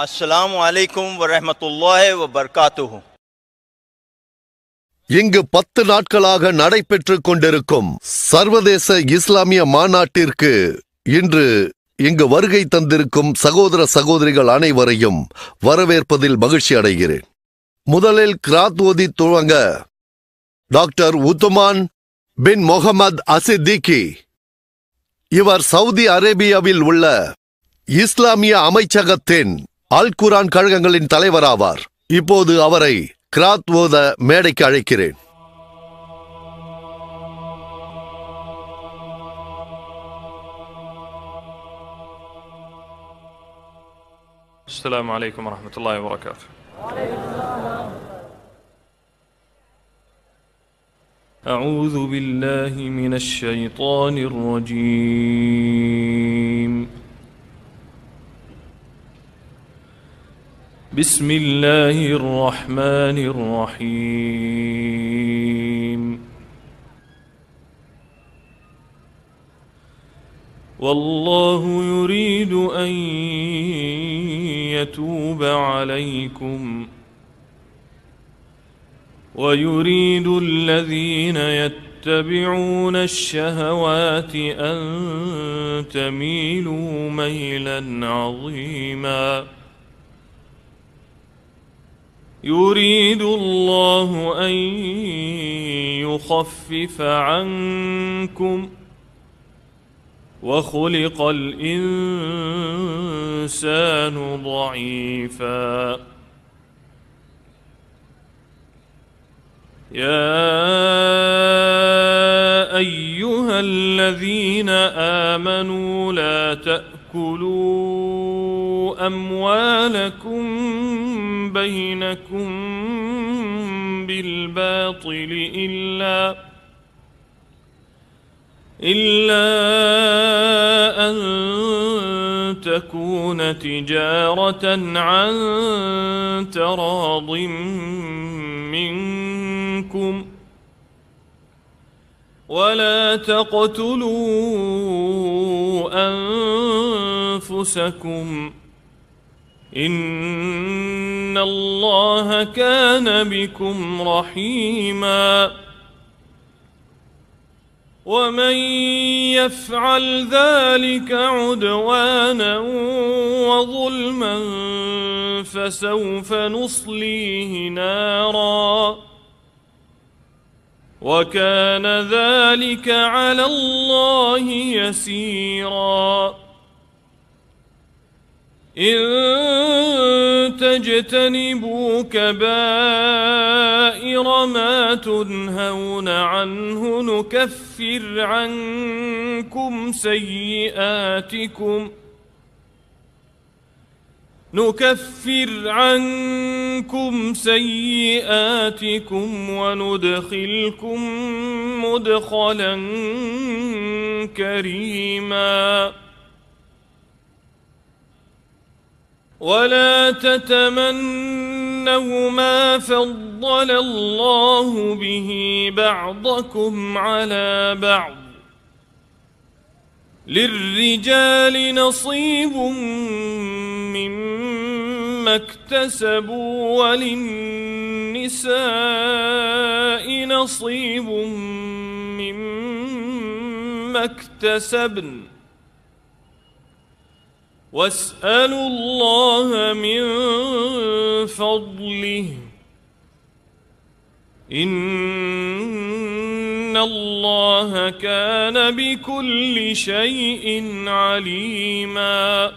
அஸ்ஸலாமு அலைக்கும் வரஹ்மத்துல்லாஹி வபரகாத்துஹு. இங்கு 10 நாட்களாக நடைபெற்றுக் கொண்டிருக்கும் சர்வதேச இஸ்லாமிய மாநாட்டிற்கு இன்று இங்கு வருகை தந்திருக்கும் சகோதர சகோதரிகள் அனைவரையும் வரவேற்பதில் மகிழ்ச்சி அடைகிறேன். முதலில் கிராத் ஓதி துவங்க டாக்டர் உத்மான் பின் முகமது அசித்திகி, இவர் சவுதி அரேபியாவில் உள்ள இஸ்லாமிய அமைச்சகத்தின் அல் குர்ஆன் கழகங்களின் தலைவராவார். இப்போது அவரை கிராத் ஓத மேடைக்கு அழைக்கிறேன். السلام عليكم ورحمة الله وبركاته. أعوذ بالله من الشيطان الرجيم. بسم الله الرحمن الرحيم. والله يريد أن يتوب عليكم ويريد الذين يتبعون الشهوات أن تميلوا ميلا عظيما. يريد الله أن يخفف عنكم وخلق الإنسان ضعيفا. يا أيها الذين آمنوا لا تأكلوا أموالكم بينكم بالباطل إلا أن تكون تجارة عن تراض منكم ولا تقتلوا أنفسكم إن الله كان بكم رحيما. ومن يفعل ذلك عدوانا وظلما فسوف نصليه نارا وكان ذلك على الله يسيرا. إن تجتنبوا كبائر ما تنهون عنه نكفر عنكم سيئاتكم وندخلكم مدخلا كريما. ولا تتمنوا ما فضل الله به بعضكم على بعض. للرجال نصيب مما اكتسبوا وللنساء نصيب مما اكتسبن واسألوا الله من فضله إن الله كان بكل شيء عليما.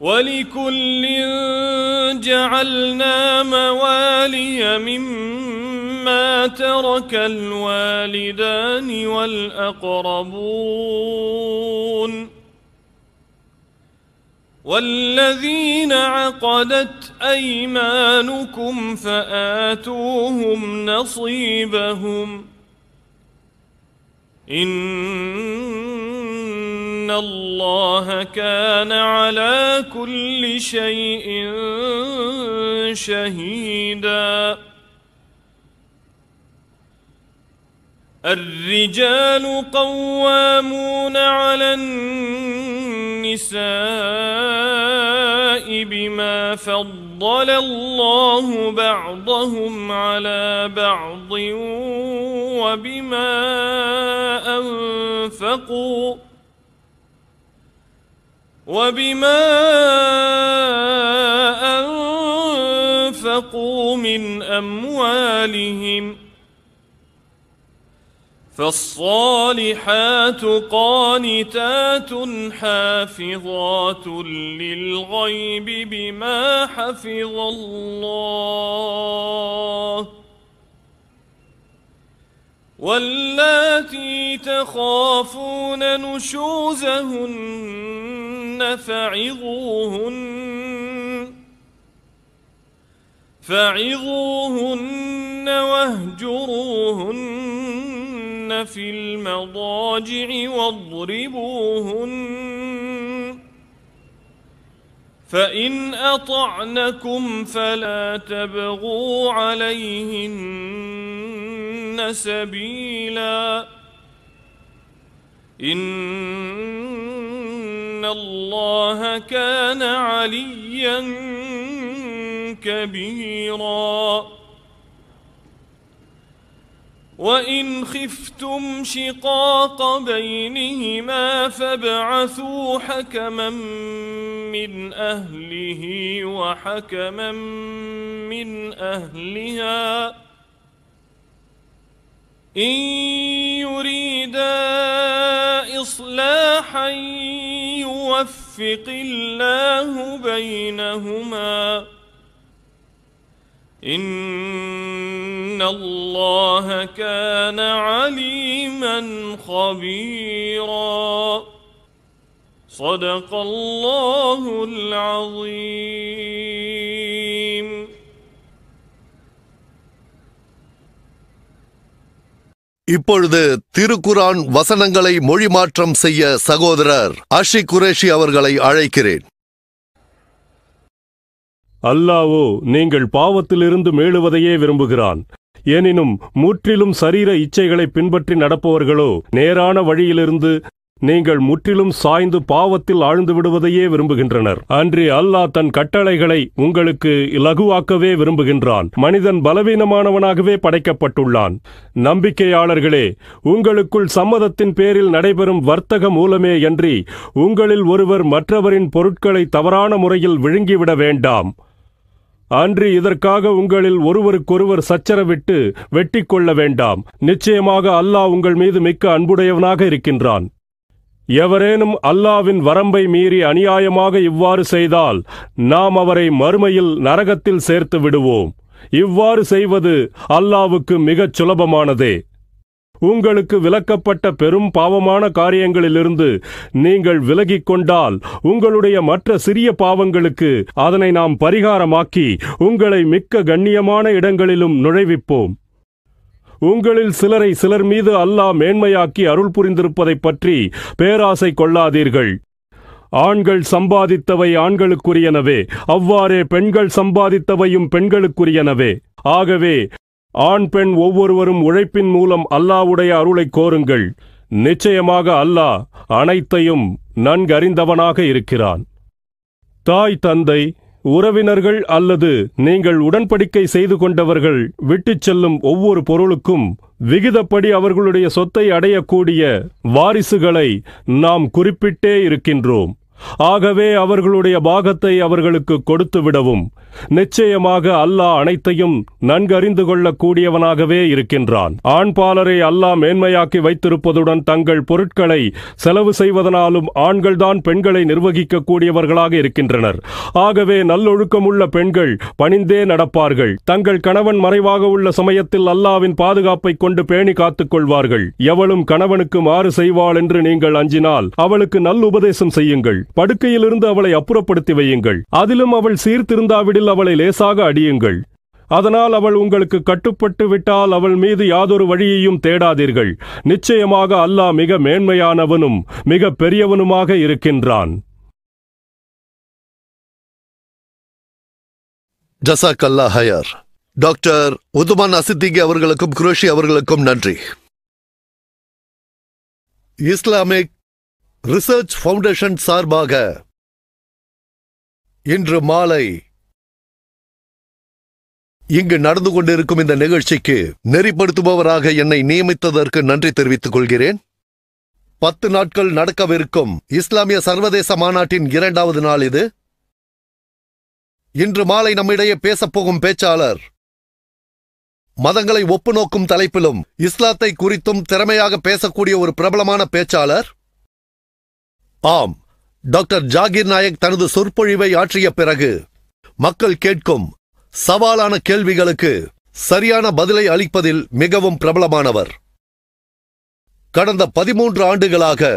ولكل جعلنا موالي مما ترك الوالدان والأقربون والذين عقدت أيمانكم فآتوهم نصيبهم إن الله كان على كل شيء شهيدا. الرجال قوامون على النساء النساء بما فضل الله بعضهم على بعض وبما أنفقوا من أموالهم فالصالحات قانتات حافظات للغيب بما حفظ الله واللاتي تخافون نشوزهن فعظوهن واهجروهن في المضاجع واضربوهن فإن أطعنكم فلا تبغوا عليهن سبيلا إن الله كان عليا كبيرا وإن خفتم شقاق بينهما فابعثوا حكما من أهله وحكما من أهلها إن يريدا إصلاحا يوفق الله بينهما إن الله كان عليما خبيرا صدق الله العظيم. இப்பொழுது திருக்குரான் வசனங்களை மொழிமாற்றம் செய்ய சகோதரர் ஆஷிக் குரேஷி அவர்களை அழைக்கிறேன். அல்லாஹ்வோ நீங்கள் பாவத்திலிருந்து மீளுவதையே விரும்புகிறான். எனினும் முற்றிலும் சரீர இச்சைகளை பின்பற்றி நடப்பவர்களோ நேரான வழியிலிருந்து நீங்கள் முற்றிலும் சாய்ந்து பாவத்தில் ஆழ்ந்து விடுவதையே விரும்புகின்றனர். அன்றி அல்லாஹ் தன் கட்டளைகளை உங்களுக்கு இலகுவாக்கவே விரும்புகின்றான். மனிதன் பலவீனமானவனாகவே படைக்கப்பட்டுள்ளான். நம்பிக்கையாளர்களே, உங்களுக்குள் சம்மதத்தின் பேரில் நடைபெறும் வர்த்தக மூலமே அன்றி உங்களில் ஒருவர் மற்றவரின் பொருட்களை தவறான முறையில் விழுங்கிவிட வேண்டாம். அன்றி இதற்காக உங்களில் ஒருவருக்கொருவர் சச்சரவிட்டு வெட்டிக் கொள்ள வேண்டாம். நிச்சயமாக அல்லாஹ் உங்கள் மீது மிக்க அன்புடையவனாக இருக்கின்றான். எவரேனும் அல்லாஹ்வின் வரம்பை மீறி அநியாயமாக இவ்வாறு செய்தால் நாம் அவரை மறுமையில் நரகத்தில் சேர்த்து விடுவோம். இவ்வாறு செய்வது அல்லாஹ்வுக்கு மிகச் சுலபமானதே. உங்களுக்கு விலக்கப்பட்ட பெரும் பாவமான காரியங்களிலிருந்து நீங்கள் விலகிக் கொண்டால் உங்களுடைய மற்ற சிறிய பாவங்களுக்கு அதனை நாம் பரிகாரமாக்கி உங்களை மிக்க கண்ணியமான இடங்களிலும் நுழைவிப்போம். உங்களில் சிலரை சிலர் மீது அல்லாஹ் மேன்மையாக்கி அருள் புரிந்திருப்பதைப் பற்றி பேராசை கொள்ளாதீர்கள். ஆண்கள் சம்பாதித்தவை ஆண்களுக்குரியனவே, அவ்வாறே பெண்கள் சம்பாதித்தவையும் பெண்களுக்குரியனவே. ஆகவே ஆண் பெண் ஒவ்வொருவரும் உழைப்பின் மூலம் அல்லாஹ்வுடைய அருளை கோருங்கள். நிச்சயமாக அல்லாஹ் அனைத்தையும் நன்கறிந்தவனாக இருக்கிறான். தாய் தந்தை உறவினர்கள் அல்லது நீங்கள் உடன்படிக்கை செய்து கொண்டவர்கள் விட்டுச் செல்லும் ஒவ்வொரு பொருளுக்கும் விகிதப்படி அவர்களுடைய சொத்தை அடையக்கூடிய வாரிசுகளை நாம் குறிப்பிட்டே இருக்கின்றோம். ஆகவே அவர்களுடைய பாகத்தை அவர்களுக்கு கொடுத்து விடவும். நிச்சயமாக அல்லாஹ் அனைத்தையும் நன்கறிந்து கொள்ளக்கூடியவனாகவே இருக்கின்றான். ஆண்பாலரை அல்லாஹ் மேன்மையாக்கி வைத்திருப்பதுடன் தங்கள் பொருட்களை செலவு செய்வதனாலும் ஆண்கள்தான் பெண்களை நிர்வகிக்க கூடியவர்களாக இருக்கின்றனர். ஆகவே நல்லொழுக்கமுள்ள பெண்கள் பணிந்தே நடப்பார்கள். தங்கள் கணவன் மறைவாக உள்ள சமயத்தில் அல்லாஹ்வின் பாதுகாப்பை கொண்டு பேணி காத்துக் கொள்வார்கள். எவளும் கணவனுக்கு மாறு செய்வாள் என்று நீங்கள் அஞ்சினால் அவளுக்கு நல்லுபதேசம் செய்யுங்கள். படுக்கையிலிருந்து அவளை அப்புறப்படுத்தி வையுங்கள். அதிலும் அவள் சீர்திருந்தாவிடில் அவளை லேசாக அடியுங்கள். அதனால் அவள் உங்களுக்கு கட்டுப்பட்டு விட்டால் அவள் மீது யாதொரு வழியையும் தேடாதீர்கள். நிச்சயமாக அல்லாஹ் மிக மேன்மையானவனும் மிக பெரியவனுமாக இருக்கின்றான். ஜசாக் அல்லாஹ் ஹயர். டாக்டர் உதுமான் அசித்திகி அவர்களுக்கும் குரேஷி அவர்களுக்கும் நன்றி. இஸ்லாமிக் ரிசர்ச் ஃபவுண்டேஷன் சார்பாக இன்று மாலை இங்கு நடந்து கொண்டிருக்கும் இந்த நிகழ்ச்சிக்கு நெறிப்படுத்துபவராக என்னை நியமித்ததற்கு நன்றி தெரிவித்துக் கொள்கிறேன். 10 நாட்கள் நடக்கவிருக்கும் இஸ்லாமிய சர்வதேச மாநாட்டின் 2வது நாள் இது. இன்று மாலை நம்மிடையே பேசப்போகும் பேச்சாளர் மதங்களை ஒப்புநோக்கும் தலைப்பிலும் இஸ்லாத்தை குறித்தும் திறமையாக பேசக்கூடிய ஒரு பிரபலமான பேச்சாளர். ஆம், டாக்டர் ஜாகிர் நாயக் தனது சொற்பொழிவை ஆற்றிய பிறகு மக்கள் கேட்கும் சவாலான கேள்விகளுக்கு சரியான பதிலை அளிப்பதில் மிகவும் பிரபலமானவர். கடந்த 13 ஆண்டுகளாக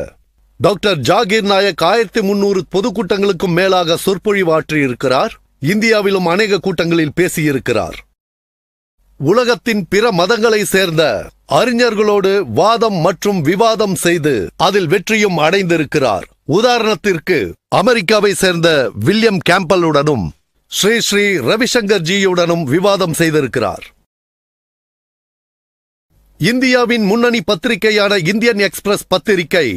டாக்டர் ஜாகிர் நாயக் 1300 பொதுக்கூட்டங்களுக்கும் மேலாக சொற்பொழிவாற்றியிருக்கிறார். இந்தியாவிலும் அநேக கூட்டங்களில் பேசியிருக்கிறார். உலகத்தின் பிற மதங்களை சேர்ந்த அறிஞர்களோடு வாதம் மற்றும் விவாதம் செய்து அதில் வெற்றியும் அடைந்திருக்கிறார். உதாரணத்திற்கு அமெரிக்காவை சேர்ந்த வில்லியம் கேம்பலுடனும் ஸ்ரீ ஸ்ரீ ரவிசங்கர் ஜியுடனும் விவாதம் செய்திருக்கிறார். இந்தியாவின் முன்னணி பத்திரிகையான இந்தியன் எக்ஸ்பிரஸ் பத்திரிகை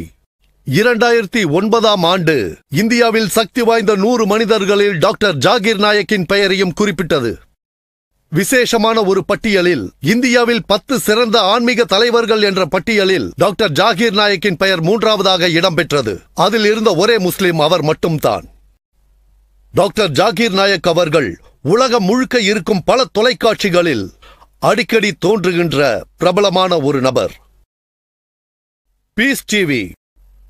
2009ஆம் ஆண்டு இந்தியாவில் சக்தி வாய்ந்த 100 மனிதர்களில் டாக்டர் ஜாகிர் நாயக்கின் பெயரையும் குறிப்பிட்டது. விசேஷமான ஒரு பட்டியலில், இந்தியாவில் 10 சிறந்த ஆன்மீக தலைவர்கள் என்ற பட்டியலில் டாக்டர் ஜாகிர் நாயக்கின் பெயர் 3வதாக இடம்பெற்றது. அதில் இருந்த ஒரே முஸ்லிம் அவர் மட்டும்தான். டாக்டர் ஜாகிர் நாயக் அவர்கள் உலகம் முழுக்க இருக்கும் பல தொலைக்காட்சிகளில் அடிக்கடி தோன்றுகின்ற பிரபலமான ஒரு நபர். பீஸ் டிவி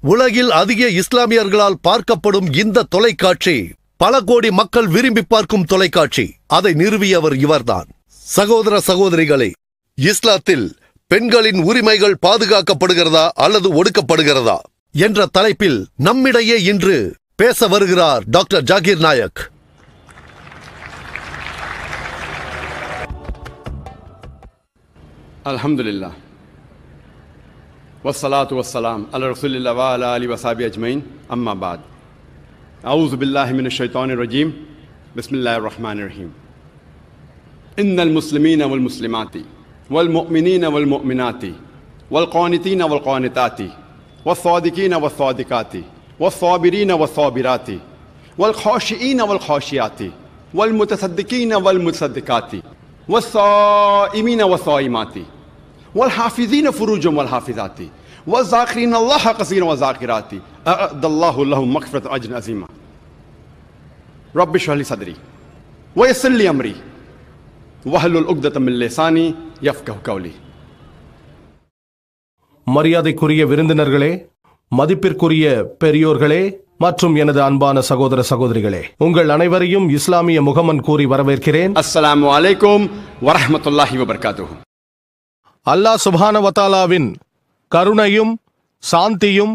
உலகில் அதிக இஸ்லாமியர்களால் பார்க்கப்படும் இந்த தொலைக்காட்சி பல கோடி மக்கள் விரும்பி பார்க்கும் தொலைக்காட்சி. அதை நிறுவியவர் இவர்தான். சகோதர சகோதரிகளே, இஸ்லாத்தில் பெண்களின் உரிமைகள் பாதுகாக்கப்படுகிறதா அல்லது ஒடுக்கப்படுகிறதா என்ற தலைப்பில் நம்மிடையே இன்று பேச வருகிறார் டாக்டர் ஜாகிர் நாயக். அல்ஹம்துலில்லாஹ் வஸ்ஸலாத்து வஸ்ஸலாம் அலா ரசூலில்லாஹி வ அலா ஆலிஹி வஸஹ்பிஹி அஜ்மஈன். அம்மா பாத். அஊஸு பில்லாஹி மினஷ் ஷைத்தானிர் ரஜீம். பிஸ்மில்லாஹிர் ரஹ்மானிர் ரஹீம். இன்னல் முஸ்லிமீன வல் முஸ்லிமாத்தி வல் முஃமினீன வல் முஃமினாத்தி வல் கானிதீன வல் கானிதாத்தி வஸ் ஸாதிகீன வஸ் ஸாதிகாத்தி والصابرين والصابرات والخاشعين والخاشعات والمتصدقين والمتصدقات والصائمين والصائمات والحافظين فروجهم والحافظات والذاكرين الله كثيرا والذاكرات أعد الله لهم مغفرة أجر عظيما. رب اشرح لي صدري ويسر لي أمري واحلل عقدة من لساني يفقهوا قولي. மரியாதைக்குரிய விருந்தினர்களே, மதிப்பிற்குரிய பெரியோர்களே மற்றும் எனது அன்பான சகோதர சகோதரிகளே, உங்கள் அனைவரையும் இஸ்லாமிய முகமன் கூறி வரவேற்கிறேன். அஸ்ஸலாமு அலைக்கும் வரஹ்மத்துல்லாஹி வபரகாத்துஹு. அல்லாஹ் சுப்ஹானஹு வ தஆலாவின் கருணையும் சாந்தியும்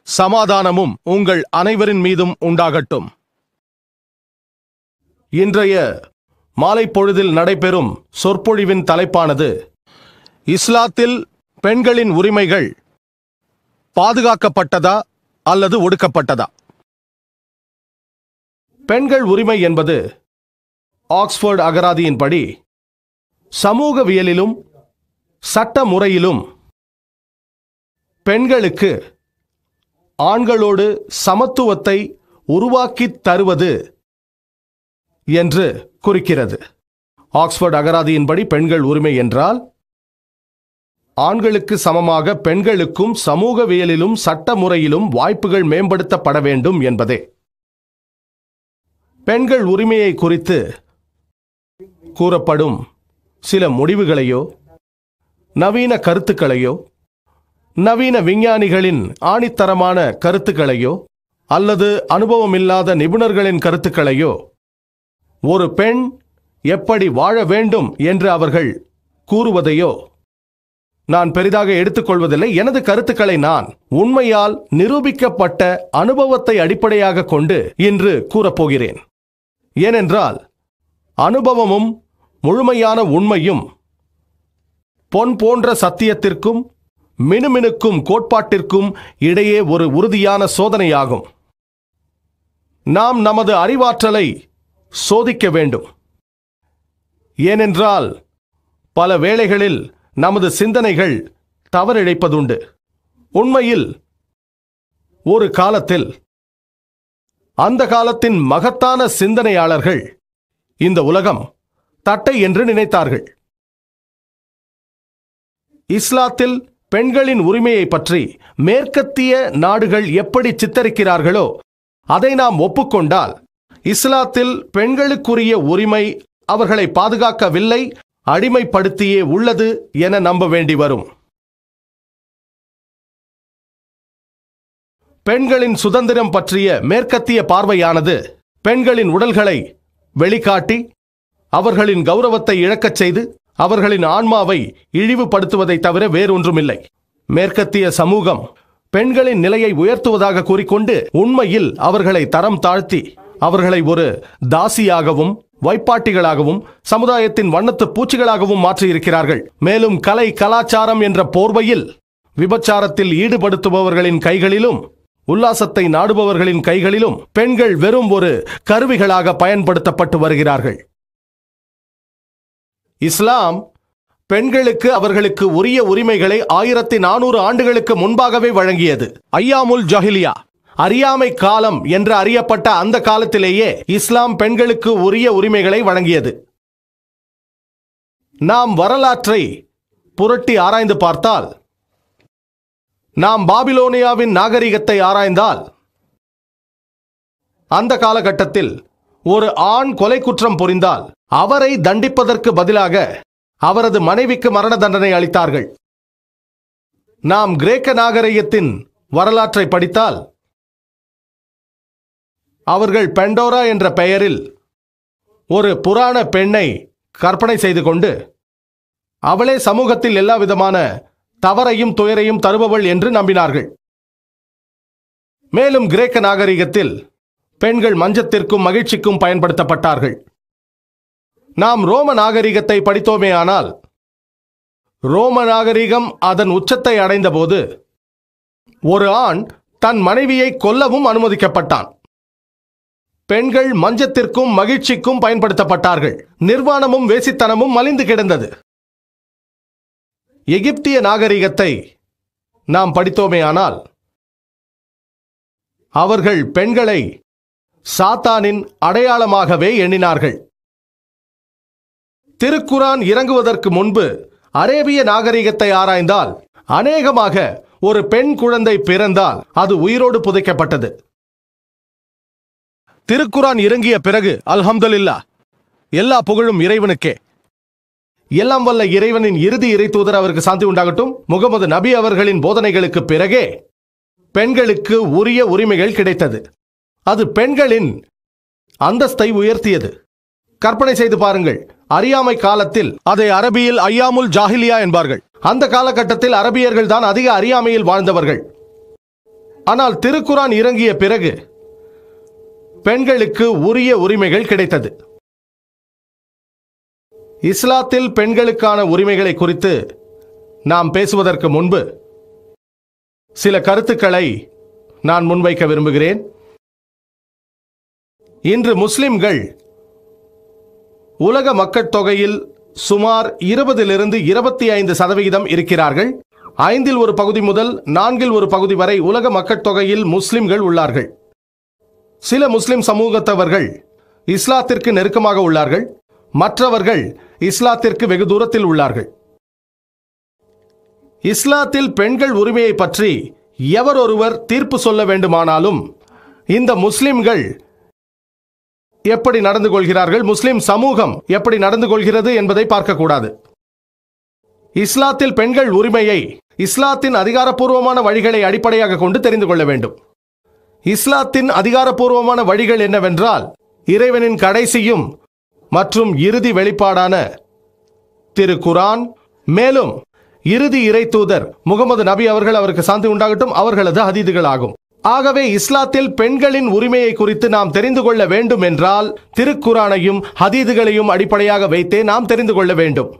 சமாதானமும் உங்கள் அனைவரின் மீதும் உண்டாகட்டும். இன்றைய மாலை பொழுதில் நடைபெறும் சொற்பொழிவின் தலைப்பானது இஸ்லாத்தில் பெண்களின் உரிமைகள் பாதுகாக்கப்பட்டதா அல்லது ஒடுக்கப்பட்டதா? பெண்கள் உரிமை என்பது ஆக்ஸ்போர்ட் அகராதியின்படி சமூகவியலிலும் சட்ட முறையிலும் பெண்களுக்கு ஆண்களோடு சமத்துவத்தை உருவாக்கித் தருவது என்று குறிக்கிறது. ஆக்ஸ்போர்ட் அகராதியின்படி பெண்கள் உரிமை என்றால் ஆண்களுக்கு சமமாக பெண்களுக்கும் சமூகவியலிலும் சட்ட முறையிலும் வாய்ப்புகள் மேம்படுத்தப்பட வேண்டும் என்பதே. பெண்கள் உரிமையை குறித்து கூறப்படும் சில முடிவுகளையோ நவீன கருத்துக்களையோ நவீன விஞ்ஞானிகளின் ஆணித்தரமான கருத்துக்களையோ அல்லது அனுபவமில்லாத நிபுணர்களின் கருத்துக்களையோ ஒரு பெண் எப்படி வாழ வேண்டும் என்று அவர்கள் கூறுவதையோ நான் பெரிதாக எடுத்துக்கொள்வதில்லை. எனது கருத்துக்களை நான் உண்மையால் நிரூபிக்கப்பட்ட அனுபவத்தை அடிப்படையாக கொண்டு இன்று கூறப்போகிறேன். ஏனென்றால் அனுபவமும் முழுமையான உண்மையும் பொன் போன்ற சத்தியத்திற்கும் மினுமினுக்கும் கோட்பாட்டிற்கும் இடையே ஒரு உறுதியான சோதனையாகும். நாம் நமது அறிவாற்றலை சோதிக்க வேண்டும். ஏனென்றால் பல வேளைகளில் நமது சிந்தனைகள் தவறிழைப்பதுண்டு. உண்மையில் ஒரு காலத்தில் அந்த காலத்தின் மகத்தான சிந்தனையாளர்கள் இந்த உலகம் தட்டை என்று நினைத்தார்கள். இஸ்லாத்தில் பெண்களின் உரிமையை பற்றி மேற்கத்திய நாடுகள் எப்படி சித்தரிக்கிறார்களோ அதை நாம் ஒப்புக்கொண்டால் இஸ்லாத்தில் பெண்களுக்குரிய உரிமை அவர்களை பாதுகாக்கவில்லை, அடிமைப்படுத்தியே உள்ளது என நம்ப வேண்டி வரும். பெண்களின் சுதந்திரம் பற்றிய மேற்கத்திய பார்வையானது பெண்களின் உடல்களை வெளிக்காட்டி அவர்களின் கௌரவத்தை இழக்கச் செய்து அவர்களின் ஆன்மாவை இழிவுபடுத்துவதை தவிர வேறொன்றுமில்லை. மேற்கத்திய சமூகம் பெண்களின் நிலையை உயர்த்துவதாக கூறிக்கொண்டு உண்மையில் அவர்களை தரம் தாழ்த்தி அவர்களை ஒரு தாசியாகவும் வைப்பாட்டிகளாகவும் சமுதாயத்தின் வண்ணத்து பூச்சிகளாகவும் மாற்றியிருக்கிறார்கள். மேலும் கலை கலாச்சாரம் என்ற போர்வையில் விபச்சாரத்தில் ஈடுபடுத்துபவர்களின் கைகளிலும் உல்லாசத்தை நாடுபவர்களின் கைகளிலும் பெண்கள் வெறும் ஒரு கருவிகளாக பயன்படுத்தப்பட்டு வருகிறார்கள். இஸ்லாம் பெண்களுக்கு அவர்களுக்கு உரிய உரிமைகளை 1400 ஆண்டுகளுக்கு முன்பாகவே வழங்கியது. ஐயாமுல் ஜாஹிலியா, அறியாமை காலம் என்று அறியப்பட்ட அந்த காலத்திலேயே இஸ்லாம் பெண்களுக்கு உரிய உரிமைகளை வழங்கியது. நாம் வரலாற்றை புரட்டி ஆராய்ந்து பார்த்தால், நாம் பாபிலோனியாவின் நாகரிகத்தை ஆராய்ந்தால், அந்த காலகட்டத்தில் ஒரு ஆண் கொலை குற்றம் புரிந்தால் அவரை தண்டிப்பதற்கு பதிலாக அவரது மனைவிக்கு மரண தண்டனை அளித்தார்கள். நாம் கிரேக்க நாகரிகத்தின் வரலாற்றை படித்தால் அவர்கள் பெண்டோரா என்ற பெயரில் ஒரு புராண பெண்ணை கற்பனை செய்து கொண்டு அவளே சமூகத்தில் எல்லா விதமான தவறையும் துயரையும் தருபவள் என்று நம்பினார்கள். மேலும் கிரேக்க நாகரிகத்தில் பெண்கள் மஞ்சத்திற்கும் மகிழ்ச்சிக்கும் பயன்படுத்தப்பட்டார்கள். நாம் ரோம நாகரிகத்தை படித்தோமேயானால், ரோம நாகரிகம் அதன் உச்சத்தை அடைந்தபோது ஒரு ஆண் தன் மனைவியை கொல்லவும் அனுமதிக்கப்பட்டான். பெண்கள் மஞ்சத்திற்கும் மகிழ்ச்சிக்கும் பயன்படுத்தப்பட்டார்கள். நிர்வாணமும் வேசித்தனமும் மலிந்து கிடந்தது. எகிப்திய நாகரிகத்தை நாம் படித்தோமேயானால், அவர்கள் பெண்களை சாத்தானின் அடையாளமாகவே எண்ணினார்கள். திருக்குரான் இறங்குவதற்கு முன்பு அரேபிய நாகரிகத்தை ஆராய்ந்தால், அநேகமாக ஒரு பெண் குழந்தை பிறந்தால் அது உயிரோடு புதைக்கப்பட்டது. திருக்குரான் இறங்கிய பிறகு அல்ஹம்துலில்லாஹ், எல்லா புகழும் இறைவனுக்கே. எல்லாம் வல்ல இறைவனின் இறுதி இறை தூதர் அவருக்கு சாந்தி உண்டாகட்டும், முகமது நபி அவர்களின் போதனைகளுக்கு பிறகே பெண்களுக்கு உரிய உரிமைகள் கிடைத்தது. அது பெண்களின் அந்தஸ்தை உயர்த்தியது. கற்பனை செய்து பாருங்கள், அறியாமை காலத்தில் அதை அரபியில் ஐயாமுல் ஜாஹிலியா என்பார்கள். அந்த காலகட்டத்தில் அரபியர்கள் தான் அதிக அறியாமையில் வாழ்ந்தவர்கள். ஆனால் திருக்குரான் இறங்கிய பிறகு பெண்களுக்கு உரிய உரிமைகள் கிடைத்தது. இஸ்லாத்தில் பெண்களுக்கான உரிமைகளை குறித்து நாம் பேசுவதற்கு முன்பு சில கருத்துக்களை நான் முன்வைக்க விரும்புகிறேன். இன்று முஸ்லிம்கள் உலக மக்கள் தொகையில் சுமார் 20 to 25% இருக்கிறார்கள். 5 ஒரு பகுதி முதல் 4 ஒரு பகுதி வரை உலக மக்கள் தொகையில் முஸ்லிம்கள் உள்ளார்கள். சில முஸ்லிம் சமூகத்தவர்கள் இஸ்லாத்திற்கு நெருக்கமாக உள்ளார்கள், மற்றவர்கள் இஸ்லாத்திற்கு வெகு தூரத்தில் உள்ளார்கள். இஸ்லாத்தில் பெண்கள் உரிமையை பற்றி எவர் ஒருவர் தீர்ப்பு சொல்ல வேண்டுமானாலும் இந்த முஸ்லிம்கள் எப்படி நடந்து கொள்கிறார்கள், முஸ்லிம் சமூகம் எப்படி நடந்து கொள்கிறது என்பதை பார்க்கக்கூடாது. இஸ்லாத்தில் பெண்கள் உரிமையை இஸ்லாத்தின் அதிகாரப்பூர்வமான வழிகளை அடிப்படையாக கொண்டு தெரிந்து கொள்ள வேண்டும். இஸ்லாத்தின் அதிகாரப்பூர்வமான வழிகள் என்னவென்றால், இறைவனின் கடைசியும் மற்றும் இறுதி வெளிப்பாடான திருக்குரான், மேலும் இறுதி இறை தூதர் முகமது நபி அவர்கள், அவருக்கு சாந்தி உண்டாகட்டும், அவர்களது ஹதீதுகள் ஆகும். ஆகவே இஸ்லாத்தில் பெண்களின் உரிமையை குறித்து நாம் தெரிந்து கொள்ள வேண்டும் என்றால் திருக்குரானையும் ஹதீதுகளையும் அடிப்படையாக வைத்தே நாம் தெரிந்து கொள்ள வேண்டும்.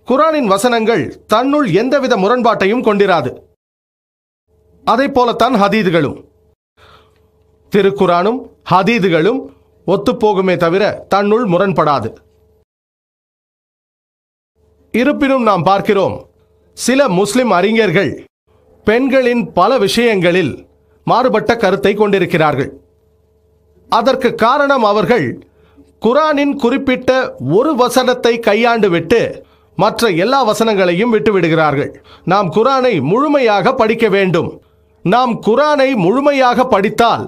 குரானின் வசனங்கள் தன்னுள் எந்தவித முரண்பாட்டையும் கொண்டிராது. அதை போலத்தான் ஹதீதுகளும். திருக்குரானும் ஹதீதுகளும் ஒத்துப்போகுமே தவிர தன்னுள் முரண்படாது. இருப்பினும் நாம் பார்க்கிறோம், சில முஸ்லிம் அறிஞர்கள் பெண்களின் பல விஷயங்களில் மாறுபட்ட கருத்தை கொண்டிருக்கிறார்கள். அதற்கு காரணம் அவர்கள் குர்ஆனின் குறிப்பிட்ட ஒரு வசனத்தை கையாண்டு விட்டு மற்ற எல்லா வசனங்களையும் விட்டுவிடுகிறார்கள். நாம் குர்ஆனை முழுமையாக படிக்க வேண்டும். நாம் குர்ஆனை முழுமையாக படித்தால்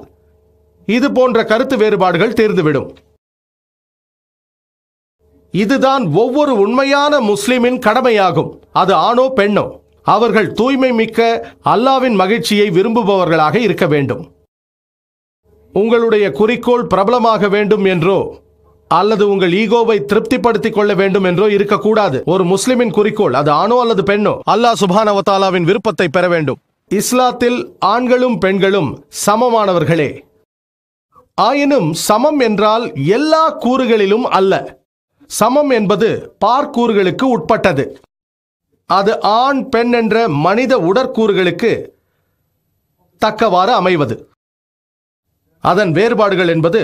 இது போன்ற கருத்து வேறுபாடுகள் தீர்ந்துவிடும். இதுதான் ஒவ்வொரு உண்மையான முஸ்லிமின் கடமையாகும். அது ஆணோ பெண்ணோ, அவர்கள் தூய்மை மிக்க அல்லாவின் மகிழ்ச்சியை விரும்புபவர்களாக இருக்க வேண்டும். உங்களுடைய குறிக்கோள் பிரபலமாக வேண்டும் என்றோ அல்லது உங்கள் ஈகோவை திருப்திப்படுத்திக் கொள்ள வேண்டும் என்றோ இருக்கக்கூடாது. ஒரு முஸ்லிமின் குறிக்கோள், அது ஆணோ அல்லது பெண்ணோ, அல்லாஹ் சுப்ஹானஹு வ தஆலாவின் விருப்பத்தை பெற வேண்டும். இஸ்லாத்தில் ஆண்களும் பெண்களும் சமமானவர்களே. ஆயினும் சமம் என்றால் எல்லா கூறுகளிலும் அல்ல. சமம் என்பது பார்க்கூறுகளுக்கு உட்பட்டது. அது ஆண் பெண் என்ற மனித உடற்கூறுகளுக்கு தக்கவாறு அமைவது. அதன் வேறுபாடுகள் என்பது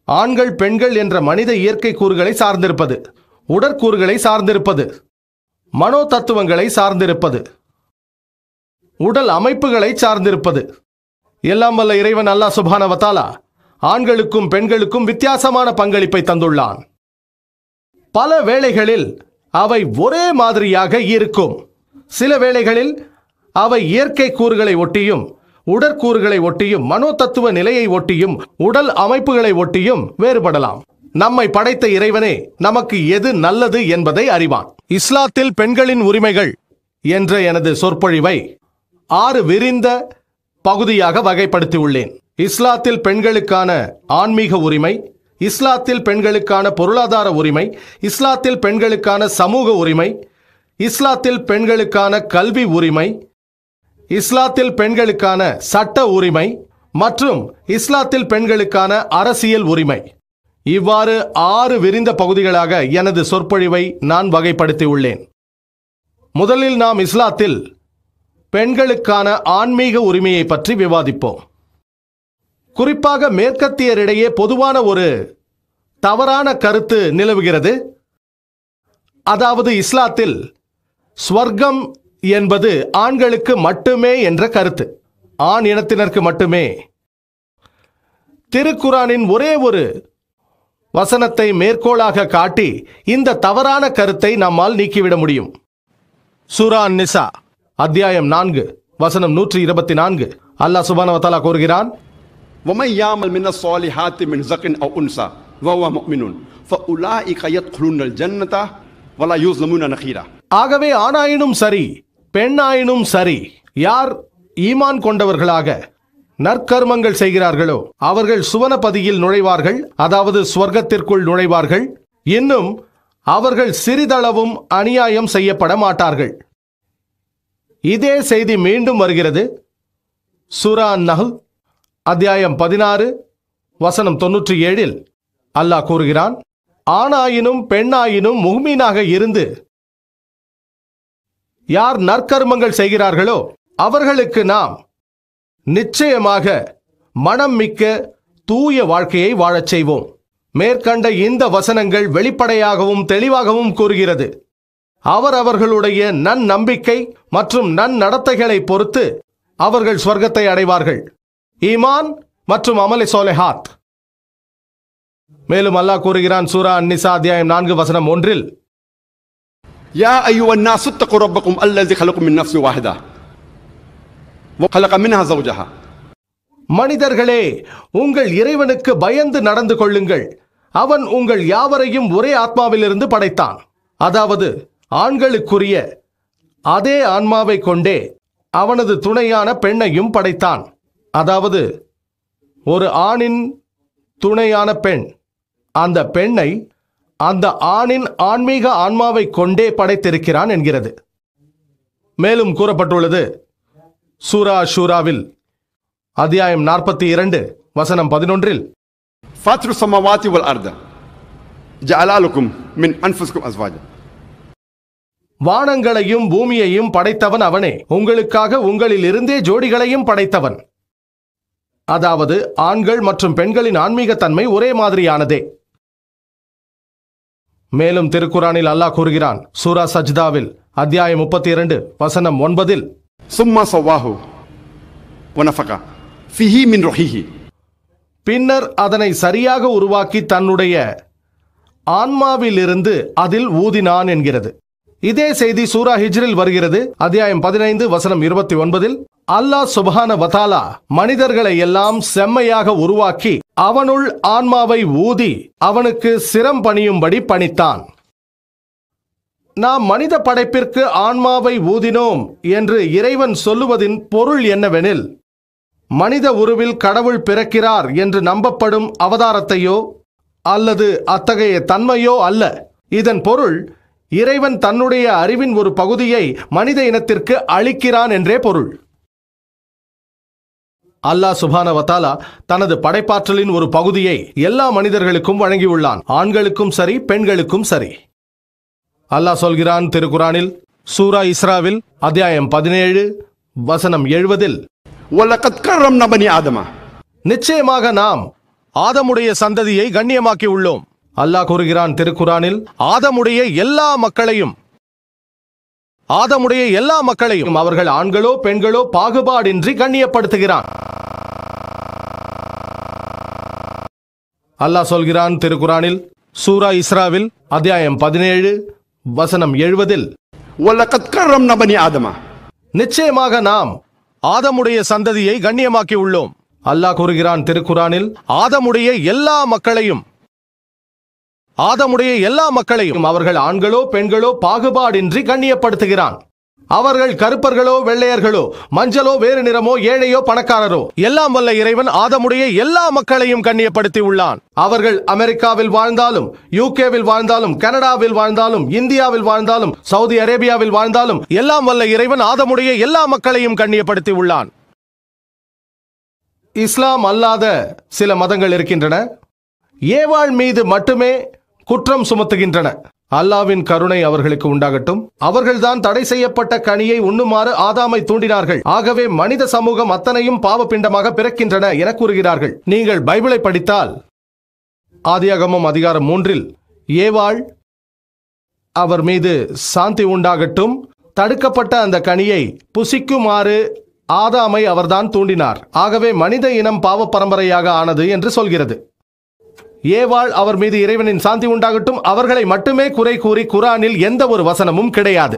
ஆண்கள் பெண்கள் என்ற மனித இயற்கை கூறுகளை சார்ந்திருப்பது, உடற்கூறுகளை சார்ந்திருப்பது, மனோ தத்துவங்களை சார்ந்திருப்பது, உடல் அமைப்புகளை சார்ந்திருப்பது. எல்லாம் வல்ல இறைவன் அல்லாஹ் சுப்ஹானஹு வ தஆலா ஆண்களுக்கும் பெண்களுக்கும் வித்தியாசமான பங்களிப்பை தந்துள்ளான். பல வேளைகளில் அவை ஒரே மாதிரியாக இருக்கும். சில வேளைகளில் அவை இயற்கை கூறுகளை ஒட்டியும் உடற்கூறுகளை ஒட்டியும் மனோ தத்துவ நிலையை ஒட்டியும் உடல் அமைப்புகளை ஒட்டியும் வேறுபடலாம். நம்மை படைத்த இறைவனே நமக்கு எது நல்லது என்பதை அறிவான். இஸ்லாத்தில் பெண்களின் உரிமைகள் என்ற எனது சொற்பொழிவை 6 விரிந்த பகுதியாக வகைப்படுத்தியுள்ளேன். இஸ்லாத்தில் பெண்களுக்கான ஆன்மீக உரிமை, இஸ்லாத்தில் பெண்களுக்கான பொருளாதார உரிமை, இஸ்லாத்தில் பெண்களுக்கான சமூக உரிமை, இஸ்லாத்தில் பெண்களுக்கான கல்வி உரிமை, இஸ்லாத்தில் பெண்களுக்கான சட்ட உரிமை மற்றும் இஸ்லாத்தில் பெண்களுக்கான அரசியல் உரிமை. இவ்வாறு 6 விரிந்த பகுதிகளாக எனது சொற்பொழிவை நான் வகைப்படுத்தியுள்ளேன். முதலில் நாம் இஸ்லாத்தில் பெண்களுக்கான ஆன்மீக உரிமையை பற்றி விவாதிப்போம். குறிப்பாக மேற்கத்தியரிடையே பொதுவான ஒரு தவறான கருத்து நிலவுகிறது. அதாவது இஸ்லாத்தில் ஸ்வர்க்கம் என்பது ஆண்களுக்கு மட்டுமே என்ற கருத்து, ஆண் இனத்தினருக்கு மட்டுமே. திருக்குர்ஆனின் ஒரே ஒரு வசனத்தை மேற்கோளாக காட்டி இந்த தவறான கருத்தை நம்மால் நீக்கிவிட முடியும். சூரா அன்-நிசா அத்தியாயம் 4 வசனம் 124. அல்லாஹ் சுப்ஹானஹு வ தஆலா கூறுகிறான், وَمَن يَعْمَلْ مِنَ الصَّالِحَاتِ مِنْ ذَكَرٍ أَوْ أُنثَىٰ وَهُوَ مُؤْمِنٌ فَأُولَٰئِكَ يَدْخُلُونَ الْجَنَّةَ وَلَا يُظْلَمُونَ نَقِيرًا. ஆகவே ஆணாயினும் சரி பெண்ணாயினும் சரி, யார் ஈமான் கொண்டவர்களாக நற்கர்மங்கள் செய்கிறார்களோ அவர்கள் சுவனபதியில் நுழைவார்கள், அதாவது ஸ்வர்க்கத்திற்குள் நுழைவார்கள். இன்னும் அவர்கள் சிறிதளவும் அநியாயம் செய்யப்பட மாட்டார்கள். இதே செய்தி மீண்டும் வருகிறது. சூரா அன்-நஹ்ல் அத்தியாயம் 16 வசனம் 97. அல்லாஹ் கூறுகிறான், ஆணாயினும் பெண்ணாயினும் முஃமினாக இருந்து யார் நற்கர்மங்கள் செய்கிறார்களோ அவர்களுக்கு நாம் நிச்சயமாக மனம் மிக்க தூய வாழ்க்கையை வாழச் செய்வோம். மேற்கண்ட இந்த வசனங்கள் வெளிப்படையாகவும் தெளிவாகவும் கூறுகிறது, அவர்களுடைய நன்னம்பிக்கை மற்றும் நன்னடத்தைகளை பொறுத்து அவர்கள் ஸ்வர்க்கத்தை அடைவார்கள். ஈமான் மற்றும் அமலே சாலிஹாத். மேலும் அல்லாஹ் கூறுகிறான் சூரா அன்-நிசா அத்தியாயம் 4 வசனம் 1. يا أيها الناس اتقوا ربكم الذي خلقكم من نفس واحدة وخلق منها زوجها. மனிதர்களே, உங்கள் இறைவனுக்கு பயந்து நடந்து கொள்ளுங்கள். அவன் உங்கள் யாவரையும் ஒரே ஆத்மாவிலிருந்து படைத்தான். அதாவது ஆண்களுக்குரிய அதே ஆன்மாவை கொண்டே அவனது துணையான பெண்ணையும் படைத்தான். அதாவது ஒரு ஆணின் துணையான பெண், அந்த பெண்ணை அந்த ஆணின் ஆன்மீக ஆன்மாவை கொண்டே படைத்திருக்கிறான் என்கிறது. மேலும் கூறப்பட்டுள்ளது சூரா ஷூராவில் அத்தியாயம் 42 வசனம் 11. فاطر السماوات والأرض جعل لكم من أنفسكم أزواجا. வானங்களையும் பூமியையும் படைத்தவன் அவனே, உங்களுக்காக உங்களில் இருந்தே ஜோடிகளையும் படைத்தவன். அதாவது ஆண்கள் மற்றும் பெண்களின் ஆன்மீக தன்மை ஒரே மாதிரியானதே. மேலும் திருக்குர்ஆனில் அல்லாஹ் கூறுகிறான் சூரா சஜ்தாவில் அத்தியாயம் 32 வசனம் 9. ثم صواه ونفخ فيه من روحه. பின்னர் அதனை சரியாக உருவாக்கி தன்னுடைய ஆன்மாவிலிருந்து அதில் ஊதினான் என்கிறது. இதே செய்தி சூரா ஹிஜ்ரில் வருகிறது. அத்தியாயம் 15 வசனம் 29. அல்லாஹ் சுப்ஹான வ தஆலா மனிதர்களை எல்லாம் செம்மையாக உருவாக்கி அவனுள் ஆன்மாவை ஊதி அவனுக்கு சிரம் பணியும்படி பணித்தான். நாம் மனித படைப்பிற்கு ஆன்மாவை ஊதினோம் என்று இறைவன் சொல்லுவதின் பொருள் என்னவெனில், மனித உருவில் கடவுள் பிறக்கிறார் என்று நம்பப்படும் அவதாரத்தையோ அல்லது அத்தகைய தன்மையோ அல்ல. இதன் பொருள் இறைவன் தன்னுடைய அறிவின் ஒரு பகுதியை மனித இனத்திற்கு அளிக்கிறான் என்றே பொருள். அல்லாஹ் சுப்ஹானஹு வ தஆலா தனது படைப்பாற்றலின் ஒரு பகுதியை எல்லா மனிதர்களுக்கும் வழங்கியுள்ளான், ஆண்களுக்கும் சரி பெண்களுக்கும் சரி. அல்லாஹ் சொல்கிறான் திருக்குரானில், சூரா இஸ்ராவில் அத்தியாயம் 17 வசனம் 70. وَلَقَدْ كَرَّمْنَا بَنِي آدَمَ. நிச்சயமாக நாம் ஆதமுடைய சந்ததியை கண்ணியமாக்கி உள்ளோம். அல்லாஹ் கூறுகிறான் திருக்குரானில், ஆதமுடைய எல்லா மக்களையும் அவர்கள் ஆண்களோ பெண்களோ பாகுபாடின்றி கண்ணியப்படுத்துகிறான். அல்லாஹ் சொல்கிறான் திருக்குரானில், சூரா இஸ்ராவில் அத்தியாயம் 17 வசனம் 70. وَلَقَدْ كَرَّمْنَا بَنِي آدَمَ. நிச்சயமாக நாம் ஆதமுடைய சந்ததியை கண்ணியமாக்கி உள்ளோம். அல்லாஹ் கூறுகிறான் திருக்குரானில், ஆதமுடைய எல்லா மக்களையும் அவர்கள் ஆண்களோ பெண்களோ பாகுபாடின்றி கண்ணியப்படுத்துகிறான். அவர்கள் கருப்பர்களோ வெள்ளையர்களோ மஞ்சளோ வேறு நிறமோ ஏழையோ பணக்காரரோ, எல்லாம் வல்ல இறைவன் ஆதமுடைய எல்லா மக்களையும் கண்ணியப்படுத்தி உள்ளான். அவர்கள் அமெரிக்காவில் வாழ்ந்தாலும், யூகேவில் வாழ்ந்தாலும், கனடாவில் வாழ்ந்தாலும், இந்தியாவில் வாழ்ந்தாலும், சவுதி அரேபியாவில் வாழ்ந்தாலும், எல்லாம் வல்ல இறைவன் ஆதமுடைய எல்லா மக்களையும் கண்ணியப்படுத்தி உள்ளான். இஸ்லாம் அல்லாத சில மதங்கள் இருக்கின்றன. ஏவாள் மீது மட்டுமே குற்றம் சுமத்துகின்றன. அல்லாவின் கருணை அவர்களுக்கு உண்டாகட்டும். அவர்கள்தான் தடை செய்யப்பட்ட கனியை உண்ணுமாறு ஆதாமை தூண்டினார்கள். ஆகவே மனித சமூகம் அத்தனையும் பாவப்பிண்டமாக பிறக்கின்றன என கூறுகிறார்கள். நீங்கள் பைபிளை படித்தால் ஆதியாகமம் அதிகாரம் 3 ஏவாள் அவர் மீது சாந்தி உண்டாகட்டும் தடுக்கப்பட்ட அந்த கனியை புசிக்குமாறு ஆதாமை அவர்தான் தூண்டினார். ஆகவே மனித இனம் பாவ பரம்பரையாக ஆனது என்று சொல்கிறது. ஏவாள் அவர் மீது இறைவனின் சாந்தி உண்டாகட்டும் அவர்களை மட்டுமே குறை கூறி குரானில் எந்த ஒரு வசனமும் கிடையாது.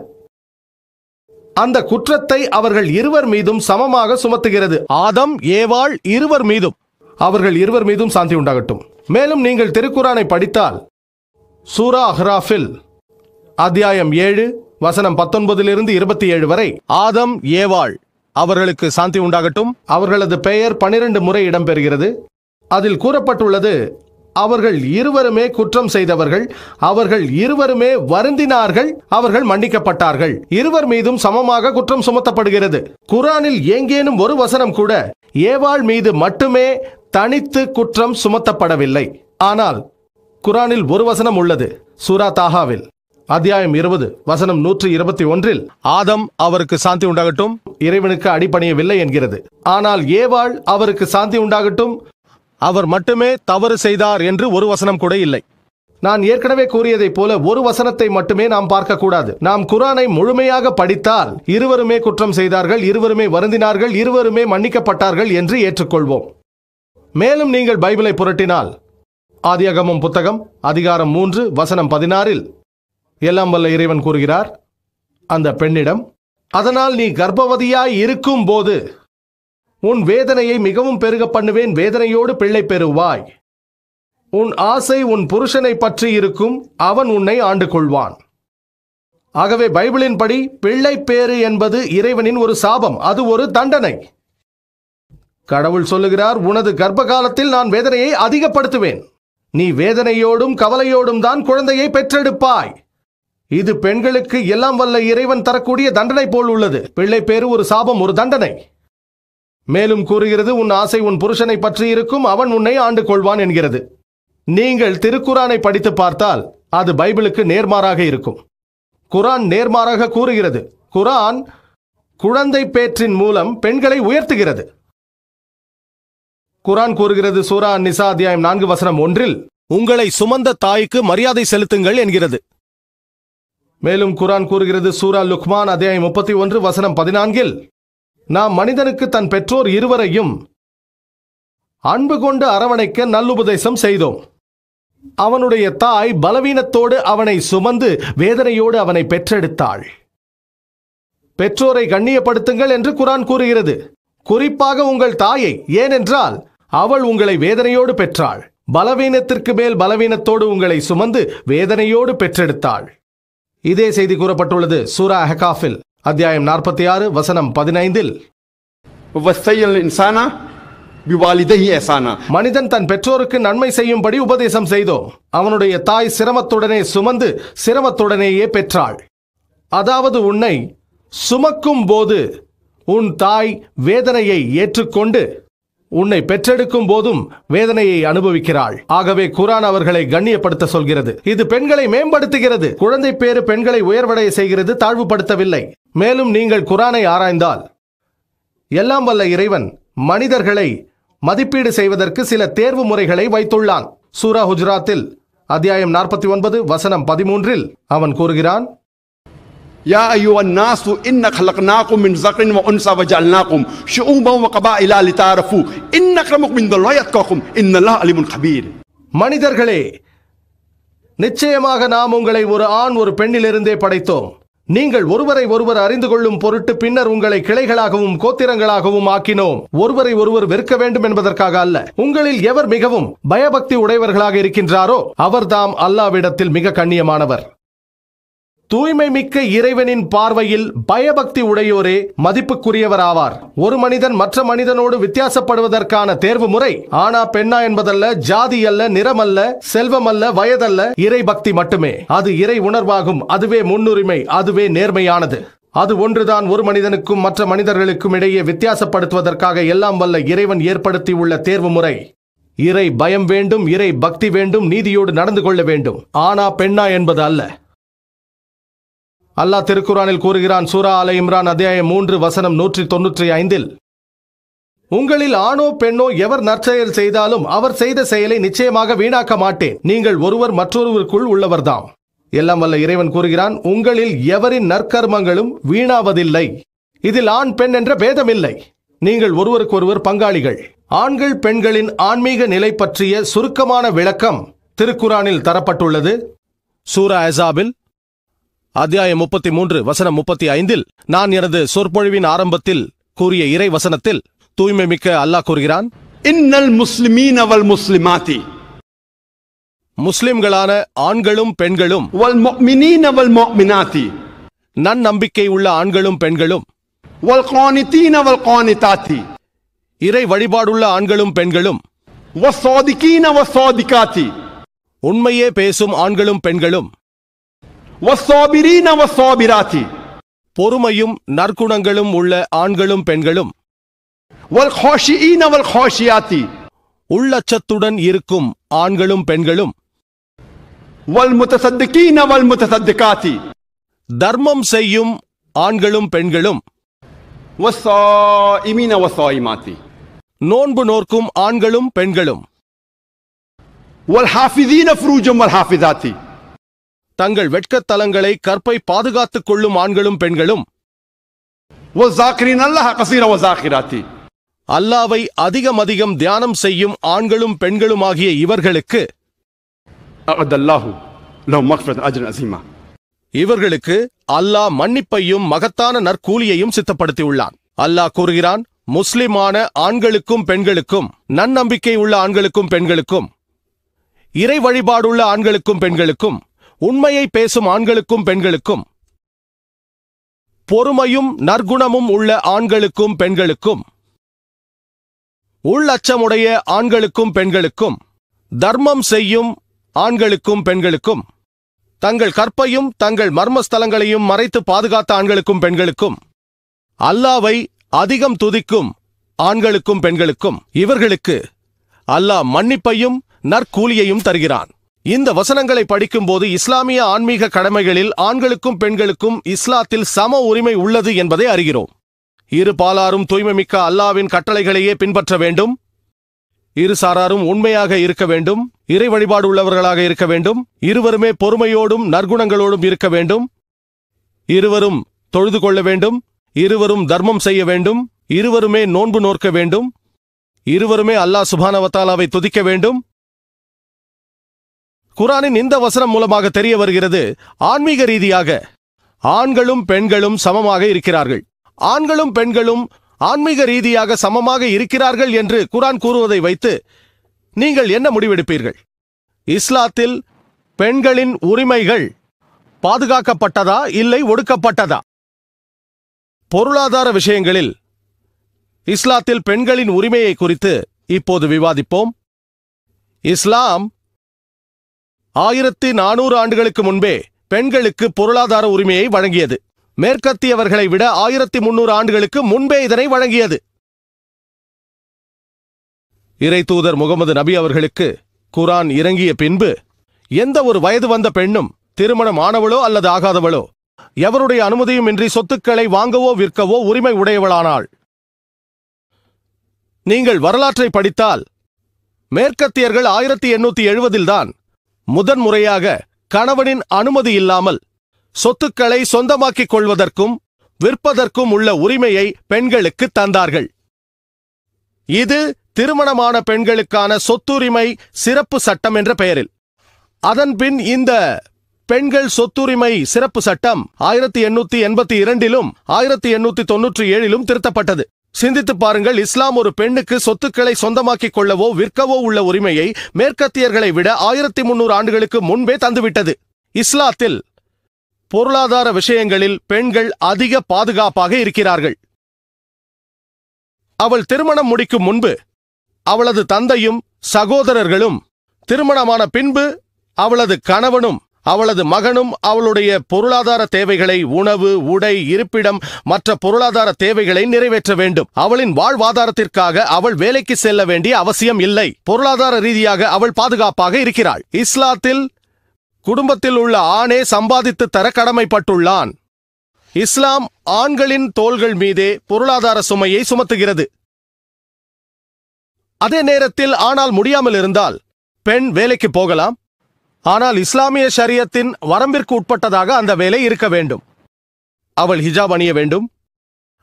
அந்த குற்றத்தை அவர்கள் இருவர் மீதும் சமமாக சுமத்துகிறது. ஆதம் ஏவாள் இருவர் மீதும், அவர்கள் இருவர் மீதும் சாந்தி உண்டாகட்டும். மேலும் நீங்கள் திருக்குரானை படித்தால் சூரா அஹ்ராஃபில் அத்தியாயம் 7 வசனம் 19 27 வரை ஆதம் ஏவாள் அவர்களுக்கு சாந்தி உண்டாகட்டும் அவர்களது பெயர் 12 முறை இடம்பெறுகிறது. அதில் கூறப்பட்டுள்ளது, அவர்கள் இருவருமே குற்றம் செய்தவர்கள், அவர்கள் இருவருமே வருந்தினார்கள், அவர்கள் மன்னிக்கப்பட்டார்கள். இருவர் மீதும் சமமாக குற்றம் சுமத்தப்படுகிறது. குரானில் எங்கேனும் ஒரு வசனம் கூட ஏவாள் மீது மட்டுமே தனித்து குற்றம் சுமத்தப்படவில்லை. ஆனால் குரானில் ஒரு வசனம் உள்ளது. சூரா தாஹாவில் அத்தியாயம் 20 வசனம் 121 ஆதம் அவருக்கு சாந்தி உண்டாகட்டும் இறைவனுக்கு அடிபணியவில்லை என்கிறது. ஆனால் ஏவாள் அவருக்கு சாந்தி உண்டாகட்டும் அவர் மட்டுமே தவறு செய்தார் என்று ஒரு வசனம் கூட இல்லை. நான் ஏற்கனவே கூறியதைப் போல ஒரு வசனத்தை மட்டுமே நாம் பார்க்கக்கூடாது. நாம் குரானை முழுமையாக படித்தால் இருவருமே குற்றம் செய்தார்கள், இருவருமே வருந்தினார்கள், இருவருமே மன்னிக்கப்பட்டார்கள் என்று ஏற்றுக்கொள்வோம். மேலும் நீங்கள் பைபிளை புரட்டினால் ஆதியாகமம் புத்தகம் அதிகாரம் 3 வசனம் 16 எல்லாம் வல்ல இறைவன் கூறுகிறார் அந்த பெண்ணிடம், அதனால் நீ கர்ப்பவதியாய் இருக்கும் போது உன் வேதனையை மிகவும் பெருக பண்ணுவேன், வேதனையோடு பிள்ளை பெறுவாய். உன் ஆசை உன் புருஷனை பற்றி இருக்கும், அவன் உன்னை ஆண்டு கொள்வான். ஆகவே பைபிளின் படி பிள்ளை பேறு என்பது இறைவனின் ஒரு சாபம், அது ஒரு தண்டனை. கடவுள் சொல்லுகிறார், உனது கர்ப்ப காலத்தில் நான் வேதனையை அதிகப்படுத்துவேன், நீ வேதனையோடும் கவலையோடும் தான் குழந்தையை பெற்றெடுப்பாய். இது பெண்களுக்கு எல்லாம் வல்ல இறைவன் தரக்கூடிய தண்டனை போல் உள்ளது. பிள்ளை பேறு ஒரு சாபம், ஒரு தண்டனை. மேலும் கூறுகிறது, உன் ஆசை உன் புருஷனை பற்றி இருக்கும், அவன் உன்னை ஆண்டு கொள்வான் என்கிறது. நீங்கள் திருக்குரானை படித்து பார்த்தால் அது பைபிளுக்கு நேர்மாறாக இருக்கும். குரான் நேர்மாறாக கூறுகிறது. குரான் குழந்தை பேற்றின் மூலம் பெண்களை உயர்த்துகிறது. குரான் கூறுகிறது சூரா அன்-நிசா அத்தியாயம் 4 வசனம் 1 உங்களை சுமந்த தாய்க்கு மரியாதை செலுத்துங்கள் என்கிறது. மேலும் குர்ஆன் கூறுகிறது சூரா லுக்மான் அத்தியாயம் 31 வசனம் 14, நாம் மனிதனுக்கு தன் பெற்றோர் இருவரையும் அன்பு கொண்டு அரவணைக்க நல்லுபதேசம் செய்தோம். அவனுடைய தாய் பலவீனத்தோடு அவனை சுமந்து வேதனையோடு அவனை பெற்றெடுத்தாள். பெற்றோரை கண்ணியப்படுத்துங்கள் என்று குர்ஆன் கூறுகிறது. குறிப்பாக உங்கள் தாயை, ஏனென்றால் அவள் உங்களை வேதனையோடு பெற்றாள். பலவீனத்திற்கு மேல் பலவீனத்தோடு உங்களை சுமந்து வேதனையோடு பெற்றெடுத்தாள். இதே செய்தி கூறப்பட்டுள்ளது சூரா அஹ்காஃபில் அத்தியாயம் 46 வசனம் 15. மனிதன் தன் பெற்றோருக்கு நன்மை செய்யும்படி உபதேசம் செய்தோம். அவனுடைய தாய் சிரமத்துடனே சுமந்து சிரமத்துடனேயே பெற்றாள். அதாவது உன்னை சுமக்கும் போது உன் தாய் வேதனையை ஏற்றுக்கொண்டு உன்னை பெற்றெடுக்கும் போதும் வேதனையை அனுபவிக்கிறாள். ஆகவே குர்ஆன் அவர்களை கண்ணியப்படுத்த சொல்கிறது. இது பெண்களை மேம்படுத்துகிறது. குழந்தை பேறு பெண்களை உயர்வடைய செய்கிறது, தாழ்வுபடுத்தவில்லை. மேலும் நீங்கள் குர்ஆனை ஆராய்ந்தால் எல்லாம் வல்ல இறைவன் மனிதர்களை மதிப்பீடு செய்வதற்கு சில தேர்வு முறைகளை வைத்துள்ளான். சூரா ஹுஜராத்தில் அத்தியாயம் 49 வசனம் 13 அவன் கூறுகிறான், யா அய்யுஹன் நாஸு இன்ன خلقناكم من ذكر وانثى وجعلناكم شعوبا وقبائل لتعارفوا ان اكرمكم عند الله يتقاكم ان الله عليم خبير. மனிதர்களே, நிச்சயமாக நாம் உங்களை ஒரு ஆண் ஒரு பெண்ணிலிருந்தே படைத்தோம். நீங்கள் ஒருவரை ஒருவர் அறிந்து கொள்ளும் பொருட்டு பின்னர் உங்களை கிளைகளாகவும் கோத்திரங்களாகவும் ஆக்கினோம். ஒருவரை ஒருவர் வெறுக்க வேண்டும் என்பதற்காக அல்ல. உங்களில் எவர் மிகவும் பயபக்தி உடையவர்களாக இருக்கின்றாரோ அவர்தாம் அல்லாஹ்விடத்தில் மிக கண்ணியமானவர். தூய்மை மிக்க இறைவனின் பார்வையில் பயபக்தி உடையோரே மதிப்புக்குரியவர் ஆவார். ஒரு மனிதன் மற்ற மனிதனோடு வித்தியாசப்படுவதற்கான தேர்வு முறை ஆனா பெண்ணா என்பதல்ல, ஜாதி அல்ல, நிறமல்ல, செல்வம் அல்ல, வயதல்ல, இறை பக்தி மட்டுமே. அது இறை உணர்வாகும். அதுவே முன்னுரிமை, அதுவே நேர்மையானது. அது ஒன்றுதான் ஒரு மனிதனுக்கும் மற்ற மனிதர்களுக்கும் இடையே வித்தியாசப்படுத்துவதற்காக எல்லாம் வல்ல இறைவன் ஏற்படுத்தியுள்ள தேர்வு முறை. இறை பயம் வேண்டும், இறை பக்தி வேண்டும், நீதியோடு நடந்து கொள்ள வேண்டும். ஆனா பெண்ணா என்பது அல்ல. அல்லாஹ் திருக்குர்ஆனில் கூறுகிறான் சூரா ஆல இம்ரான் அத்தியாயம் 3 வசனம் 195, உங்களில் ஆணோ பெண்ணோ எவர் நற்செயல் செய்தாலும் அவர் செய்த செயலை நிச்சயமாக வீணாக்க மாட்டேன். நீங்கள் ஒருவர் மற்றொருவருக்குள் உள்ளவர்தாம். எல்லாம் வல்ல இறைவன் கூறுகிறான், உங்களில் எவரின் நற்கர்மங்களும் வீணாவதில்லை. இதில் ஆண் பெண் என்ற பேதமில்லை. நீங்கள் ஒருவருக்கொருவர் பங்காளிகள். ஆண்கள் பெண்களின் ஆன்மீக நிலை பற்றிய சுருக்கமான விளக்கம் திருக்குர்ஆனில் தரப்பட்டுள்ளது. சூரா அஹ்ஸாபில் அத்தியாயம் 33 வசனம் 35 நான் எனது சொற்பொழிவின் ஆரம்பத்தில் கூறிய இறை வசனத்தில் தூய்மை மிக்க அல்லாஹ் கூறுகிறான், இன்னல் முஸ்லிமீன வல் முஸ்லிமாத்தி, முஸ்லிம்களான ஆண்களும் பெண்களும், வல் முஃமினீன வல் முஃமினாத்தி, நன்னம்பிக்கை உள்ள ஆண்களும் பெண்களும், வல் கானிதீன வல் கானிதாத்தி, இறை வழிபாடுள்ள ஆண்களும் பெண்களும், வஸ்ஸாதிகீன வஸ்ஸாதிகாத்தி, உண்மையே பேசும் ஆண்களும் பெண்களும், வஸ்ஸாபிரீன வஸ்ஸாபிராத்தி, பொறுமையும் நற்குணங்களும் உள்ள ஆண்களும் பெண்களும், வல் காஷிஈன வல் காஷியாத்தி, உள்ளச்சத்துடன் இருக்கும் ஆண்களும் பெண்களும், வல் முத்தசத்திகீன வல் முத்தசத்திகாத்தி, தர்மம் செய்யும் ஆண்களும் பெண்களும், வஸ்ஸாயிமீன வஸ்ஸாயிமாத்தி, நோன்பு நோர்க்கும் ஆண்களும் பெண்களும், வல் ஹாஃபிதீன ஃபுரூஜம் வல் ஹாஃபிதாத்தி, தங்கள் வெட்கத்தலங்களை கற்பை பாதுகாத்துக் கொள்ளும் ஆண்களும் பெண்களும், வஸ்ஸாகிரீன அல்லாஹ கஸீரன் வஸ்ஸாகிராத்தி, அல்லாவை அதிகம் அதிகம் தியானம் செய்யும் ஆண்களும் பெண்களும் ஆகிய இவர்களுக்கு அஅதல்லாஹு லஹும் மக்ஃபிரத்தன் அஜ்ரன் அஸீமா, இவர்களுக்கு அல்லாஹ் மன்னிப்பையும் மகத்தான நற்கூலியையும் சித்தப்படுத்தியுள்ளான். அல்லாஹ் கூறுகிறான், முஸ்லிமான ஆண்களுக்கும் பெண்களுக்கும், நன்னம்பிக்கை உள்ள ஆண்களுக்கும் பெண்களுக்கும், இறை வழிபாடுள்ள ஆண்களுக்கும் பெண்களுக்கும், உண்மையை பேசும் ஆண்களுக்கும் பெண்களுக்கும், பொறுமையும் நற்குணமும் உள்ள ஆண்களுக்கும் பெண்களுக்கும், உள்ளச்சமுடைய ஆண்களுக்கும் பெண்களுக்கும், தர்மம் செய்யும் ஆண்களுக்கும் பெண்களுக்கும், தங்கள் கற்பையும் தங்கள் மர்மஸ்தலங்களையும் மறைத்து பாதுகாத்த ஆண்களுக்கும் பெண்களுக்கும், அல்லாவை அதிகம் துதிக்கும் ஆண்களுக்கும் பெண்களுக்கும், இவர்களுக்கு அல்லாஹ் மன்னிப்பையும் நற்கூலியையும் தருகிறான். இந்த வசனங்களை படிக்கும்போது இஸ்லாமிய ஆன்மீக கடமைகளில் ஆண்களுக்கும் பெண்களுக்கும் இஸ்லாத்தில் சம உரிமை உள்ளது என்பதை அறிகிறோம். இரு பாலாரும் தூய்மைமிக்க அல்லாவின் கட்டளைகளையே பின்பற்ற வேண்டும். இரு சாராரும் உண்மையாக இருக்க வேண்டும். இறை வழிபாடு உள்ளவர்களாக இருக்க வேண்டும். இருவருமே பொறுமையோடும் நற்குணங்களோடும் இருக்க வேண்டும். இருவரும் தொழுது கொள்ள வேண்டும், இருவரும் தர்மம் செய்ய வேண்டும், இருவருமே நோன்பு நோக்க வேண்டும், இருவருமே அல்லாஹ் சுப்ஹானஹு வ தஆலாவை துதிக்க வேண்டும். குர்ஆனின் இந்த வசனம் மூலமாக தெரிய வருகிறது, ஆன்மீக ரீதியாக ஆண்களும் பெண்களும் சமமாக இருக்கிறார்கள். ஆண்களும் பெண்களும் ஆன்மீக ரீதியாக சமமாக இருக்கிறார்கள் என்று குர்ஆன் கூறுவதை வைத்து நீங்கள் என்ன முடிவெடுப்பீர்கள்? இஸ்லாத்தில் பெண்களின் உரிமைகள் பாதுகாக்கப்பட்டதா இல்லை ஒடுக்கப்பட்டதா? பொருளாதார விஷயங்களில் இஸ்லாத்தில் பெண்களின் உரிமையை குறித்து இப்போது விவாதிப்போம். இஸ்லாம் 1400 ஆண்டுகளுக்கு முன்பே பெண்களுக்கு பொருளாதார உரிமையை வழங்கியது. மேற்கத்தியவர்களை விட 1300 ஆண்டுகளுக்கு முன்பே இதனை வழங்கியது. இறை தூதர் முகமது நபி அவர்களுக்கு குர்ஆன் இறங்கிய பின்பு எந்த ஒரு வயது வந்த பெண்ணும், திருமணம் ஆனவளோ அல்லது ஆகாதவளோ, எவருடைய அனுமதியும் இன்றி சொத்துக்களை வாங்கவோ விற்கவோ உரிமை உடையவளானாள். நீங்கள் வரலாற்றை படித்தால் மேற்கத்தியர்கள் 1870 தான் முதன்முறையாக கணவனின் அனுமதி இல்லாமல் சொத்துக்களை சொந்தமாக்கிக் கொள்வதற்கும் விற்பதற்கும் உள்ள உரிமையை பெண்களுக்கு தந்தார்கள். இது திருமணமான பெண்களுக்கான சொத்துரிமை சிறப்பு சட்டம் என்ற பெயரில். அதன்பின் இந்த பெண்கள் சொத்துரிமை சிறப்பு சட்டம் 1882 1897 திருத்தப்பட்டது. சிந்தித்து பாருங்கள், இஸ்லாம் ஒரு பெண்ணுக்கு சொத்துக்களை சொந்தமாக்கிக் கொள்ளவோ விற்கவோ உள்ள உரிமையை மேற்கத்தியர்களை விட 1300 ஆண்டுகளுக்கு முன்பே தந்துவிட்டது. இஸ்லாத்தில் பொருளாதார விஷயங்களில் பெண்கள் அதிக பாதுகாப்பாக இருக்கிறார்கள். அவள் திருமணம் முடிக்கும் முன்பு அவளது தந்தையும் சகோதரர்களும், திருமணமான பின்பு அவளது கணவனும் அவளது மகனும் அவளுடைய பொருளாதார தேவைகளை, உணவு, உடை, இருப்பிடம், மற்ற பொருளாதார தேவைகளை நிறைவேற்ற வேண்டும். அவளின் வாழ்வாதாரத்திற்காக அவள் வேலைக்கு செல்ல வேண்டிய அவசியம் இல்லை. பொருளாதார ரீதியாக அவள் பாதுகாப்பாக இருக்கிறாள். இஸ்லாத்தில் குடும்பத்தில் உள்ள ஆணே சம்பாதித்து தர கடமைப்பட்டுள்ளான். இஸ்லாம் ஆண்களின் தோள்கள் மீதே பொருளாதார சுமையை சுமத்துகிறது. அதே நேரத்தில் ஆனால் முடியாமல் இருந்தால் பெண் வேலைக்கு போகலாம். ஆனால் இஸ்லாமிய ஷரியத்தின் வரம்பிற்கு உட்பட்டதாக அந்த வேலை இருக்க வேண்டும். அவள் ஹிஜாப் அணிய வேண்டும்.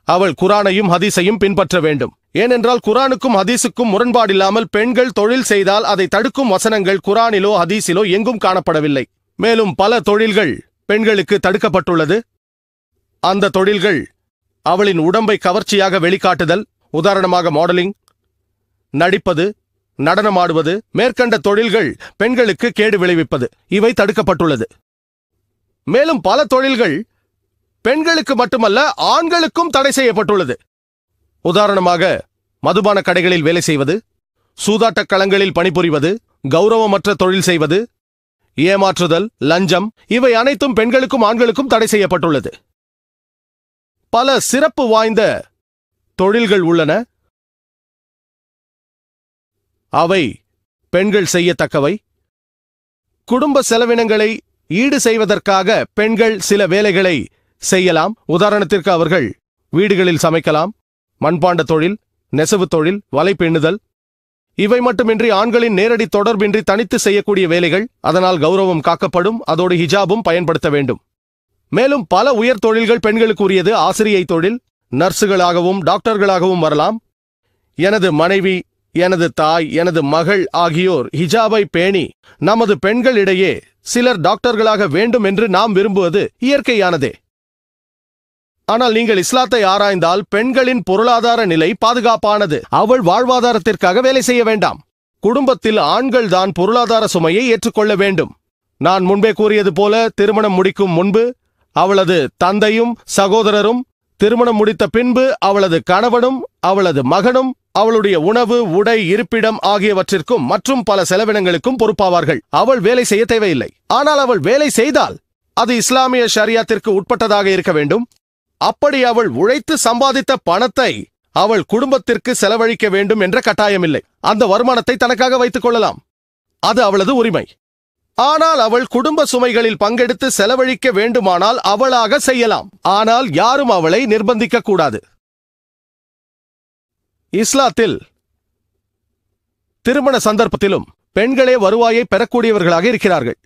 அவள் குர்ஆனையும் ஹதீஸையும் பின்பற்ற வேண்டும். ஏனென்றால் குர்ஆனுக்கும் ஹதீஸுக்கும் முரண்பாடில்லாமல் பெண்கள் தொழில் செய்தால் அதை தடுக்கும் வசனங்கள் குர்ஆனிலோ ஹதீஸிலோ எங்கும் காணப்படவில்லை. மேலும் பல தொழில்கள் பெண்களுக்கு தடுக்கப்பட்டுள்ளது. அந்த தொழில்கள் அவளின் உடம்பை கவர்ச்சியாக வெளிக்காட்டுதல், உதாரணமாக மாடலிங், நடிப்பது, நடனமாடுவது, மேற்கண்ட தொழில்கள் பெண்களுக்கு கேடு விளைவிப்பது, இவை தடுக்கப்பட்டுள்ளது. மேலும் பல தொழில்கள் பெண்களுக்கு மட்டுமல்ல ஆண்களுக்கும் தடை செய்யப்பட்டுள்ளது. உதாரணமாக மதுபான கடைகளில் வேலை செய்வது, சூதாட்ட களங்களில் பணிபுரிவது, கௌரவமற்ற தொழில் செய்வது, ஏமாற்றுதல், லஞ்சம், இவை அனைத்தும் பெண்களுக்கும் ஆண்களுக்கும் தடை செய்யப்பட்டுள்ளது. பல சிறப்பு வாய்ந்த தொழில்கள் உள்ளன. அவை பெண்கள் செய்யத்தக்கவை. குடும்ப செலவினங்களை ஈடு செய்வதற்காக பெண்கள் சில வேலைகளை செய்யலாம். உதாரணத்திற்கு அவர்கள் வீடுகளில் சமைக்கலாம், மண்பாண்ட தொழில், நெசவு தொழில், வலை பின்னுதல். இவை மட்டுமின்றி ஆண்களின் நேரடி தொடர்பின்றி தனித்து செய்யக்கூடிய வேலைகள். அதனால் கௌரவம் காக்கப்படும். அதோடு ஹிஜாபும் பயன்படுத்த வேண்டும். மேலும் பல உயர் தொழில்கள் பெண்களுக்கு உரியது. ஆசிரியை தொழில், நர்சுகளாகவும் டாக்டர்களாகவும் வரலாம். எனது மனைவி, எனது தாய், எனது மகள் ஆகியோர் ஹிஜாபை பேணி நமது பெண்களிடையே சிலர் டாக்டர்களாக வேண்டும் என்று நாம் விரும்புவது இயற்கையானதே. ஆனால் நீங்கள் இஸ்லாத்தை ஆராய்ந்தால் பெண்களின் பொருளாதார நிலை பாதுகாப்பானது. அவள் வாழ்வாதாரத்திற்காக வேலை செய்ய வேண்டாம். குடும்பத்தில் ஆண்கள்தான் பொருளாதார சுமையை ஏற்றுக்கொள்ள வேண்டும். நான் முன்பே கூறியது போல திருமணம் முடிக்கும் முன்பு அவளது தந்தையும் சகோதரரும், திருமணம் முடித்த பின்பு அவளது கணவனும் அவளது மகனும் அவளுடைய உணவு, உடை, இருப்பிடம் ஆகியவற்றிற்கும் மற்றும் பல செலவினங்களுக்கும் பொறுப்பாவார்கள். அவள் வேலை செய்ய தேவையில்லை. ஆனால் அவள் வேலை செய்தால் அது இஸ்லாமிய ஷரியத்திற்கு உட்பட்டதாக இருக்க வேண்டும். அப்படி அவள் உழைத்து சம்பாதித்த பணத்தை அவள் குடும்பத்திற்கு செலவழிக்க வேண்டும் என்ற கட்டாயமில்லை. அந்த வருமானத்தை தனக்காக வைத்துக் கொள்ளலாம். அது அவளது உரிமை. ஆனால் அவள் குடும்ப சுமைகளில் பங்கெடுத்து செலவழிக்க வேண்டுமானால் அவளாக செய்யலாம். ஆனால் யாரும் அவளை நிர்பந்திக்க கூடாது. இஸ்லாத்தில் திருமண சந்தர்ப்பத்திலும் பெண்களே வருவாயை பெறக்கூடியவர்களாக இருக்கிறார்கள்.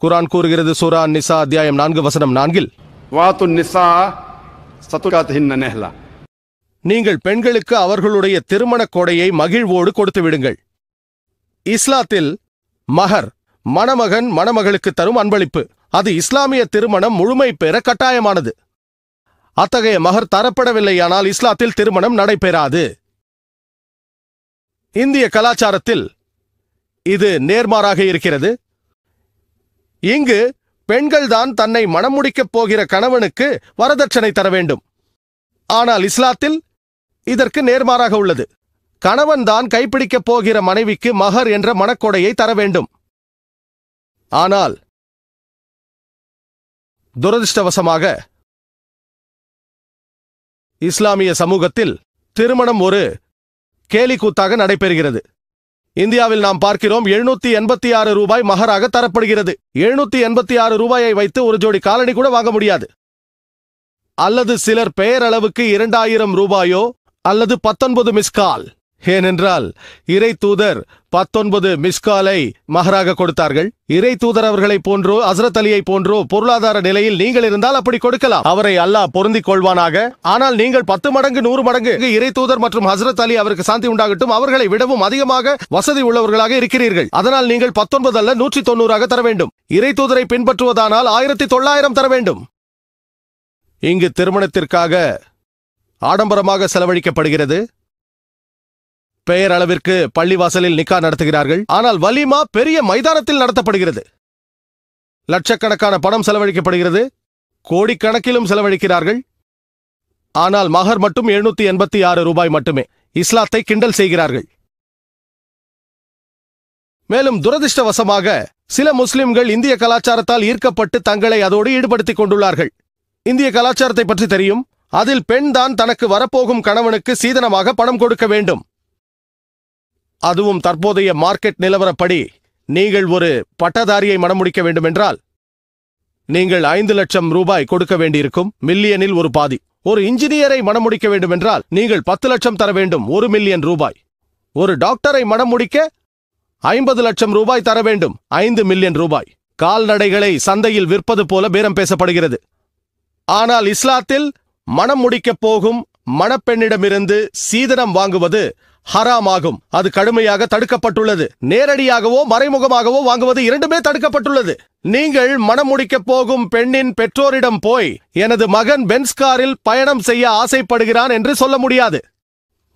குர்ஆன் கூறுகிறது, சூரா நிசா அத்தியாயம் 4 வசனம் 4, वातुन निसा सतुकातहिन्न नहला. நீங்கள் பெண்களுக்கு அவர்களுடைய திருமண கொடையை மகிழ்வோடு கொடுத்து விடுங்கள். இஸ்லாத்தில் மஹர் மணமகன் மணமகளுக்கு தரும் அன்பளிப்பு. அது இஸ்லாமிய திருமணம் முழுமை பெற கட்டாயமானது. அத்தகைய மஹர் தரப்படவில்லையானால் இஸ்லாத்தில் திருமணம் நடைபெறாது. இந்திய கலாச்சாரத்தில் இது நேர்மாறாக இருக்கிறது. இங்கு பெண்கள்தான் தன்னை மணமுடிக்கப் போகிற கணவனுக்கு வரதட்சணை தர வேண்டும். ஆனால் இஸ்லாத்தில் இதற்கு நேர்மாறாக உள்ளது. கணவன் தான் கைப்பிடிக்கப் போகிற மனைவிக்கு மஹர் என்ற மணக்கொடையை தர வேண்டும். ஆனால் துரதிர்ஷ்டவசமாக இஸ்லாமிய சமூகத்தில் திருமணம் ஒரு கேலிக்கூத்தாக நடைபெறுகிறது. இந்தியாவில் நாம் பார்க்கிறோம், 786 ரூபாய் மஹராக தரப்படுகிறது. 786 ரூபாயை வைத்து ஒரு ஜோடி காலணி கூட வாங்க முடியாது. அல்லது சிலர் பெயரளவுக்கு 2000 ரூபாயோ அல்லது 19 மிஸ்கால். ஏனென்றால் இறை தூதர் 19 மிஸ்காலை மஹராக கொடுத்தார்கள். இறை தூதர் அவர்களை போன்றோ ஹஸ்ரத் அலியை போன்றோ பொருளாதார நிலையில் நீங்கள் இருந்தால் அப்படி கொடுக்கலாம். அவரை அல்லாஹ் பொருந்திக் கொள்வானாக. ஆனால் நீங்கள் 10 மடங்கு 100 மடங்கு இறை தூதர் மற்றும் ஹஸ்ரத் அலி அவருக்கு சாந்தி உண்டாகட்டும் அவர்களை விடவும் அதிகமாக வசதி உள்ளவர்களாக இருக்கிறீர்கள். அதனால் நீங்கள் 19 அல்ல 190 தர வேண்டும். இறை தூதரை பின்பற்றுவதானால் 1900 தர வேண்டும். இங்கு திருமணத்திற்காக ஆடம்பரமாக செலவழிக்கப்படுகிறது. பெயர் அளவிற்கு பள்ளிவாசலில் நிக்கா நடத்துகிறார்கள். ஆனால் வலிமா பெரிய மைதானத்தில் நடத்தப்படுகிறது. லட்சக்கணக்கான பணம் செலவழிக்கப்படுகிறது. கோடிக்கணக்கிலும் செலவழிக்கிறார்கள். ஆனால் மஹர் மட்டும் 786 ரூபாய் மட்டுமே. இஸ்லாத்தை கிண்டல் செய்கிறார்கள். மேலும் துரதிர்ஷ்டவசமாக சில முஸ்லிம்கள் இந்திய கலாச்சாரத்தால் ஈர்க்கப்பட்டு தங்களை அதோடு ஈடுபடுத்திக் கொண்டுள்ளார்கள். இந்திய கலாச்சாரத்தை பற்றி தெரியும். அதில் பெண் தான் தனக்கு வரப்போகும் கணவனுக்கு சீதனமாக பணம் கொடுக்க வேண்டும். அதுவும் தற்போதைய மார்க்கெட் நிலவரப்படி நீங்கள் ஒரு பட்டதாரியை மணமுடிக்க வேண்டுமென்றால் நீங்கள் 5 லட்சம் ரூபாய் கொடுக்க வேண்டியிருக்கும். மில்லியனில் ஒரு பாதி. ஒரு இன்ஜினியரை மணமுடிக்க வேண்டுமென்றால் நீங்கள் 10 லட்சம் தர வேண்டும். 1 மில்லியன் ரூபாய். ஒரு டாக்டரை மணமுடிக்க 50 லட்சம் ரூபாய் தர வேண்டும். 5 மில்லியன் ரூபாய். கால்நடைகளை சந்தையில் விற்பது போல பேரம் பேசப்படுகிறது. ஆனால் இஸ்லாத்தில் மணம் முடிக்கப் போகும் மணப்பெண்ணிடமிருந்து சீதனம் வாங்குவது ஹராமாகும். அது கடுமையாக தடுக்கப்பட்டுள்ளது. நேரடியாகவோ மறைமுகமாகவோ வாங்குவது இரண்டுமே தடுக்கப்பட்டுள்ளது. நீங்கள் மணம் முடிக்கப் போகும் பெண்ணின் பெற்றோரிடம் போய் எனது மகன் பென்ஸ் காரில் பயணம் செய்ய ஆசைப்படுகிறான் என்று சொல்ல முடியாது.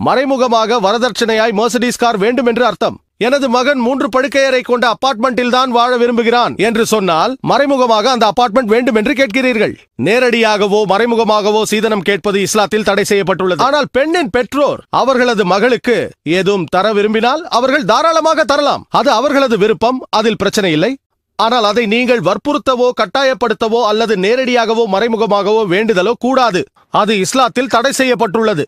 மறைமுகமாக வரதட்சணையாய் மெர்சிடிஸ் கார் வேண்டும் என்று அர்த்தம். எனது மகன் 3 படுக்கையறை கொண்ட அபார்ட்மெண்டில் தான் வாழ விரும்புகிறான் என்று சொன்னால் மறைமுகமாக அந்த அபார்ட்மெண்ட் வேண்டும் என்று கேட்கிறீர்கள். நேரடியாகவோ மறைமுகமாகவோ சீதனம் கேட்பது இஸ்லாத்தில் தடை செய்யப்பட்டுள்ளது. ஆனால் பெண்ணின் பெற்றோர் அவர்களது மகளுக்கு ஏதும் தர விரும்பினால் அவர்கள் தாராளமாக தரலாம். அது அவர்களது விருப்பம். அதில் பிரச்சனை இல்லை. ஆனால் அதை நீங்கள் வற்புறுத்தவோ கட்டாயப்படுத்தவோ அல்லது நேரடியாகவோ மறைமுகமாகவோ வேண்டுதலோ கூடாது. அது இஸ்லாத்தில் தடை செய்யப்பட்டுள்ளது.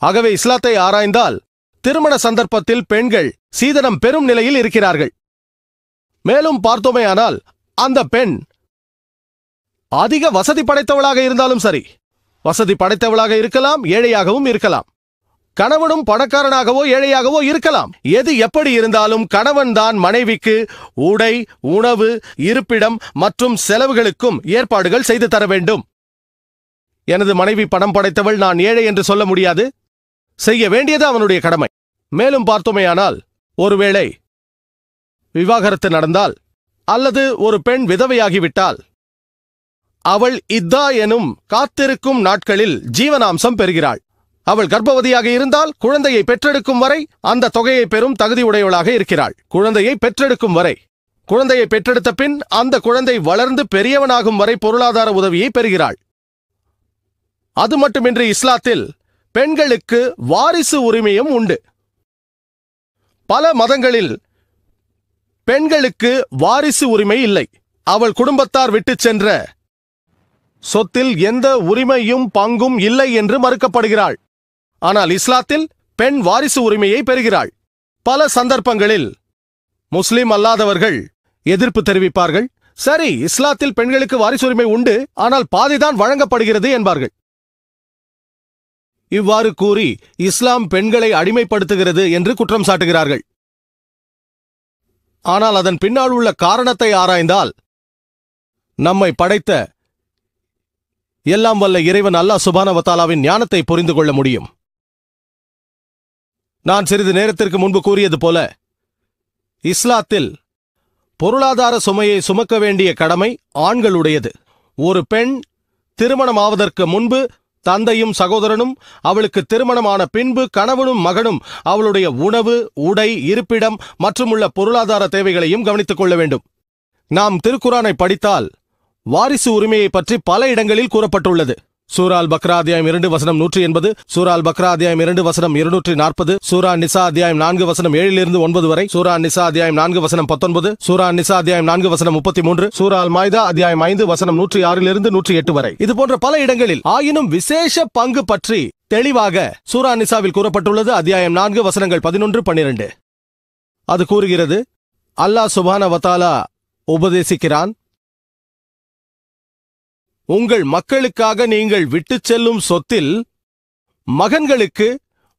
ஆகவே இஸ்லாத்தை ஆராய்ந்தால் திருமண சந்தர்ப்பத்தில் பெண்கள் சீதனம் பெறும் நிலையில் இருக்கிறார்கள். மேலும் பார்த்தோமேயானால் அந்த பெண் அதிக வசதி படைத்தவளாக இருந்தாலும் சரி, வசதி படைத்தவளாக இருக்கலாம், ஏழையாகவும் இருக்கலாம். கணவனும் பணக்காரனாகவோ ஏழையாகவோ இருக்கலாம். எது எப்படி இருந்தாலும் கணவன் தான் மனைவிக்கு உடை, உணவு, இருப்பிடம் மற்றும் செலவுகளுக்கும் ஏற்பாடுகள் செய்து தர வேண்டும். எனது மனைவி பணம் படைத்தவள், நான் ஏழை என்று சொல்ல முடியாது. செய்ய வேண்டியது அவனுடைய கடமை. மேலும் பார்த்தோமேயானால் ஒருவேளை விவாகரத்து நடந்தால் அல்லது ஒரு பெண் விதவையாகிவிட்டால் அவள் இத்தா எனும் காத்திருக்கும் நாட்களில் ஜீவனாம்சம் பெறுகிறாள். அவள் கர்ப்பவதியாக இருந்தால் குழந்தையை பெற்றெடுக்கும் வரை அந்த தொகையை பெறும் தகுதியுடையவளாக இருக்கிறாள். குழந்தையை பெற்றெடுக்கும் வரை, குழந்தையை பெற்றெடுத்த பின் அந்த குழந்தை வளர்ந்து பெரியவனாகும் வரை பொருளாதார உதவியை பெறுகிறாள். அது மட்டுமின்றி இஸ்லாத்தில் பெண்களுக்கு வாரிசு உரிமையும் உண்டு. பல மதங்களில் பெண்களுக்கு வாரிசு உரிமை இல்லை. அவள் குடும்பத்தார் விட்டுச் சென்ற சொத்தில் எந்த உரிமையும் பங்கும் இல்லை என்று மறுக்கப்படுகிறாள். ஆனால் இஸ்லாத்தில் பெண் வாரிசு உரிமையை பெறுகிறாள். பல சந்தர்ப்பங்களில் முஸ்லிம் அல்லாதவர்கள் எதிர்ப்பு தெரிவிப்பார்கள். சரி, இஸ்லாத்தில் பெண்களுக்கு வாரிசு உரிமை உண்டு, ஆனால் பாதிதான் வழங்கப்படுகிறது என்பார்கள். இவ்வாறு கூறி இஸ்லாம் பெண்களை அடிமைப்படுத்துகிறது என்று குற்றம் சாட்டுகிறார்கள். ஆனால் அதன் பின்னால் உள்ள காரணத்தை ஆராய்ந்தால் நம்மை படைத்த எல்லாம் வல்ல இறைவன் அல்லாஹ் சுப்ஹானஹு வ தஆலாவின் ஞானத்தை புரிந்து கொள்ள முடியும். நான் சிறிது நேரத்திற்கு முன்பு கூறியது போல இஸ்லாத்தில் பொருளாதார சுமையை சுமக்க வேண்டிய கடமை ஆண்களுடையது. ஒரு பெண் திருமணமாவதற்கு முன்பு தந்தையும் சகோதரனும், அவளுக்கு திருமணமான பின்பு கணவனும் மகனும் அவளுடைய உணவு, உடை, இருப்பிடம் மற்றும் உள்ள பொருளாதார தேவைகளையும் கவனித்துக் கொள்ள வேண்டும். நாம் திருக்குரானை படித்தால் வாரிசு உரிமையை பற்றி பல இடங்களில் கூறப்பட்டுள்ளது. சூரா அல் பக்ரா அத்தியாயம் 2 வசனம் 180, சூரா அல் பக்ரா அத்தியாயம் 2 வசனம் 240, சூரா நிசா அத்தியாயம் 4 வசனம் 7 9 வரை, சூரா நிசா அத்தியாயம் 4 வசனம் 19, சூரா நிசா அத்தியாயம் 4 வசனம் 33, சூரா அல் மாய்தா அத்தியாயம் 5 வசனம் 106 108 வரை. இது போன்ற பல இடங்களில் ஆயினும் விசேஷ பங்கு பற்றி தெளிவாக சூரா நிசாவில் கூறப்பட்டுள்ளது. அத்தியாயம் 4 வசனங்கள் 11 12. அது கூறுகிறது, அல்லாஹ் சுப்ஹானஹு வ தஆலா உபதேசிக்கிறான், உங்கள் மக்களுக்காக நீங்கள் விட்டுச் செல்லும் சொத்தில் மகன்களுக்கு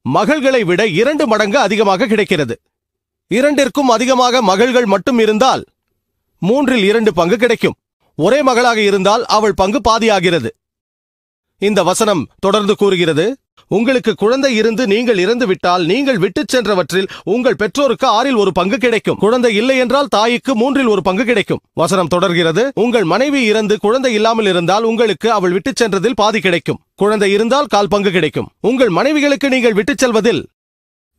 மகள்களை விட 2 மடங்கு அதிகமாக கிடைக்கிறது. 2ற்கும் அதிகமாக மகள்கள் மட்டும் இருந்தால் 3/2 பங்கு கிடைக்கும். ஒரே மகளாக இருந்தால் அவள் பங்கு பாதியாகிறது. இந்த வசனம் தொடர்ந்து கூறுகிறது, உங்களுக்கு குழந்தை இருந்து நீங்கள் இறந்து விட்டால் நீங்கள் விட்டுச் சென்றவற்றில் உங்கள் பெற்றோருக்கு 1/6 பங்கு கிடைக்கும். குழந்தை இல்லை என்றால் தாய்க்கு 3/1 பங்கு கிடைக்கும். வசனம் தொடர்கிறது, உங்கள் மனைவி இறந்து குழந்தை இல்லாமல் இருந்தால் உங்களுக்கு அவள் விட்டுச் சென்றதில் பாதி கிடைக்கும். குழந்தை இருந்தால் 1/4 பங்கு கிடைக்கும். உங்கள் மனைவிகளுக்கு நீங்கள் விட்டுச் செல்வதில்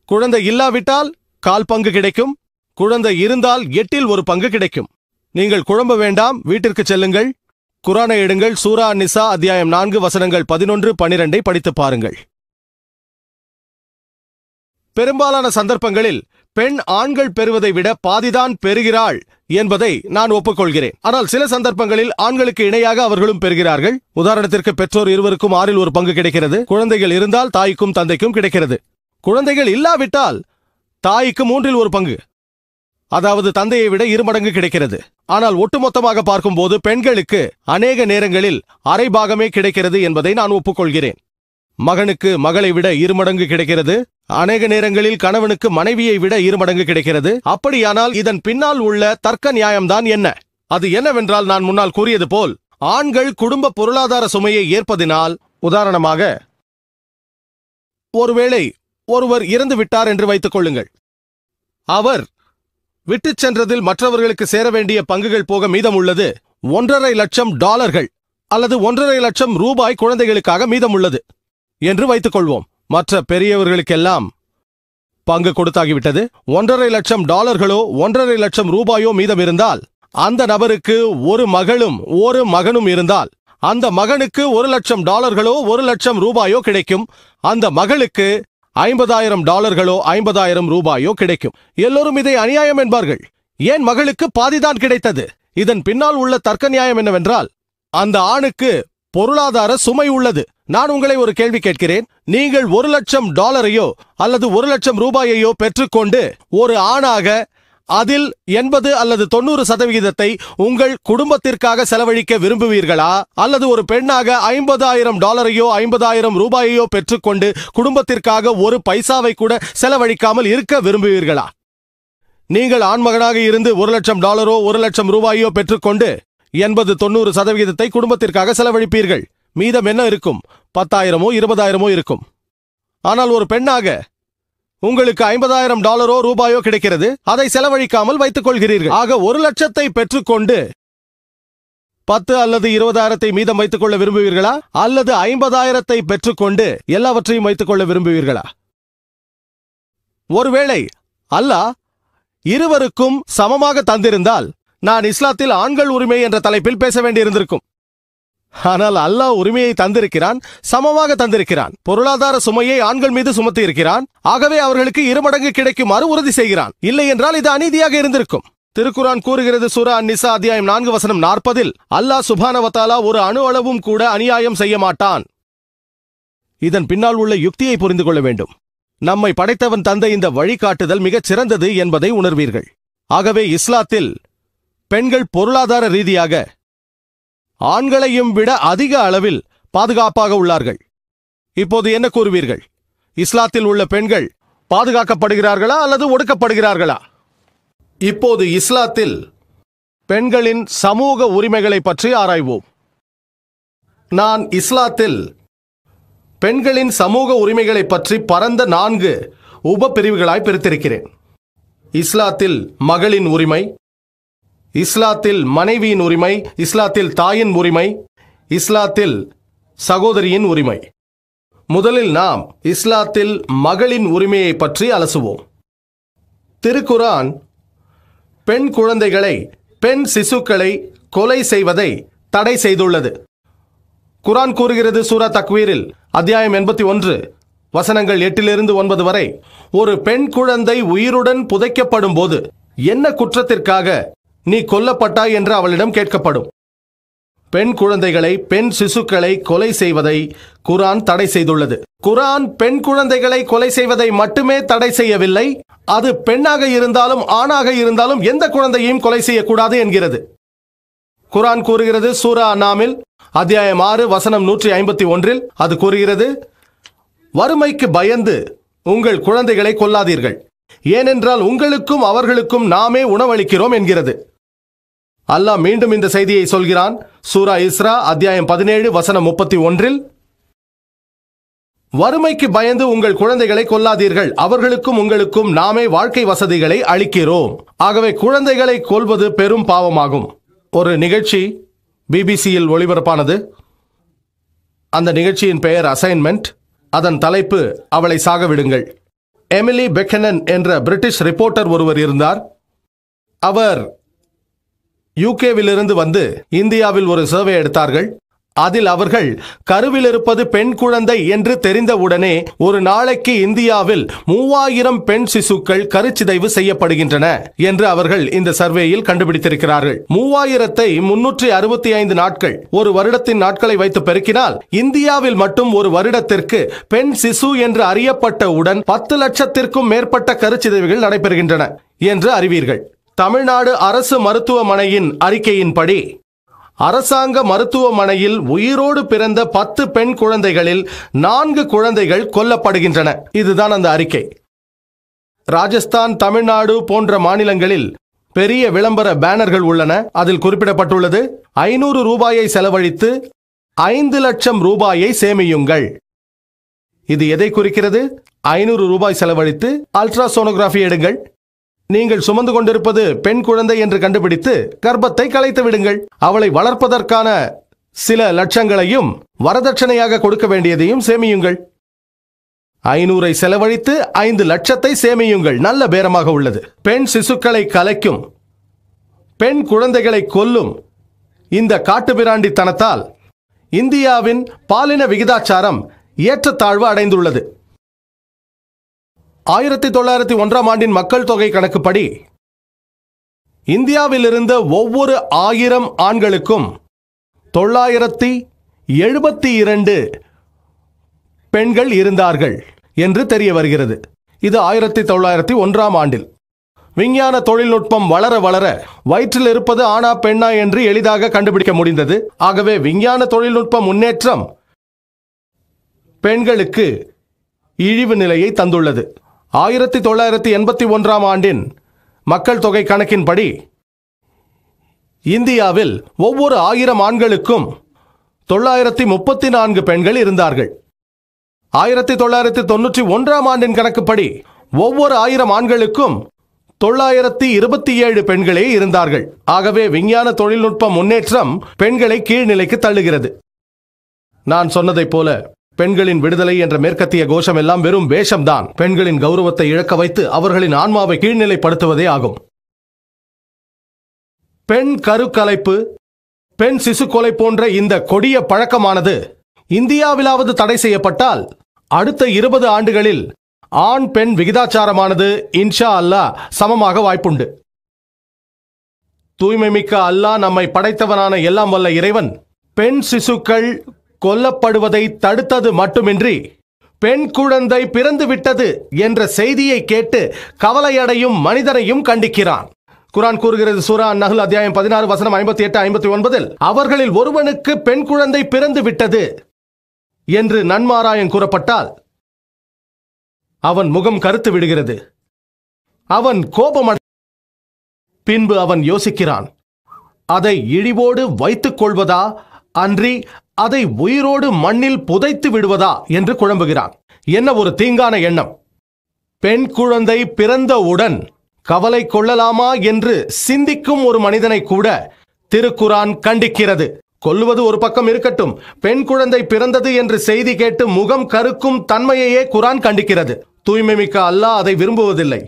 குழந்தை இல்லாவிட்டால் 1/4 பங்கு கிடைக்கும். குழந்தை இருந்தால் 8/1 பங்கு கிடைக்கும். நீங்கள் குழம்ப வேண்டாம், வீட்டிற்கு செல்லுங்கள், குரானை எடுங்கள். சூரா நிசா அத்தியாயம் 4 வசனங்கள் 11 12 படித்து பாருங்கள். பெரும்பாலான சந்தர்ப்பங்களில் பெண் ஆண்கள் பெறுவதை விட பாதிதான் பெறுகிறாள் என்பதை நான் ஒப்புக்கொள்கிறேன். ஆனால் சில சந்தர்ப்பங்களில் ஆண்களுக்கு இணையாக அவர்களும் பெறுகிறார்கள். உதாரணத்திற்கு பெற்றோர் இருவருக்கும் 1/6 பங்கு கிடைக்கிறது. குழந்தைகள் இருந்தால் தாய்க்கும் தந்தைக்கும் கிடைக்கிறது. குழந்தைகள் இல்லாவிட்டால் தாய்க்கு 3/1 பங்கு, அதாவது தந்தையை விட 2 மடங்கு கிடைக்கிறது. ஆனால் ஒட்டுமொத்தமாக பார்க்கும்போது பெண்களுக்கு அநேக நேரங்களில் அரை பாகமே கிடைக்கிறது என்பதை நான் ஒப்புக்கொள்கிறேன். மகனுக்கு மகளை விட 2 மடங்கு கிடைக்கிறது. அநேக நேரங்களில் கணவனுக்கு மனைவியை விட 2 மடங்கு கிடைக்கிறது. அப்படியானால் இதன் பின்னால் உள்ள தர்க்க நியாயம்தான் என்ன? அது என்னவென்றால், நான் முன்னால் கூறியது போல் ஆண்கள் குடும்ப பொருளாதார சுமையை ஏற்பதினால், உதாரணமாக ஒருவேளை ஒருவர் இறந்து விட்டார் என்று வைத்துக் கொள்ளுங்கள். அவர் விட்டுச் சென்றதில் மற்றவர்களுக்கு சேர வேண்டிய பங்குகள் போக மீதம் உள்ளது $1.5 லட்சம் அல்லது $1.5 லட்சம் குழந்தைகளுக்காக மீதம் உள்ளது என்று வைத்துக் கொள்வோம். மற்ற பெரியவர்களுக்கெல்லாம் பங்கு கொடுத்தாகிவிட்டது. $1.5 லட்சம் $1.5 லட்சம் மீதம் இருந்தால், அந்த நபருக்கு ஒரு மகளும் ஒரு மகனும் இருந்தால், அந்த மகனுக்கு $1 லட்சம் $1 லட்சம் கிடைக்கும். அந்த மகளுக்கு $50,000 $50,000 கிடைக்கும். எல்லோரும் இதை அநியாயம் என்பார்கள். ஏன் மகளுக்கு பாதிதான் கிடைத்தது? இதன் பின்னால் உள்ள தர்க்க நியாயம் என்னவென்றால், அந்த ஆணுக்கு பொருளாதார சுமை உள்ளது. நான் உங்களை ஒரு கேள்வி கேட்கிறேன். நீங்கள் $1 லட்சம் அல்லது $1 லட்சம் பெற்றுக்கொண்டு ஒரு ஆணாக அதில் 80 அல்லது 90% உங்கள் குடும்பத்திற்காக செலவழிக்க விரும்புவீர்களா? அல்லது ஒரு பெண்ணாக $50,000 $50,000 பெற்றுக்கொண்டு குடும்பத்திற்காக ஒரு பைசாவை கூட செலவழிக்காமல் இருக்க விரும்புவீர்களா? நீங்கள் ஆண்மகனாக இருந்து $1 லட்சம் $1 லட்சம் பெற்றுக்கொண்டு 80-90% குடும்பத்திற்காக செலவழிப்பீர்கள். மீதம் என்ன இருக்கும்? 10,000 20,000 இருக்கும். ஆனால் ஒரு பெண்ணாக உங்களுக்கு $50,000 கிடைக்கிறது. அதை செலவழிக்காமல் வைத்துக் கொள்கிறீர்கள். ஆக 1 லட்சத்தை பெற்றுக்கொண்டு 10 அல்லது 20,000 மீதம் வைத்துக் கொள்ள விரும்புவீர்களா? அல்லது 50,000 பெற்றுக்கொண்டு எல்லாவற்றையும் வைத்துக் கொள்ள விரும்புவீர்களா? ஒருவேளை அல்லாஹ் இருவருக்கும் சமமாக தந்திருந்தால் நான் இஸ்லாத்தில் ஆண்கள் உரிமை என்ற தலைப்பில் பேச வேண்டியிருந்திருக்கும். ஆனால் அல்லாஹ் உரிமையை தந்திருக்கிறான், சமமாக தந்திருக்கிறான். பொருளாதார சுமையை ஆண்கள் மீது சுமத்தி இருக்கிறான். ஆகவே அவர்களுக்கு 2 மடங்கு கிடைக்குமாறு உறுதி செய்கிறான். இல்லை என்றால் இது அநீதியாக இருந்திருக்கும். திருக்குரான் கூறுகிறது, சூரா நிசா அத்தியாயம் 4 வசனம் 40, அல்லாஹ் சுப்ஹானஹு வ தஆலா ஒரு அணு அளவும் கூட அநியாயம் செய்ய மாட்டான். இதன் பின்னால் உள்ள யுக்தியை புரிந்து கொள்ள வேண்டும். நம்மை படைத்தவன் தந்த இந்த வழிகாட்டுதல் மிகச் சிறந்தது என்பதை உணர்வீர்கள். ஆகவே இஸ்லாத்தில் பெண்கள் பொருளாதார ரீதியாக ஆண்களையும் விட அதிக அளவில் பாதுகாப்பாக உள்ளார்கள். இப்போது என்ன கூறுவீர்கள்? இஸ்லாத்தில் உள்ள பெண்கள் பாதுகாக்கப்படுகிறார்களா அல்லது ஒடுக்கப்படுகிறார்களா? இப்போது இஸ்லாத்தில் பெண்களின் சமூக உரிமைகளை பற்றி ஆராய்வோம். நான் இஸ்லாத்தில் பெண்களின் சமூக உரிமைகளை பற்றி பரந்த 4 உப பிரிவுகளாய் பிரித்திருக்கிறேன். இஸ்லாத்தில் மகளின் உரிமை, இஸ்லாத்தில் மனைவியின் உரிமை, இஸ்லாத்தில் தாயின் உரிமை, இஸ்லாத்தில் சகோதரியின் உரிமை. முதலில் நாம் இஸ்லாத்தில் மகளின் உரிமையை பற்றி அலசுவோம். திருக்குரான் பெண் குழந்தைகளை, பெண் சிசுக்களை கொலை செய்வதை தடை செய்துள்ளது. குரான் கூறுகிறது சூரா தக்வீரில் அத்தியாயம் 81 வசனங்கள் 8-9 வரை, ஒரு பெண் குழந்தை உயிருடன் புதைக்கப்படும் போது என்ன குற்றத்திற்காக நீ கொல்லப்பட்டாய் என்று அவளிடம் கேட்கப்படும். பெண் குழந்தைகளை, பெண் சிசுக்களை கொலை செய்வதை குரான் தடை செய்துள்ளது. குரான் பெண் குழந்தைகளை கொலை செய்வதை மட்டுமே தடை செய்யவில்லை, அது பெண்ணாக இருந்தாலும் ஆணாக இருந்தாலும் எந்த குழந்தையையும் கொலை செய்யக்கூடாது என்கிறது. குரான் கூறுகிறது சூரா அன்னாமில் அத்தியாயம் 6 வசனம் 151, அது கூறுகிறது, வறுமைக்கு பயந்து உங்கள் குழந்தைகளை கொல்லாதீர்கள், ஏனென்றால் உங்களுக்கும் அவர்களுக்கும் நாமே உணவளிக்கிறோம் என்கிறது. அல்லாஹ் மீண்டும் இந்த செய்தியை சொல்கிறான் சூரா இஸ்ரா அத்தியாயம் 17 வசனம் 31, வறுமைக்கு பயந்து உங்கள் குழந்தைகளை கொல்லாதீர்கள், அவர்களுக்கும் உங்களுக்கும் நாமே வாழ்க்கை வசதிகளை அளிக்கிறோம். ஆகவே குழந்தைகளை கொல்வது பெரும் பாவமாகும். ஒரு நிகழ்ச்சி பிபிசியில் ஒளிபரப்பானது. அந்த நிகழ்ச்சியின் பெயர் அசைன்மெண்ட். அதன் தலைப்பு அவளை சாகவிடுங்கள். எமிலி பெக்கனன் என்ற பிரிட்டிஷ் ரிப்போர்ட்டர் ஒருவர் இருந்தார். அவர் யூகேவிலிருந்து வந்து இந்தியாவில் ஒரு சர்வே எடுத்தார்கள். அதில் அவர்கள் கருவில் இருப்பது பெண் குழந்தை என்று தெரிந்தவுடனே ஒரு நாளைக்கு இந்தியாவில் 3000 பெண் சிசுக்கள் கருச்சிதைவு செய்யப்படுகின்றன என்று அவர்கள் இந்த சர்வேயில் கண்டுபிடித்திருக்கிறார்கள். 3000ஐ 365 நாட்கள், ஒரு வருடத்தின் நாட்களை வைத்து பெருக்கினால் இந்தியாவில் மட்டும் ஒரு வருடத்திற்கு பெண் சிசு என்று அறியப்பட்டவுடன் 10 லட்சத்திற்கும் மேற்பட்ட கருச்சிதைவுகள் நடைபெறுகின்றன என்று அறிவீர்கள். தமிழ்நாடு அரசு மருத்துவமனையின் அறிக்கையின்படி அரசாங்க மருத்துவமனையில் உயிரோடு பிறந்த 10 பெண் குழந்தைகளில் 4 குழந்தைகள் கொல்லப்படுகின்றன. இதுதான் அந்த அறிக்கை. ராஜஸ்தான், தமிழ்நாடு போன்ற மாநிலங்களில் பெரிய விளம்பர பேனர்கள் உள்ளன. அதில் குறிப்பிடப்பட்டுள்ளது, 500 ரூபாயை செலவழித்து 5 லட்சம் ரூபாயை சேமியுங்கள். இது எதை குறிக்கிறது? 500 ரூபாய் செலவழித்து அல்ட்ராசோனோகிராஃபி எடுங்கள். நீங்கள் சுமந்து கொண்டிருப்பது பெண் குழந்தை என்று கண்டுபிடித்து கர்ப்பத்தை கலைத்து விடுங்கள். அவளை வளர்ப்பதற்கான சில லட்சங்களையும் வரதட்சணையாக கொடுக்க வேண்டியதையும் சேமியுங்கள். 500ஐ செலவழித்து 5 லட்சத்தை சேமியுங்கள். நல்ல பேரமாக உள்ளது. பெண் சிசுக்களை கலைக்கும், பெண் குழந்தைகளை கொல்லும் இந்த காட்டுமிராண்டித்தனத்தால் இந்தியாவின் பாலின விகிதாச்சாரம் ஏற்றத்தாழ்வு அடைந்துள்ளது. 1901ஆம் ஆண்டின் மக்கள் தொகை கணக்குப்படி இந்தியாவில் இருந்த ஒவ்வொரு 1000 ஆண்களுக்கும் 972 பெண்கள் இருந்தார்கள் என்று தெரிய வருகிறது. இது 1901ஆம் ஆண்டில். விஞ்ஞான தொழில்நுட்பம் வளர வளர வயிற்றில் இருப்பது ஆணா பெண்ணா என்று எளிதாக கண்டுபிடிக்க முடிந்தது. ஆகவே விஞ்ஞான தொழில்நுட்ப முன்னேற்றம் பெண்களுக்கு இழிவு நிலையை தந்துள்ளது. 1981ஆம் ஆண்டின் மக்கள் தொகை கணக்கின்படி இந்தியாவில் ஒவ்வொரு 1000 ஆண்களுக்கும் 934 பெண்கள் இருந்தார்கள். 1991ஆம் ஆண்டின் கணக்குப்படி ஒவ்வொரு 1000 ஆண்களுக்கும் 927 பெண்களே இருந்தார்கள். ஆகவே விஞ்ஞான தொழில்நுட்ப முன்னேற்றம் பெண்களை கீழ்நிலைக்கு தள்ளுகிறது. நான் சொன்னதைப் போல பெண்களின் விடுதலை என்ற மேற்கத்திய கோஷம் எல்லாம் வெறும் வேஷம்தான். பெண்களின் கௌரவத்தை இழக்க வைத்து அவர்களின் ஆன்மாவை கீழ்நிலைப்படுத்துவதே ஆகும். பெண் கருக்கலைப்பு, பெண் சிசு கொலை போன்ற இந்த கொடிய பழக்கமானது இந்தியாவிலாவது தடை செய்யப்பட்டால் அடுத்த 20 ஆண்டுகளில் ஆண் பெண் விகிதாச்சாரமானது இன்ஷா அல்லாஹ் சமமாக வாய்ப்புண்டு. தூய்மை மிக்க அல்லாஹ் நம்மை படைத்தவனான எல்லாம் வல்ல இறைவன் பெண் சிசுக்கள் கொல்லப்படுவதை தடுத்தது மட்டுமின்றி பெண் குழந்தை பிறந்து விட்டது என்ற செய்தியை கேட்டு கவலையடையும் மனிதனையும் கண்டிக்கிறான். குரான் கூறுகிறது சூரா அன்-நஹ்ல் அத்தியாயம் 16 வசனம் 58-59, அவர்களில் ஒருவனுக்கு பெண் குழந்தை பிறந்து விட்டது என்று நன்மாராயம் கூறப்பட்டால் அவன் முகம் கருத்து விடுகிறது, அவன் கோபம் பின்பு அவன் யோசிக்கிறான், அதை இழிவோடு வைத்துக் கொள்வதா அன்றி அதை உயிரோடு மண்ணில் புதைத்து விடுவதா என்று குழம்புகிறான். என்ன ஒரு தீங்கான எண்ணம்! பெண் குழந்தை பிறந்தவுடன் கவலை கொள்ளலாமா என்று சிந்திக்கும் ஒரு மனிதனை கூட திருக்குரான் கண்டிக்கிறது. கொல்லுவது ஒரு பக்கம் இருக்கட்டும், பெண் குழந்தை பிறந்தது என்று செய்தி கேட்டு முகம் கருக்கும் தன்மையையே குரான் கண்டிக்கிறது. தூய்மைமிக்க அல்லாஹ் அதை விரும்புவதில்லை,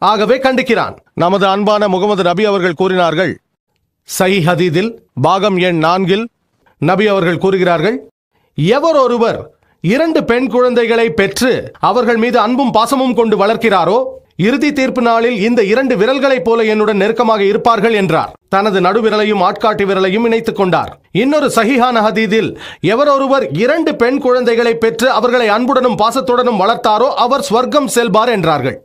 ஆகவே கண்டிக்கிறான். நமது அன்பான முகமது நபி அவர்கள் கூறினார்கள், சஹீஹ் ஹதீஸில் பாகம் எண் 4 நபி அவர்கள் கூறுகிறார்கள், எவர் ஒருவர் 2 பெண் குழந்தைகளை பெற்று அவர்கள் மீது அன்பும் பாசமும் கொண்டு வளர்க்கிறாரோ, இறுதி தீர்ப்பு நாளில் இந்த 2 விரல்களைப் போல என்னுடன் நெருக்கமாக இருப்பார்கள் என்றார். தனது நடுவிரலையும் ஆட்காட்டி விரலையும் இணைத்துக் கொண்டார். இன்னொரு சஹீஹான ஹதீஸில், எவர் ஒருவர் 2 பெண் குழந்தைகளை பெற்று அவர்களை அன்புடனும் பாசத்துடனும் வளர்த்தாரோ அவர் ஸ்வர்க்கம் செல்வார் என்றார்கள்.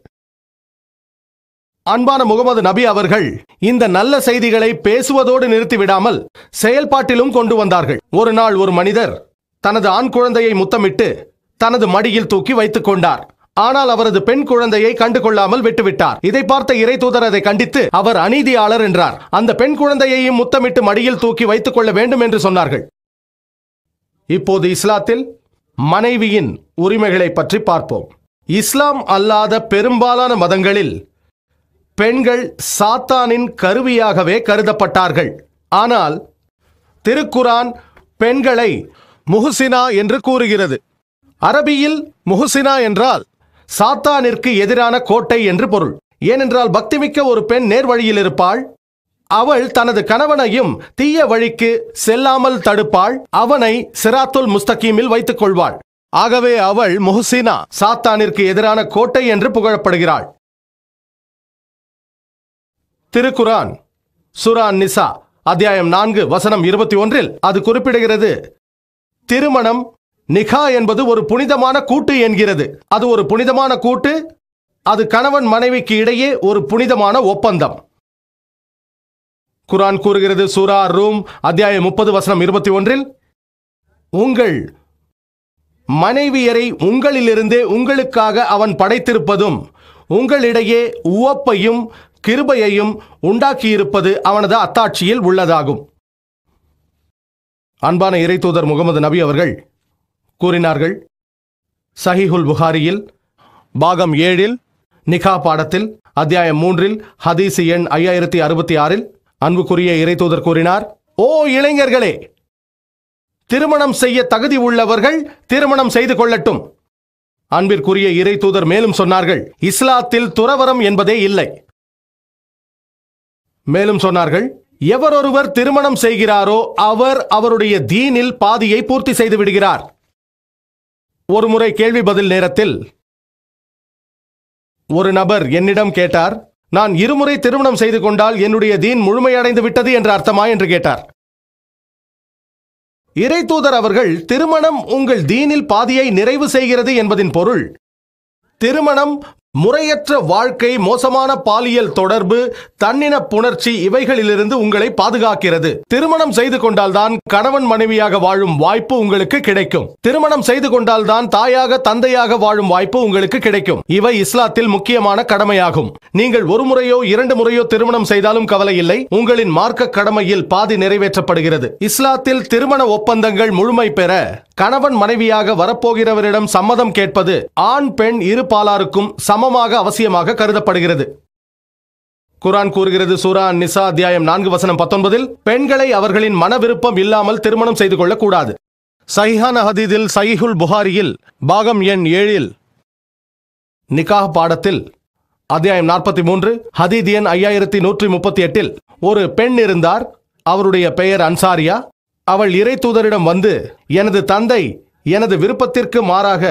அன்பான முகமது நபி அவர்கள் இந்த நல்ல செய்திகளை பேசுவதோடு நிறுத்திவிடாமல் செயல்பாட்டிலும் கொண்டு வந்தார்கள். ஒரு நாள் ஒரு மனிதர் தனது ஆண் குழந்தையை முத்தமிட்டு தனது மடியில் தூக்கி வைத்துக் கொண்டார். ஆனால் அவரது பெண் குழந்தையை கண்டுகொள்ளாமல் விட்டுவிட்டார். இதை பார்த்த இறை தூதர் அதை கண்டித்து அவர் அநீதியாளர் என்றார். அந்த பெண் குழந்தையையும் முத்தமிட்டு மடியில் தூக்கி வைத்துக் கொள்ள வேண்டும் என்று சொன்னார்கள். இப்போது இஸ்லாத்தில் மனைவியின் உரிமைகளை பற்றி பார்ப்போம். இஸ்லாம் அல்லாத பெரும்பாலான மதங்களில் பெண்கள் சாத்தானின் கருவியாகவே கருதப்பட்டார்கள். ஆனால் திருக்குரான் பெண்களை முஹ்சினா என்று கூறுகிறது. அரபியில் முஹ்சினா என்றால் சாத்தானிற்கு எதிரான கோட்டை என்று பொருள். ஏனென்றால் பக்திமிக்க ஒரு பெண் நேர்வழியில் இருப்பாள், அவள் தனது கணவனையும் தீய வழிக்கு செல்லாமல் தடுப்பாள், அவனை சிராத்துல் முஸ்தகீமில் வைத்துக் கொள்வாள். ஆகவே அவள் முஹ்சினா, சாத்தானிற்கு எதிரான கோட்டை என்று புகழப்படுகிறாள். திருக்குரான் சூரா நிசா அத்தியாயம் 4 வசனம் 21 அது குறிப்பிடுகிறது, திருமணம் நிகா என்பது ஒரு புனிதமான கூட்டு என்கிறது. அது ஒரு புனிதமான கூட்டு, அது கணவன் மனைவிக்கு இடையே ஒரு புனிதமான ஒப்பந்தம். குரான் கூறுகிறது சூரா ரூம் அத்தியாயம் 30 வசனம் 21, உங்கள் மனைவியரை உங்களிலிருந்தே உங்களுக்காக அவன் படைத்திருப்பதும் உங்களிடையே உவப்பையும் கிருபையையும் உண்டாக்கியிருப்பது அவனது அத்தாட்சியில் உள்ளதாகும். அன்பான இறை தூதர் முகமது நபி அவர்கள் கூறினார்கள், சஹீஹுல் புகாரியில் பாகம் 7 நிகா பாடத்தில் அத்தியாயம் 3 ஹதீஸ் எண் 5066 அன்புக்குரிய இறை தூதர் கூறினார், ஓ இளைஞர்களே, திருமணம் செய்ய தகுதி உள்ளவர்கள் திருமணம் செய்து கொள்ளட்டும். அன்பிற்குரிய இறை தூதர் மேலும் சொன்னார்கள், இஸ்லாத்தில் துறவரம் என்பதே இல்லை. மேலும் சொன்னார்கள், எவரொருவர் திருமணம் செய்கிறாரோ அவர் அவருடைய தீனில் பாதியை பூர்த்தி செய்து விடுகிறார். ஒருமுறை கேள்வி பதில் நேரத்தில் ஒரு நபர் என்னிடம் கேட்டார், நான் 2 முறை திருமணம் செய்து கொண்டால் என்னுடைய தீன் முழுமையடைந்து விட்டது என்ற அர்த்தமா என்று கேட்டார். இறை தூதர் அவர்கள், திருமணம் உங்கள் தீனில் பாதியை நிறைவு செய்கிறது என்பதின் பொருள், திருமணம் முறையற்ற வாழ்க்கை, மோசமான பாலியல் தொடர்பு, தன்னின புணர்ச்சி இவைகளிலிருந்து உங்களை பாதுகாக்கிறது. திருமணம் செய்து கொண்டால்தான் கணவன் மனைவியாக வாழும் வாய்ப்பு உங்களுக்கு கிடைக்கும். திருமணம் செய்து கொண்டால்தான் தாயாக தந்தையாக வாழும் வாய்ப்பு உங்களுக்கு கிடைக்கும். இவை இஸ்லாத்தில் முக்கியமான கடமையாகும். நீங்கள் 1 முறையோ 2 முறையோ திருமணம் செய்தாலும் கவலை இல்லை, உங்களின் மார்க்க கடமையில் பாதி நிறைவேற்றப்படுகிறது. இஸ்லாத்தில் திருமண ஒப்பந்தங்கள் முழுமை பெற கணவன் மனைவியாக வரப்போகிறவரிடம் சம்மதம் கேட்பது ஆண் பெண் இரு பாலாருக்கும் சமமாக அவசியமாக கருதப்படுகிறது. குரான் கூறுகிறது சூரா நிசா அத்தியாயம் 4 வசனம் 19, பெண்களை அவர்களின் மன விருப்பம் இல்லாமல் திருமணம் செய்து கொள்ளக்கூடாது. சஹீஹான ஹதீஸில் சஹீஹுல் புகாரியில் பாகம் எண் 7 நிகாஹ் பாடத்தில் அத்தியாயம் 43 ஹதீஸ் எண் 5138 ஒரு பெண் இருந்தார். அவருடைய பெயர் அன்சாரியா. அவள் இறை தூதரிடம் வந்து, எனது தந்தை எனது விருப்பத்திற்கு மாறாக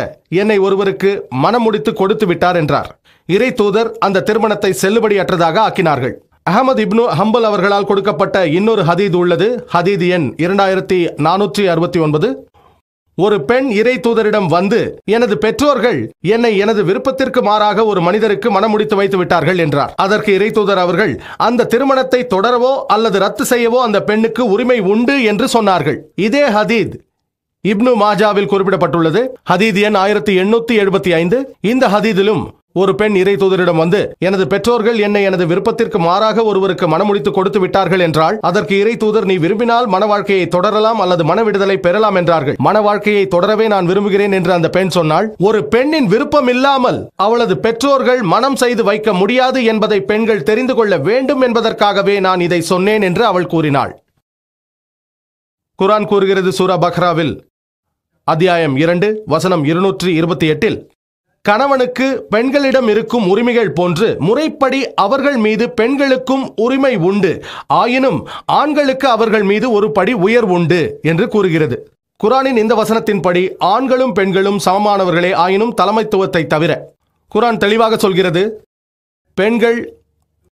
என்னை ஒருவருக்கு மனமுடித்து கொடுத்து விட்டார் என்றார். இறை தூதர் அந்த திருமணத்தை செல்லுபடியற்றதாக ஆக்கினார்கள். அஹமது இப்னு ஹம்பல் அவர்களால் கொடுக்கப்பட்ட இன்னொரு ஹதீத் உள்ளது. ஹதீத் எண் 2469. ஒரு பெண் இறை தூதரிடம் வந்து, எனது பெற்றோர்கள் என்னை எனது விருப்பத்திற்கு மாறாக ஒரு மனிதருக்கு மனமுடித்து வைத்து விட்டார்கள் என்றார். அதற்கு இறை தூதர் அவர்கள், அந்த திருமணத்தை தொடரவோ அல்லது ரத்து செய்யவோ அந்த பெண்ணுக்கு உரிமை உண்டு என்று சொன்னார்கள். இதே ஹதீத் இப்னு மாஜாவில் குறிப்பிடப்பட்டுள்ளது. ஹதீத் எண் 1875. இந்த ஹதீதிலும் ஒரு பெண் இறை தூதரிடம் வந்து, எனது பெற்றோர்கள் என்னை எனது விருப்பத்திற்கு மாறாக ஒருவருக்கு மனமுடித்து கொடுத்து விட்டார்கள் என்றால், அதற்கு இறை தூதர், நீ விரும்பினால் மன வாழ்க்கையை தொடரலாம் அல்லது மன விடுதலை பெறலாம் என்றார்கள். மன வாழ்க்கையை தொடரவே நான் விரும்புகிறேன் என்று அந்த பெண் சொன்னாள். ஒரு பெண்ணின் விருப்பம் இல்லாமல் அவளது பெற்றோர்கள் மனம் செய்து வைக்க முடியாது என்பதை பெண்கள் தெரிந்து கொள்ள வேண்டும் என்பதற்காகவே நான் இதை சொன்னேன் என்று அவள் கூறினாள். குர்ஆன் கூறுகிறது சூரா பக்ராவில் அத்தியாயம் 2 வசனம் 228, கணவனுக்கு பெண்களிடம் இருக்கும் உரிமைகள் போன்று முறைப்படி அவர்கள் மீது பெண்களுக்கும் உரிமை உண்டு, ஆயினும் ஆண்களுக்கு அவர்கள் மீது ஒரு படி உயர்வுண்டு என்று கூறுகிறது. குர்ஆனின் இந்த வசனத்தின்படி ஆண்களும் பெண்களும் சமமானவர்களே, ஆயினும் தலைமைத்துவத்தை தவிர. குர்ஆன் தெளிவாக சொல்கிறது, பெண்கள்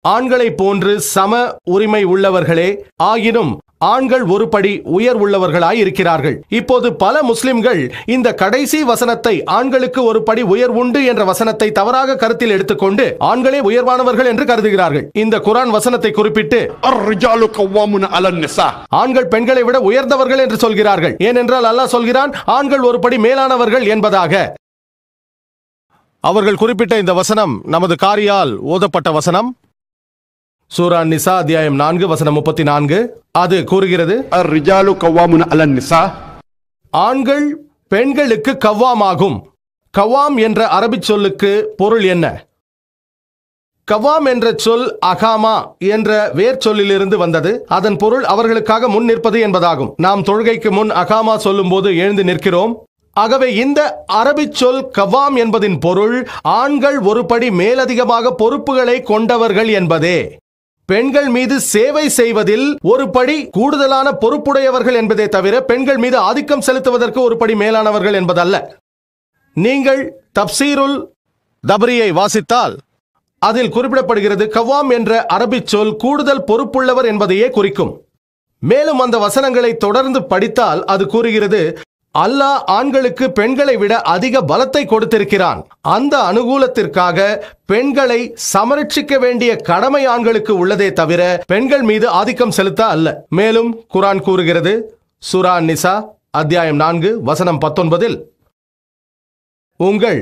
ஆண்களை போன்று சம உரிமை உள்ளவர்களே, ஆயினும் ஆண்கள் ஒரு படி உயர் உள்ளவர்களாய் இருக்கிறார்கள். இப்போது பல முஸ்லிம்கள் இந்த கடைசி வசனத்தை, ஆண்களுக்கு ஒரு படி உயர் உண்டு என்ற வசனத்தை தவறாக கருத்தில் எடுத்துக்கொண்டு ஆண்களே உயர்வானவர்கள் என்று கருதுகிறார்கள். இந்த குர்ஆன் வசனத்தை குறிப்பிட்டு ஆண்கள் பெண்களை விட உயர்ந்தவர்கள் என்று சொல்கிறார்கள். ஏனென்றால் அல்லாஹ் சொல்கிறான், ஆண்கள் ஒரு படி மேலானவர்கள் என்பதாக. அவர்கள் குறிப்பிட்ட இந்த வசனம் நமது காரியால் ஓதப்பட்ட வசனம். சூரா நிசா அத்தியாயம் 4 வசனம் 34. அது கூறுகிறது, ஆண்கள் பெண்களுக்கு கவ்வாமாகும். கவ்வாம் என்ற அரபிச் சொல்லுக்கு பொருள் என்ன? கவ்வாம் என்ற சொல் அகாமா என்ற வேர் சொல்லிலிருந்து வந்தது. அதன் பொருள் அவர்களுக்காக முன் நிற்பது என்பதாகும். நாம் தொழுகைக்கு முன் அகாமா சொல்லும் போது எழுந்து நிற்கிறோம். ஆகவே இந்த அரபிச் சொல் கவ்வாம் என்பதின் பொருள் ஆண்கள் ஒரு படி மேலதிகமாக பொறுப்புகளை கொண்டவர்கள் என்பதே. பெண்கள் மீது சேவை செய்வதில் ஒரு படி கூடுதலான பொறுப்புடையவர்கள் என்பதை தவிர பெண்கள் மீது ஆதிக்கம் செலுத்துவதற்கு ஒரு படி மேலானவர்கள் என்பதல்ல. நீங்கள் தப்சீருல் தபரியை வாசித்தால் அதில் குறிப்பிடப்படுகிறது, கவ்வாம் என்ற அரபிச் சொல் கூடுதல் பொறுப்புள்ளவர் என்பதையே குறிக்கும். மேலும் அந்த வசனங்களை தொடர்ந்து படித்தால் அது கூறுகிறது, அல்லாஹ் ஆண்களுக்கு பெண்களை விட அதிக பலத்தை கொடுத்திருக்கிறான். அந்த அனுகூலத்திற்காக பெண்களை சமரட்சிக்க வேண்டிய கடமை ஆண்களுக்கு உள்ளதே தவிர பெண்கள் மீது ஆதிக்கம் செலுத்த அல்ல. மேலும் குர்ஆன் கூறுகிறது சூரா நிசா அத்தியாயம் 4 வசனம் 19, உங்கள்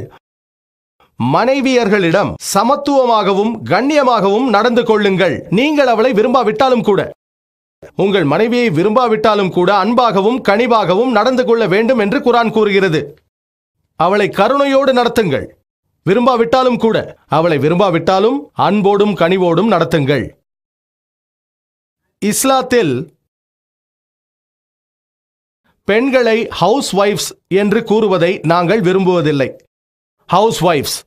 மனைவியர்களிடம் சமத்துவமாகவும் கண்ணியமாகவும் நடந்து கொள்ளுங்கள். நீங்கள் அவளை விரும்பாவிட்டாலும் கூட, உங்கள் மனைவியை விரும்பாவிட்டாலும் கூட அன்பாகவும் கனிவாகவும் நடந்து கொள்ள வேண்டும் என்று குர்ஆன் கூறுகிறது. அவளை கருணையோடு நடத்துங்கள். விரும்பாவிட்டாலும் கூட, அவளை விரும்பாவிட்டாலும் அன்போடும் கனிவோடும் நடத்துங்கள். இஸ்லாத்தில் பெண்களை ஹவுஸ் வைஃப்ஸ் என்று கூறுவதை நாங்கள் விரும்புவதில்லை. ஹவுஸ் வைஃப்ஸ்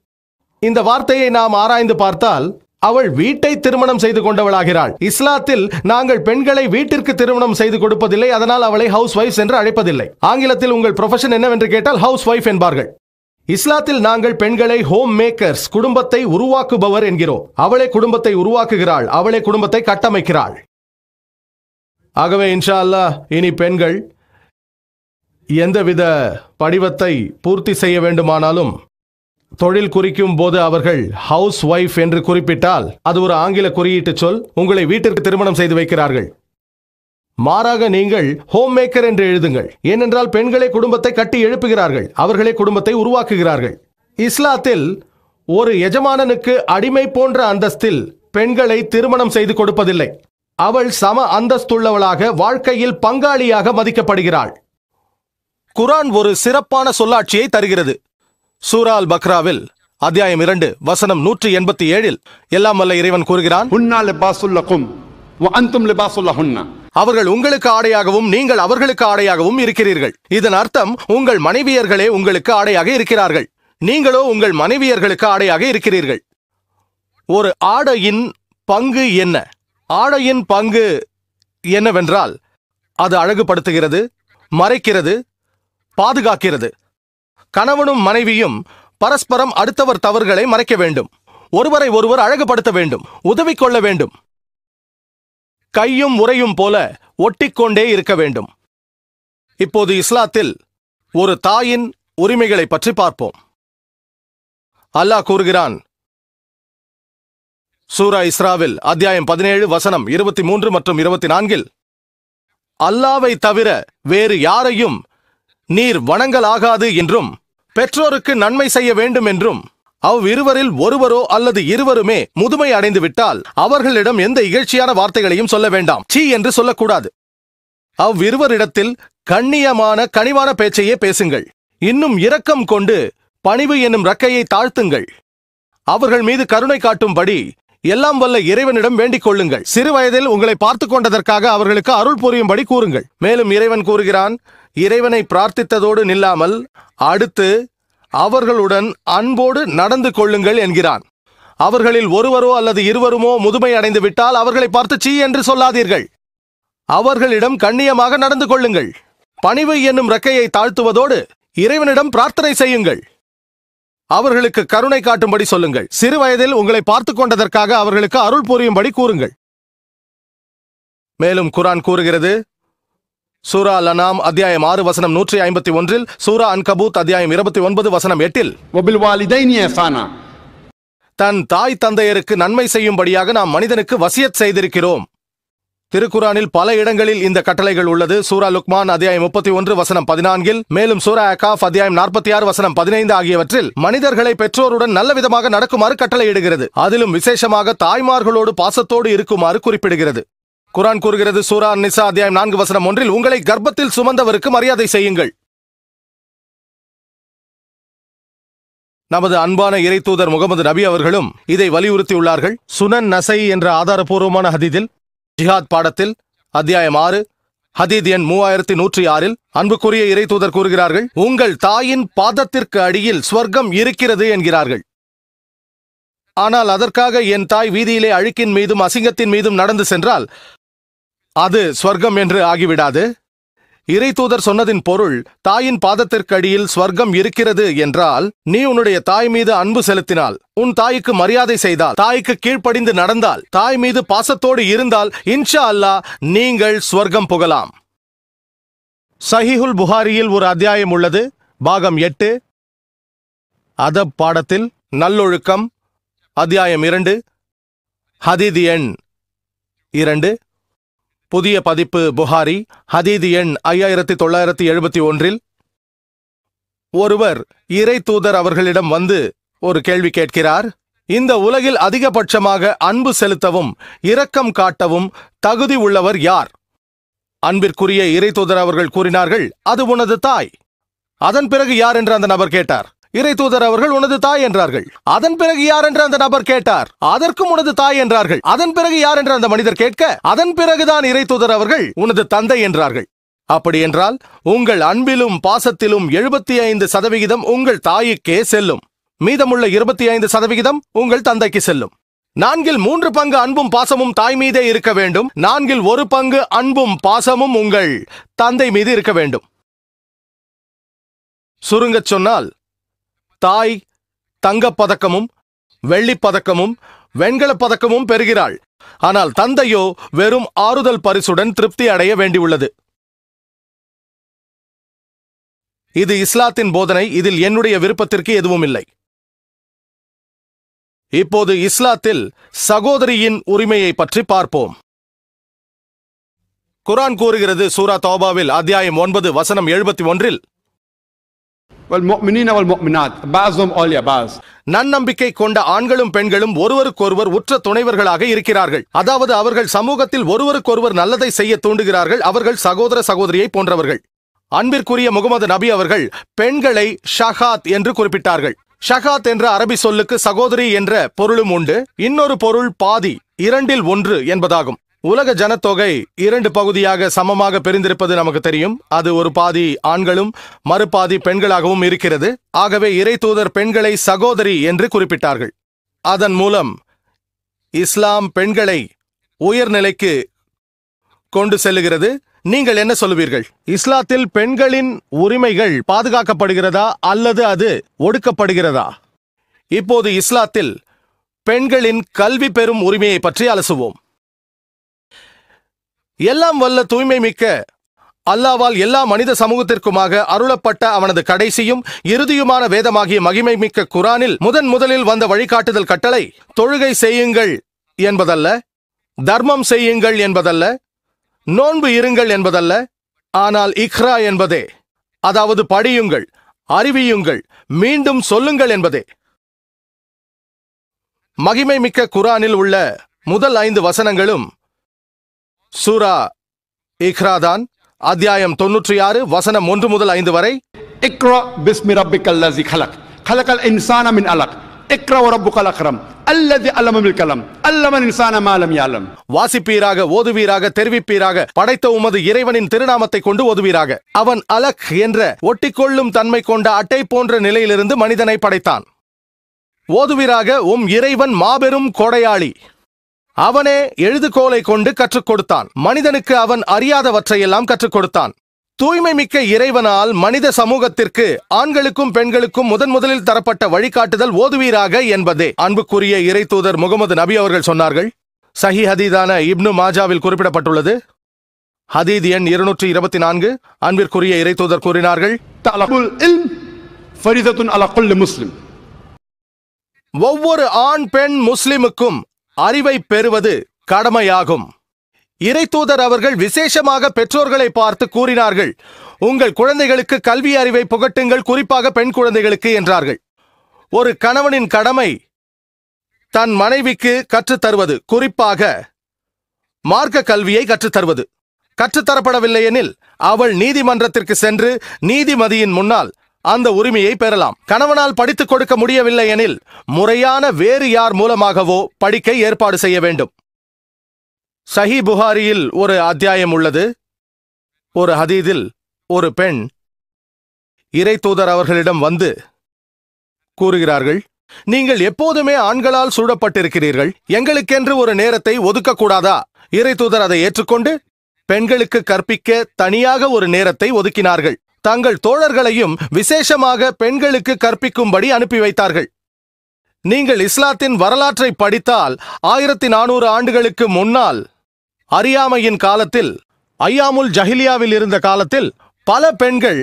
இந்த வார்த்தையை நாம் ஆராய்ந்து பார்த்தால் அவள் வீட்டை திருமணம் செய்து கொண்டவளாகிறாள். இஸ்லாத்தில் நாங்கள் பெண்களை வீட்டிற்கு திருமணம் செய்து கொடுப்பதில்லை. அதனால் அவளை ஹவுஸ் வைஃப்ஸ் என்று அழைப்பதில்லை. ஆங்கிலத்தில் உங்கள் ப்ரொஃபஷன் என்னவென்று கேட்டால் ஹவுஸ் வைஃப் என்பார்கள். இஸ்லாத்தில் நாங்கள் பெண்களை ஹோம் மேக்கர்ஸ், குடும்பத்தை உருவாக்குபவர் என்கிறோம். அவளே குடும்பத்தை உருவாக்குகிறாள், அவளே குடும்பத்தை கட்டமைக்கிறாள். ஆகவே இன்ஷா அல்லாஹ் இனி பெண்கள் எந்தவித படிவத்தை பூர்த்தி செய்ய வேண்டுமானாலும் தொழில் குறிக்கும் போது அவர்கள் ஹவுஸ் வைஃப் என்று குறிப்பிட்டால் அது ஒரு ஆங்கில குறியீட்டு சொல். உங்களை வீட்டிற்கு திருமணம் செய்து வைக்கிறார்கள். மாறாக நீங்கள் ஹோம் மேக்கர் என்று எழுதுங்கள். ஏனென்றால் பெண்களே குடும்பத்தை கட்டி எழுப்புகிறார்கள், அவர்களே குடும்பத்தை உருவாக்குகிறார்கள். இஸ்லாத்தில் ஒரு எஜமானனுக்கு அடிமை போன்ற அந்தஸ்தில் பெண்களை திருமணம் செய்து கொடுப்பதில்லை. அவள் சம அந்தஸ்துள்ளவளாக வாழ்க்கையில் பங்காளியாக மதிக்கப்படுகிறாள். குர்ஆன் ஒரு சிறப்பான சொல்லாட்சியை தருகிறது. சூரா அல் பக்ராவில் அத்தியாயம் 2 வசனம் 187 எல்லாம் வல்ல இறைவன் கூறுகிறான், அவர்கள் உங்களுக்கு ஆடையாகவும் நீங்கள் அவர்களுக்கு ஆடையாகவும் இருக்கிறீர்கள். இதன் அர்த்தம் உங்கள் மனைவியர்களே உங்களுக்கு ஆடையாக இருக்கிறார்கள், நீங்களோ உங்கள் மனைவியர்களுக்கு ஆடையாக இருக்கிறீர்கள். ஒரு ஆடையின் பங்கு என்ன? ஆடையின் பங்கு என்னவென்றால் அது அழகுபடுத்துகிறது, மறைக்கிறது, பாதுகாக்கிறது. கணவனும் மனைவியும் பரஸ்பரம் அடுத்தவர் தவறுகளை மறைக்க வேண்டும், ஒருவரை ஒருவர் அழகுபடுத்த வேண்டும், உதவி கொள்ள வேண்டும், கையும் உறையும் போல ஒட்டிக்கொண்டே இருக்க வேண்டும். இப்போது இஸ்லாத்தில் ஒரு தாயின் உரிமைகளை பற்றி பார்ப்போம். அல்லாஹ் கூறுகிறான் சூரா இஸ்ராவில் அத்தியாயம் 17 வசனம் 23 மற்றும் 24, அல்லாவை தவிர வேறு யாரையும் நீர் வணங்கலாகாது என்றும் பெற்றோருக்கு நன்மை செய்ய வேண்டும் என்றும் அவ்விருவரில் ஒருவரோ அல்லது இருவருமே முதுமை அடைந்து விட்டால் அவர்களிடம் எந்த இகழ்ச்சியான வார்த்தைகளையும் சொல்ல வேண்டாம். சீ என்று சொல்லக்கூடாது. அவ்விருவரிடத்தில் கண்ணியமான கனிவான பேச்சையே பேசுங்கள். இன்னும் இரக்கம் கொண்டு பணிவு என்னும் ரக்கையை தாழ்த்துங்கள். அவர்கள் மீது கருணை காட்டும்படி எல்லாம் வல்ல இறைவனிடம் வேண்டிக் கொள்ளுங்கள். சிறு வயதில் உங்களை பார்த்து கொண்டதற்காக அவர்களுக்கு அருள் புரியும்படி கூறுங்கள். மேலும் இறைவன் கூறுகிறான், இறைவனை பிரார்த்தித்ததோடு நில்லாமல் அடுத்து அவர்களுடன் அன்போடு நடந்து கொள்ளுங்கள் என்கிறான். அவர்களில் ஒருவரோ அல்லது இருவருமோ முதுமை அடைந்து விட்டால் அவர்களை பார்த்து சீ என்று சொல்லாதீர்கள். அவர்களிடம் கண்ணியமாக நடந்து கொள்ளுங்கள். பணிவு என்னும் ரெக்கையை தாழ்த்துவதோடு இறைவனிடம் பிரார்த்தனை செய்யுங்கள். அவர்களுக்கு கருணை காட்டும்படி சொல்லுங்கள். சிறு வயதில் உங்களை பார்த்து கொண்டதற்காக அவர்களுக்கு அருள் புரியும்படி கூறுங்கள். மேலும் குர்ஆன் கூறுகிறது, சூரா அல்-அன்ஆம் அத்தியாயம் 6 வசனம் 151, சூரா அன்கபூத் அத்தியாயம் 29 வசனம் 8, وَبِالْوَالِدَيْنِ إِحْسَانًا தன் தாய் தந்தையருக்கு நன்மை செய்யும்படியாக நாம் மனிதனுக்கு வசியத் செய்திருக்கிறோம். திருக்குரானில் பல இடங்களில் இந்த கட்டளைகள் உள்ளது. சூரா லுக்மான் அத்தியாயம் 31 வசனம் 14, மேலும் சூரா அகாஃப் அத்தியாயம் 46 வசனம் 15 ஆகியவற்றில் மனிதர்களை பெற்றோருடன் நல்ல விதமாக நடக்குமாறு கட்டளையிடுகிறது. அதிலும் விசேஷமாக தாய்மார்களோடு பாசத்தோடு இருக்குமாறு குறிப்பிடுகிறது. குர்ஆன் கூறுகிறது, சூரா அன்-நிசா அத்தியாயம் 4 வசனம் 1, உங்களை கர்ப்பத்தில் சுமந்தவருக்கு மரியாதை செய்யுங்கள். நமது அன்பான இறை தூதர் முகமது நபி அவர்களும் இதை வலியுறுத்தியுள்ளார்கள். சுனன் நசை என்ற ஆதாரபூர்வமான ஹதீதில் ஜிஹாத் பாடத்தில் அத்தியாயம் 6 ஹதீத் எண் 3106 அன்புக்குரிய இறை தூதர் கூறுகிறார்கள், உங்கள் தாயின் பாதத்திற்கு அடியில் ஸ்வர்க்கம் இருக்கிறது என்கிறார்கள். ஆனால் அதற்காக என் தாய் வீதியிலே அழுக்கின் மீதும் அசிங்கத்தின் மீதும் நடந்து சென்றால் அது ஸ்வர்க்கம் என்று ஆகிவிடாது. இறை தூதர் சொன்னதின் பொருள், தாயின் பாதத்திற்கு அடியில் ஸ்வர்க்கம் இருக்கிறது என்றால், நீ உன்னுடைய தாய் மீது அன்பு செலுத்தினால், உன் தாய்க்கு மரியாதை செய்தால், தாய்க்கு கீழ்ப்படிந்து நடந்தால், தாய் மீது பாசத்தோடு இருந்தால், இன்ஷா அல்லாஹ் நீங்கள் ஸ்வர்க்கம் புகலாம். சஹீஹுல் புகாரியில் ஒரு அத்தியாயம் உள்ளது. பாகம் 8 அதப் பாடத்தில் நல்லொழுக்கம் அத்தியாயம் 2 ஹதீத் எண் 2, புதிய பதிப்பு புகாரி ஹதீத் எண் 5971, ஒருவர் இறை தூதர் அவர்களிடம் வந்து ஒரு கேள்வி கேட்கிறார். இந்த உலகில் அதிகபட்சமாக அன்பு செலுத்தவும் இரக்கம் காட்டவும் தகுதி உள்ளவர் யார்? அன்பிற்குரிய இறை தூதர் அவர்கள் கூறினார்கள், அது உனது தாய். அதன் பிறகு யார் என்று அந்த நபர் கேட்டார். இறை தூதர் அவர்கள் உனது தாய் என்றார்கள். அதன் பிறகு யார் என்று அந்த நபர் கேட்டார். அதற்கும் உனது தாய் என்றார்கள். அதன் பிறகு யார் என்று அந்த மனிதர் கேட்க, அதன் பிறகுதான் இறை தூதர் அவர்கள் உனது தந்தை என்றார்கள். அப்படி என்றால் உங்கள் அன்பிலும் பாசத்திலும் 75% உங்கள் தாய்க்கே செல்லும். மீதமுள்ள 25% உங்கள் தந்தைக்கு செல்லும். 4/3 பங்கு அன்பும் பாசமும் தாய் மீதே இருக்க வேண்டும். 4/1 பங்கு அன்பும் பாசமும் உங்கள் தந்தை மீது இருக்க வேண்டும். சுருங்கச் சொன்னால், தாய் தங்கப்பதக்கமும் வெள்ளிப்பதக்கமும் வெண்கலப் பதக்கமும் பெறுகிறாள். ஆனால் தந்தையோ வெறும் ஆறுதல் பரிசுடன் திருப்தி அடைய வேண்டியுள்ளது. இது இஸ்லாத்தின் போதனை. இதில் என்னுடைய விருப்பத்திற்கு எதுவும் இல்லை. இப்போது இஸ்லாத்தில் சகோதரியின் உரிமையை பற்றி பார்ப்போம். குர்ஆன் கூறுகிறது, சூரா தௌபாவில் அத்தியாயம் 9 வசனம் 71, والمؤمنين والمؤمنات بعضهم أولياء بعض. நன்னம்பிக்கை கொண்ட ஆண்களும் பெண்களும் ஒருவருக்கொருவர் உற்ற துணைவர்களாக இருக்கிறார்கள். அதாவது அவர்கள் சமூகத்தில் ஒருவருக்கொருவர் நல்லதை செய்ய தூண்டுகிறார்கள். அவர்கள் சகோதர சகோதரியை போன்றவர்கள். அன்பிற்குரிய முகமது நபி அவர்கள் பெண்களை ஷஹாத் என்று குறிப்பிட்டார்கள். ஷஹாத் என்ற அரபி சொல்லுக்கு சகோதரி என்ற பொருளும் உண்டு. இன்னொரு பொருள் பாதி, 2/1 என்பதாகும். உலக ஜனத்தொகை 2 பகுதியாக சமமாக பிரிந்திருப்பது நமக்கு தெரியும். அது ஒரு பாதி ஆண்களும் மறுபாதி பெண்களாகவும் இருக்கிறது. ஆகவே இறை தூதர் பெண்களை சகோதரி என்று குறிப்பிட்டார்கள். அதன் மூலம் இஸ்லாம் பெண்களை உயர்நிலைக்கு கொண்டு செல்லுகிறது. நீங்கள் என்ன சொல்லுவீர்கள்? இஸ்லாத்தில் பெண்களின் உரிமைகள் பாதுகாக்கப்படுகிறதா அல்லது அது ஒடுக்கப்படுகிறதா? இப்போது இஸ்லாத்தில் பெண்களின் கல்வி பெறும் உரிமையை பற்றி அலசுவோம். எல்லாம் வல்ல தூய்மை மிக்க அல்லாஹ்வால் எல்லா மனித சமூகத்திற்குமாக அருளப்பட்ட அவனது கடைசியும் இறுதியுமான வேதமாகிய மகிமை மிக்க குர்ஆனில் முதலில் வந்த வழிகாட்டுதல் கட்டளை தொழுகை செய்யுங்கள் என்பதல்ல, தர்மம் செய்யுங்கள் என்பதல்ல, நோன்பு இருங்கள் என்பதல்ல, ஆனால் இக்ரா என்பதே, அதாவது படியுங்கள், அறிவியுங்கள், மீண்டும் சொல்லுங்கள் என்பதே. மகிமை மிக்க குர்ஆனில் உள்ள முதல் 5 வசனங்களும் சூரா இக்ராதான் அத்தியாயம் 96 வசனம் 1 முதல் 5 வரை. இக்ரா பிஸ்மி ரப்பிக்கல் லஸீ கலக் கலக்கல் இன்சான மின் அலக் இக்ரா வரப்புக்கல் அக்ரம் அல்லதி அல்லம பில் கலம் அல்லமன் இன்சான மா லம் யஅலம். வாசிப்பீராக, ஓதுவீராக, தெரிவிப்பீராக, படைத்த உமது இறைவனின் திருநாமத்தை கொண்டு ஓதுவீராக. அவன் அலக் என்ற ஒட்டிக்கொள்ளும் தன்மை கொண்ட அட்டை போன்ற நிலையிலிருந்து மனிதனை படைத்தான். ஓதுவீராக, உம் இறைவன் மாபெரும் கொடையாளி. அவனே எழுதுகோலை கொண்டு கற்றுக் கொடுத்தான். மனிதனுக்கு அவன் அறியாதவற்றையெல்லாம் கற்றுக் கொடுத்தான். தூய்மை மிக்க இறைவனால் மனித சமூகத்திற்கு ஆண்களுக்கும் பெண்களுக்கும் முதலில் தரப்பட்ட வழிகாட்டுதல் ஓதுவீராக என்பதே. அன்புக்குரிய இறை தூதர் முகமது நபி அவர்கள் சொன்னார்கள். சஹி ஹதீதான இப்னு மாஜாவில் குறிப்பிடப்பட்டுள்ளது. ஹதீத் எண் 224. அன்பிற்குரிய இறை தூதர் கூறினார்கள், தலபுல் இல்ம் ஃபரிதத்துன் அலா குல்லி முஸ்லிம். ஒவ்வொரு ஆண் பெண் முஸ்லிமுக்கும் அறிவை பெறுவது கடமையாகும். இறை தூதர் அவர்கள் விசேஷமாக பெற்றோர்களை பார்த்து கூறினார்கள், உங்கள் குழந்தைகளுக்கு கல்வி அறிவை புகட்டுங்கள், குறிப்பாக பெண் குழந்தைகளுக்கு என்றார்கள். ஒரு கணவனின் கடமை தன் மனைவிக்கு கற்றுத்தருவது, குறிப்பாக மார்க்க கல்வியை கற்றுத்தருவது. கற்றுத்தரப்படவில்லை எனில் அவள் நீதிமன்றத்திற்கு சென்று நீதிமதியின் முன்னால் அந்த உரிமையை பெறலாம். கணவனால் படித்துக் கொடுக்க முடியவில்லை எனில் முறையான வேறு யார் மூலமாகவோ படிக்க ஏற்பாடு செய்ய வேண்டும். சஹி புகாரியில் ஒரு அத்தியாயம் உள்ளது. ஒரு ஹதீதில் ஒரு பெண் இறை தூதர் அவர்களிடம் வந்து கூறுகிறார்கள், நீங்கள் எப்போதுமே ஆண்களால் சூழப்பட்டிருக்கிறீர்கள், எங்களுக்கென்று ஒரு நேரத்தை ஒதுக்கக்கூடாதா? இறை தூதர் அதை ஏற்றுக்கொண்டு பெண்களுக்கு கற்பிக்க தனியாக ஒரு நேரத்தை ஒதுக்கினார்கள். தங்கள் தோழர்களையும் விசேஷமாக பெண்களுக்கு கற்பிக்கும்படி அனுப்பி வைத்தார்கள். நீங்கள் இஸ்லாத்தின் வரலாற்றை படித்தால் 1400 ஆண்டுகளுக்கு முன்னால் அறியாமையின் காலத்தில், ஐயாமுல் ஜஹிலியாவில் இருந்த காலத்தில் பல பெண்கள்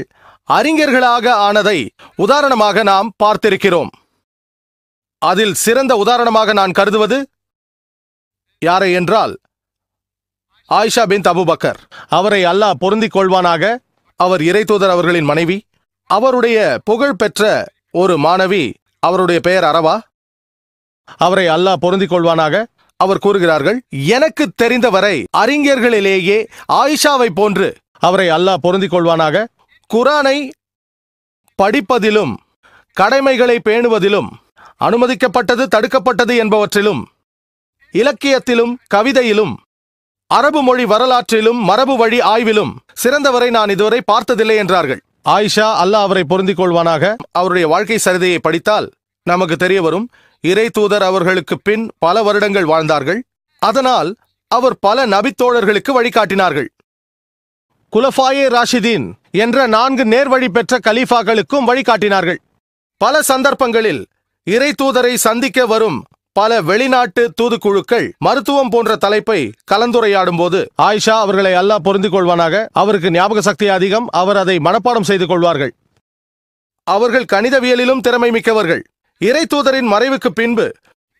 அறிஞர்களாக ஆனதை உதாரணமாக நாம் பார்த்திருக்கிறோம். அதில் சிறந்த உதாரணமாக நான் கருதுவது யாரை என்றால் ஆயிஷா பின்த் அபூபக்கர். அவரை அல்லாஹ் பொருந்திக் கொள்வானாக. அவர் இறை தூதர் அவர்களின் மனைவி. அவருடைய புகழ் பெற்ற ஒரு மாணவி, அவருடைய பெயர் அரவா. அவரை அல்லாஹ் பொருந்திக் கொள்வானாக. அவர் கூறுகிறார்கள், எனக்கு தெரிந்தவரை அறிஞர்களிலேயே ஆயிஷாவை போன்று, அவரை அல்லாஹ் பொருந்திக் கொள்வானாக, குர்ஆனை படிப்பதிலும் கடமைகளை பேணுவதிலும் அனுமதிக்கப்பட்டது தடுக்கப்பட்டது என்பவற்றிலும் இலக்கியத்திலும் கவிதையிலும் அரபு மொழி வரலாற்றிலும் மரபு வழி ஆய்விலும் சிறந்தவரை நான் இதுவரை பார்த்ததில்லை என்றார்கள். ஆயிஷா, அல்லாஹ் அவரை பொருந்திக் கொள்வானாக, அவருடைய வாழ்க்கை சரிதையை படித்தால் நமக்கு தெரிய வரும். இறை தூதர் அவர்களுக்கு பின் பல வருடங்கள் வாழ்ந்தார்கள். அதனால் அவர் பல நபித்தோழர்களுக்கு வழிகாட்டினார்கள். குலஃபாயே ராஷிதீன் என்ற 4 நேர்வழி பெற்ற கலீஃபாக்களுக்கும் வழிகாட்டினார்கள். பல சந்தர்ப்பங்களில் இறை தூதரை சந்திக்க வரும் பல வெளிநாட்டு தூதுக்குழுக்கள் மருத்துவம் போன்ற தலைப்பை கலந்துரையாடும் போது ஆயிஷா, அவர்களை அல்லாஹ் பொருந்திக் கொள்வானாக, அவருக்கு ஞாபக சக்தி அதிகம், அவர் அதை மனப்பாடம் செய்து கொள்வார்கள். அவர்கள் கணிதவியலிலும் திறமை மிக்கவர்கள். இறை தூதரின் மறைவுக்கு பின்பு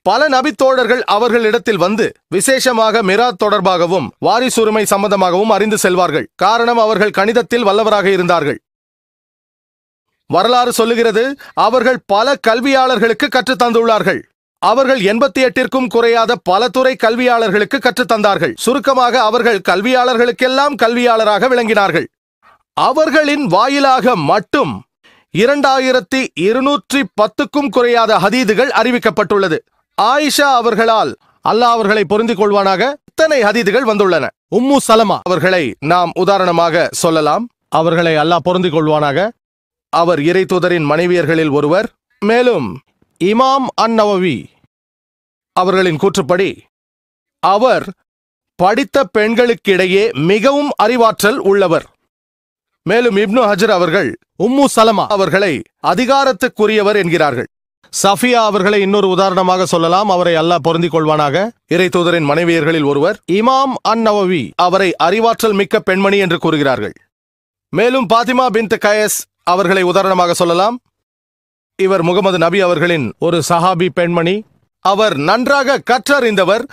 பல நபித்தோழர்கள் அவர்களிடத்தில் வந்து விசேஷமாக மிராத் தொடர்பாகவும் வாரிசுரிமை சம்பந்தமாகவும் அறிந்து செல்வார்கள். காரணம், அவர்கள் கணிதத்தில் வல்லவராக இருந்தார்கள். வரலாறு சொல்லுகிறது, அவர்கள் பல கல்வியாளர்களுக்கு கற்றுத் தந்துள்ளார்கள். அவர்கள் 88ற்கும் குறையாத பல துறை கல்வியாளர்களுக்கு கற்றுத்தந்தார்கள். சுருக்கமாக, அவர்கள் கல்வியாளர்களுக்கெல்லாம் கல்வியாளராக விளங்கினார்கள். அவர்களின் வாயிலாக மட்டும் 2210க்கும் குறையாத ஹதீதுகள் அறிவிக்கப்பட்டுள்ளது. ஆயிஷா அவர்களால், அல்லாஹ் அவர்களை பொருந்திக் கொள்வானாக, இத்தனை ஹதீதுகள் வந்துள்ளன. உம்மு சலமா அவர்களை நாம் உதாரணமாக சொல்லலாம். அவர்களை அல்லாஹ் பொருந்திக் கொள்வானாக. அவர் இறை தூதரின் மனைவியர்களில் ஒருவர். மேலும் இமாம் அன்-நவவி அவர்களின் கூற்றுப்படி அவர் படித்த பெண்களுக்கிடையே மிகவும் அறிவாற்றல் உள்ளவர். மேலும் இப்னு ஹஜர் அவர்கள் உம்மு சலமா அவர்களை அதிகாரத்துக்குரியவர் என்கிறார்கள். சஃபியா அவர்களை இன்னொரு உதாரணமாக சொல்லலாம். அவரை அல்லாஹ் பொருந்திக் கொள்வானாக. இறை தூதரின் மனைவியர்களில் ஒருவர். இமாம் அன்-நவவி அவரை அறிவாற்றல் மிக்க பெண்மணி என்று கூறுகிறார்கள். மேலும் பாத்திமா பின்த் கயஸ் அவர்களை உதாரணமாக சொல்லலாம். இவர் முகமது நபி அவர்களின் ஒரு சஹாபி பெண்மணி. அவர் நன்றாக கற்றறிந்தவர்,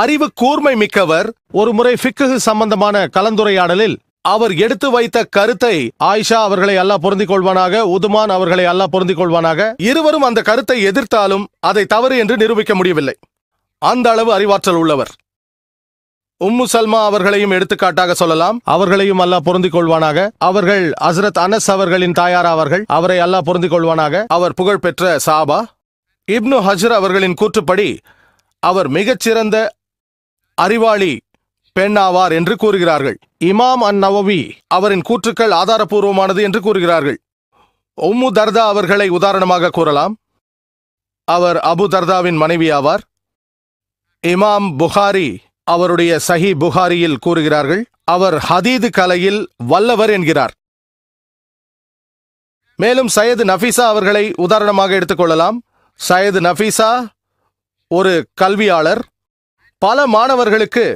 அறிவு கூர்மை மிக்கவர். ஒரு முறை ஃபிக்ஹ் சம்பந்தமான கலந்துரையாடலில் அவர் எடுத்து வைத்த கருத்தை ஆயிஷா அவர்களை அல்லாஹ் பொருந்திக் கொள்வானாக, உதுமான் அவர்களை அல்லாஹ் பொருந்திக் கொள்வானாக, இருவரும் அந்த கருத்தை எதிர்த்தாலும் அதை தவறு என்று நிரூபிக்க முடியவில்லை. அந்த அளவு அறிவாற்றல் உள்ளவர். உம்மு சல்மா அவர்களையும் எடுத்துக்காட்டாக சொல்லலாம். அவர்களையும் அல்லாஹ் பொருந்திக் கொள்வானாக. அவர்கள் ஹஸ்ரத் அனஸ் அவர்களின் தாயார் ஆவார்கள். அவரை அல்லாஹ் பொருந்திக் கொள்வானாக. அவர் புகழ்பெற்ற சஹாபா. இப்னு ஹஜர் அவர்களின் கூற்றுப்படி அவர் மிகச்சிறந்த அறிவாளி பெண்ணாவார் என்று கூறுகிறார்கள். இமாம் அன்-நவவி அவரின் கூற்றுக்கள் ஆதாரபூர்வமானது என்று கூறுகிறார்கள். உம்மு தர்தா அவர்களை உதாரணமாக கூறலாம். அவர் அபு தர்தாவின் மனைவி ஆவார். இமாம் புகாரி அவருடைய சஹி புகாரியில் கூறுகிறார்கள், அவர் ஹதீது கலையில் வல்லவர் என்கிறார். மேலும் சையது நஃபீசா அவர்களை உதாரணமாக எடுத்துக்கொள்ளலாம். சையது நஃபீசா ஒரு கல்வியாளர், பல மாணவர்களுக்கு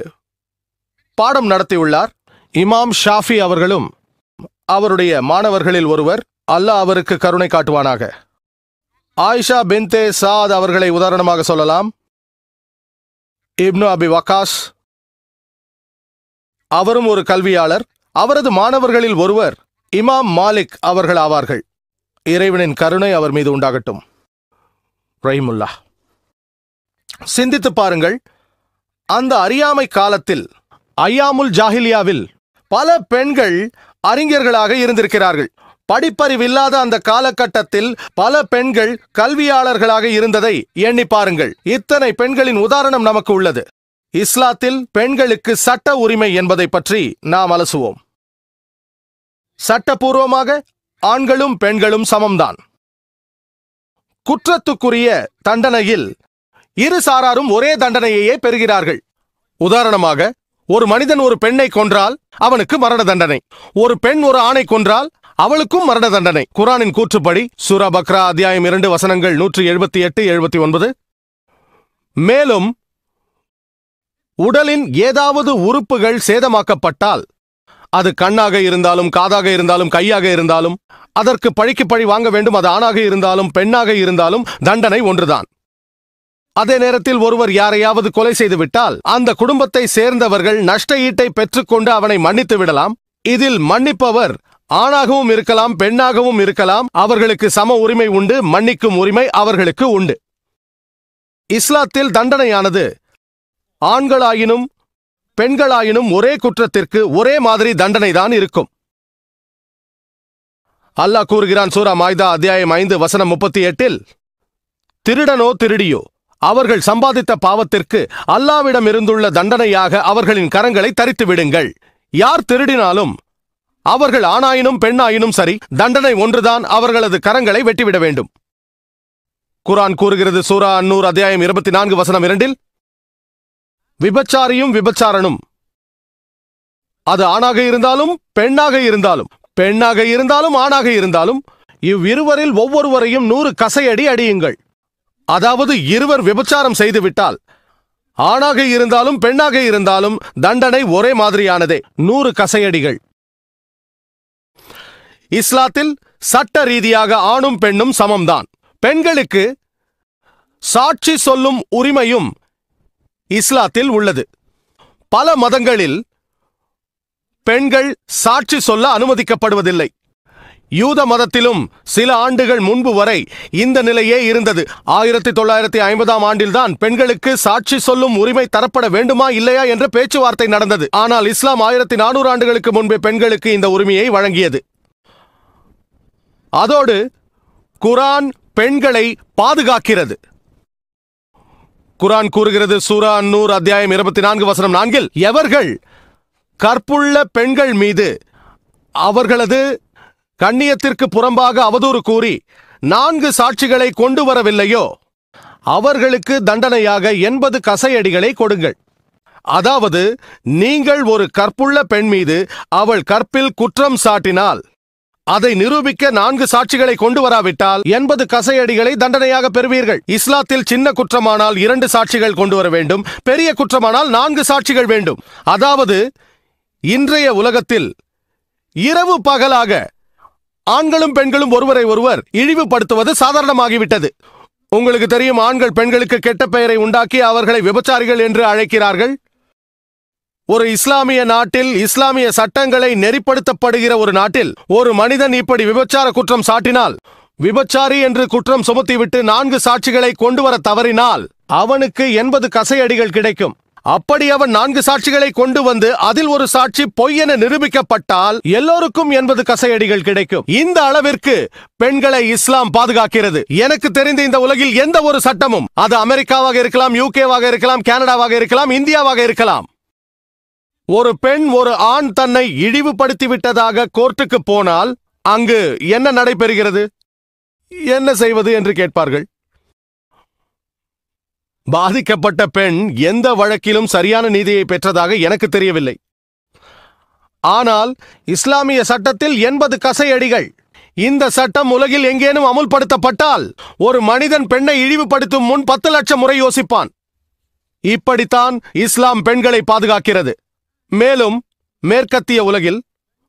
பாடம் நடத்தியுள்ளார். இமாம் ஷாஃபி அவர்களும் அவருடைய மாணவர்களில் ஒருவர். அல்லாஹ் அவருக்கு கருணை காட்டுவானாக. ஆயிஷா பின்தே சாத் அவர்களை உதாரணமாக சொல்லலாம். இப்னு அபி வக்காஸ் அவரும் ஒரு கல்வியாளர். அவரது மாணவர்களில் ஒருவர் இமாம் மாலிக் அவர்கள் ஆவார்கள். இறைவனின் கருணை அவர் மீது உண்டாகட்டும். ரஹிமுல்லா. சிந்தித்து பாருங்கள், அந்த அறியாமை காலத்தில் ஐயாமுல் ஜாஹிலியாவில் பல பெண்கள் அறிஞர்களாக இருந்திருக்கிறார்கள். படிப்பறிவில்லாத அந்த காலகட்டத்தில் பல பெண்கள் கல்வியாளர்களாக இருந்ததை எண்ணி பாருங்கள். இத்தனை பெண்களின் உதாரணம் நமக்கு உள்ளது. இஸ்லாத்தில் பெண்களுக்கு சட்ட உரிமை என்பதை பற்றி நாம் அலசுவோம். சட்டபூர்வமாக ஆண்களும் பெண்களும் சமம்தான். குற்றத்துக்குரிய தண்டனையில் இரு சாராரும் ஒரே தண்டனையையே பெறுகிறார்கள். உதாரணமாக, ஒரு மனிதன் ஒரு பெண்ணை கொன்றால் அவனுக்கு மரண தண்டனை. ஒரு பெண் ஒரு ஆணை கொன்றால் அவளுக்கும் மரண தண்டனை. குர்ஆனின் கூற்றுப்படி சூரா பக்ரா அத்தியாயம் 2 வசனங்கள் 178, 79. மேலும் உடலின் ஏதாவது உறுப்புகள் சேதமாக்கப்பட்டால், அது கண்ணாக இருந்தாலும் காதாக இருந்தாலும் கையாக இருந்தாலும், அதற்கு பழிக்கு பழி வாங்க வேண்டும். அது ஆணாக இருந்தாலும் பெண்ணாக இருந்தாலும் தண்டனை ஒன்றுதான். அதே நேரத்தில் ஒருவர் யாரையாவது கொலை செய்துவிட்டால் அந்த குடும்பத்தை சேர்ந்தவர்கள் நஷ்ட ஈட்டை பெற்றுக்கொண்டு அவனை மன்னித்து விடலாம். இதில் மன்னிப்பவர் ஆணாகவும் இருக்கலாம், பெண்ணாகவும் இருக்கலாம். அவர்களுக்கு சம உரிமை உண்டு. மன்னிக்கும் உரிமை அவர்களுக்கு உண்டு. இஸ்லாத்தில் தண்டனையானது ஆண்களாயினும் பெண்களாயினும் ஒரே குற்றத்திற்கு ஒரே மாதிரி தண்டனை தான் இருக்கும். அல்லாஹ் கூறுகிறான் சூரா மாய்தா அத்தியாயம் 5 வசனம் 38, திருடனோ திருடியோ அவர்கள் சம்பாதித்த பாவத்திற்கு அல்லாவிடம் இருந்துள்ள தண்டனையாக அவர்களின் கரங்களை தரித்து விடுங்கள். யார் திருடினாலும் அவர்கள் ஆணாயினும் பெண்ணாயினும் சரி, தண்டனை ஒன்றுதான். அவர்களது கரங்களை வெட்டிவிட வேண்டும். குர்ஆன் கூறுகிறது சூரா அன்-நூர் அத்தியாயம் 24 வசனம் 2, விபச்சாரியும் விபச்சாரனும், அது ஆணாக இருந்தாலும் பெண்ணாக இருந்தாலும், பெண்ணாக இருந்தாலும் ஆணாக இருந்தாலும், இவ்விருவரில் ஒவ்வொருவரையும் 100 கசையடி அடியுங்கள். அதாவது இருவர் விபச்சாரம் செய்துவிட்டால் ஆணாக இருந்தாலும் பெண்ணாக இருந்தாலும் தண்டனை ஒரே மாதிரியானதே, 100 கசையடிகள். இஸ்லாத்தில் சட்ட ரீதியாக ஆணும் பெண்ணும் சமம்தான். பெண்களுக்கு சாட்சி சொல்லும் உரிமையும் இஸ்லாத்தில் உள்ளது. பல மதங்களில் பெண்கள் சாட்சி சொல்ல அனுமதிக்கப்படுவதில்லை. யூத மதத்திலும் சில ஆண்டுகள் முன்பு வரை இந்த நிலையே இருந்தது. 1950ஆம் ஆண்டில்தான் பெண்களுக்கு சாட்சி சொல்லும் உரிமை தரப்பட வேண்டுமா இல்லையா என்ற பேச்சுவார்த்தை நடந்தது. ஆனால் இஸ்லாம் 1400 ஆண்டுகளுக்கு முன்பே பெண்களுக்கு இந்த உரிமையை வழங்கியது. அதோடு குர்ஆன் பெண்களை பாதுகாக்கிறது. குர்ஆன் கூறுகிறது சூரா அன்-நூர் அத்தியாயம் 24 வசனம் 4, எவர்கள் கற்புள்ள பெண்கள் மீது அவர்களது கண்ணியத்திற்கு புறம்பாக அவதூறு கூறி 4 சாட்சிகளை கொண்டு வரவில்லையோ அவர்களுக்கு தண்டனையாக 80 கசையடிகளை கொடுங்கள். அதாவது நீங்கள் ஒரு கற்புள்ள பெண் மீது அவள் கற்பில் குற்றம் சாட்டினால் அதை நிரூபிக்க 4 சாட்சிகளை கொண்டு வராவிட்டால் 80 கசையடிகளை தண்டனையாக பெறுவீர்கள். இஸ்லாத்தில் சின்ன குற்றமானால் 2 சாட்சிகள் கொண்டு வர வேண்டும், பெரிய குற்றமானால் 4 சாட்சிகள் வேண்டும். அதாவது இன்றைய உலகத்தில் இரவு பகலாக ஆண்களும் பெண்களும் ஒருவரை ஒருவர் இழிவுபடுத்துவது சாதாரணமாகிவிட்டது. உங்களுக்கு தெரியும், ஆண்கள் பெண்களுக்கு கெட்ட பெயரை உண்டாக்கி அவர்களை விபச்சாரிகள் என்று அழைக்கிறார்கள். ஒரு இஸ்லாமிய நாட்டில் இஸ்லாமிய சட்டங்களை நெறிப்படுத்தப்படுகிற ஒரு நாட்டில் ஒரு மனிதன் இப்படி விபச்சார குற்றம் சாட்டினால், விபச்சாரி என்று குற்றம் சுமத்திவிட்டு 4 சாட்சிகளை கொண்டு வர தவறினால் அவனுக்கு 80 கசையடிகள் கிடைக்கும். அப்படி அவன் 4 சாட்சிகளை கொண்டு வந்து அதில் ஒரு சாட்சி பொய் என நிரூபிக்கப்பட்டால் எல்லோருக்கும் 80 கசையடிகள் கிடைக்கும். இந்த அளவிற்கு பெண்களை இஸ்லாம் பாதுகாக்கிறது. எனக்கு தெரிந்த இந்த உலகில் எந்த ஒரு சட்டமும், அது அமெரிக்காவாக இருக்கலாம், யூகேவாக இருக்கலாம், கனடாவாக இருக்கலாம், இந்தியாவாக இருக்கலாம், ஒரு பெண் ஒரு ஆண் தன்னை இழிவுபடுத்தி விட்டதாக கோர்ட்டுக்கு போனால் அங்கு என்ன நடைபெறுகிறது, என்ன செய்வது என்று கேட்பார்கள். பாதிக்கப்பட்ட பெண் எந்த வழக்கிலும் சரியான நீதியை பெற்றதாக எனக்கு தெரியவில்லை. ஆனால் இஸ்லாமிய சட்டத்தில் 80 கசையடிகள். இந்த சட்டம் உலகில் எங்கேனும் அமுல்படுத்தப்பட்டால் ஒரு மனிதன் பெண்ணை இழிவுபடுத்தும் முன் 10 லட்சம் முறை யோசிப்பான். இப்படித்தான் இஸ்லாம் பெண்களை பாதுகாக்கிறது. மேலும் மேற்கத்திய உலகில்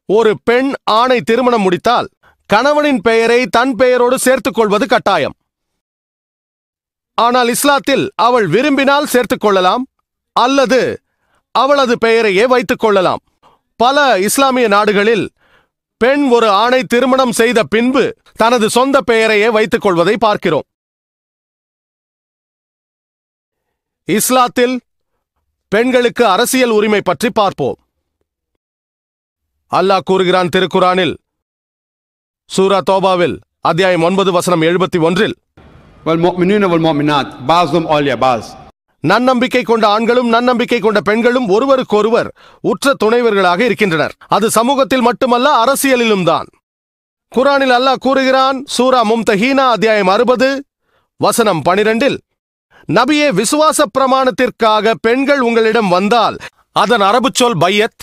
ஒரு பெண் ஆணை திருமணம் முடித்தால் கணவனின் பெயரை தன் பெயரோடு சேர்த்துக் கொள்வது கட்டாயம். ஆனால் இஸ்லாத்தில் அவள் விரும்பினால் சேர்த்துக் கொள்ளலாம் அல்லது அவளது பெயரையே வைத்துக் கொள்ளலாம். பல இஸ்லாமிய நாடுகளில் பெண் ஒரு ஆணை திருமணம் செய்த பின்பு தனது சொந்த பெயரையே வைத்துக் கொள்வதை பார்க்கிறோம். இஸ்லாத்தில் பெண்களுக்கு அரசியல் உரிமை பற்றி பார்ப்போம். அல்லாஹ் கூறுகிறான் திருக்குரானில், சூரா தௌபாவில் அத்தியாயம் 9 வசனம் 71, நன்னம்பிக்கை கொண்ட ஆண்களும் நன்னம்பிக்கை கொண்ட பெண்களும் ஒருவருக்கொருவர் உற்ற துணைவர்களாக இருக்கின்றனர். அது சமூகத்தில் மட்டுமல்ல, அரசியலிலும் தான். குரானில் அல்லாஹ் கூறுகிறான் சூரா மும்தஹீனா அத்தியாயம் 60 வசனம் 12, நபியே, விசுவாச பிரமாணத்திற்காக பெண்கள் உங்களிடம் வந்தால் அதன் அரபு சொல் பையத்.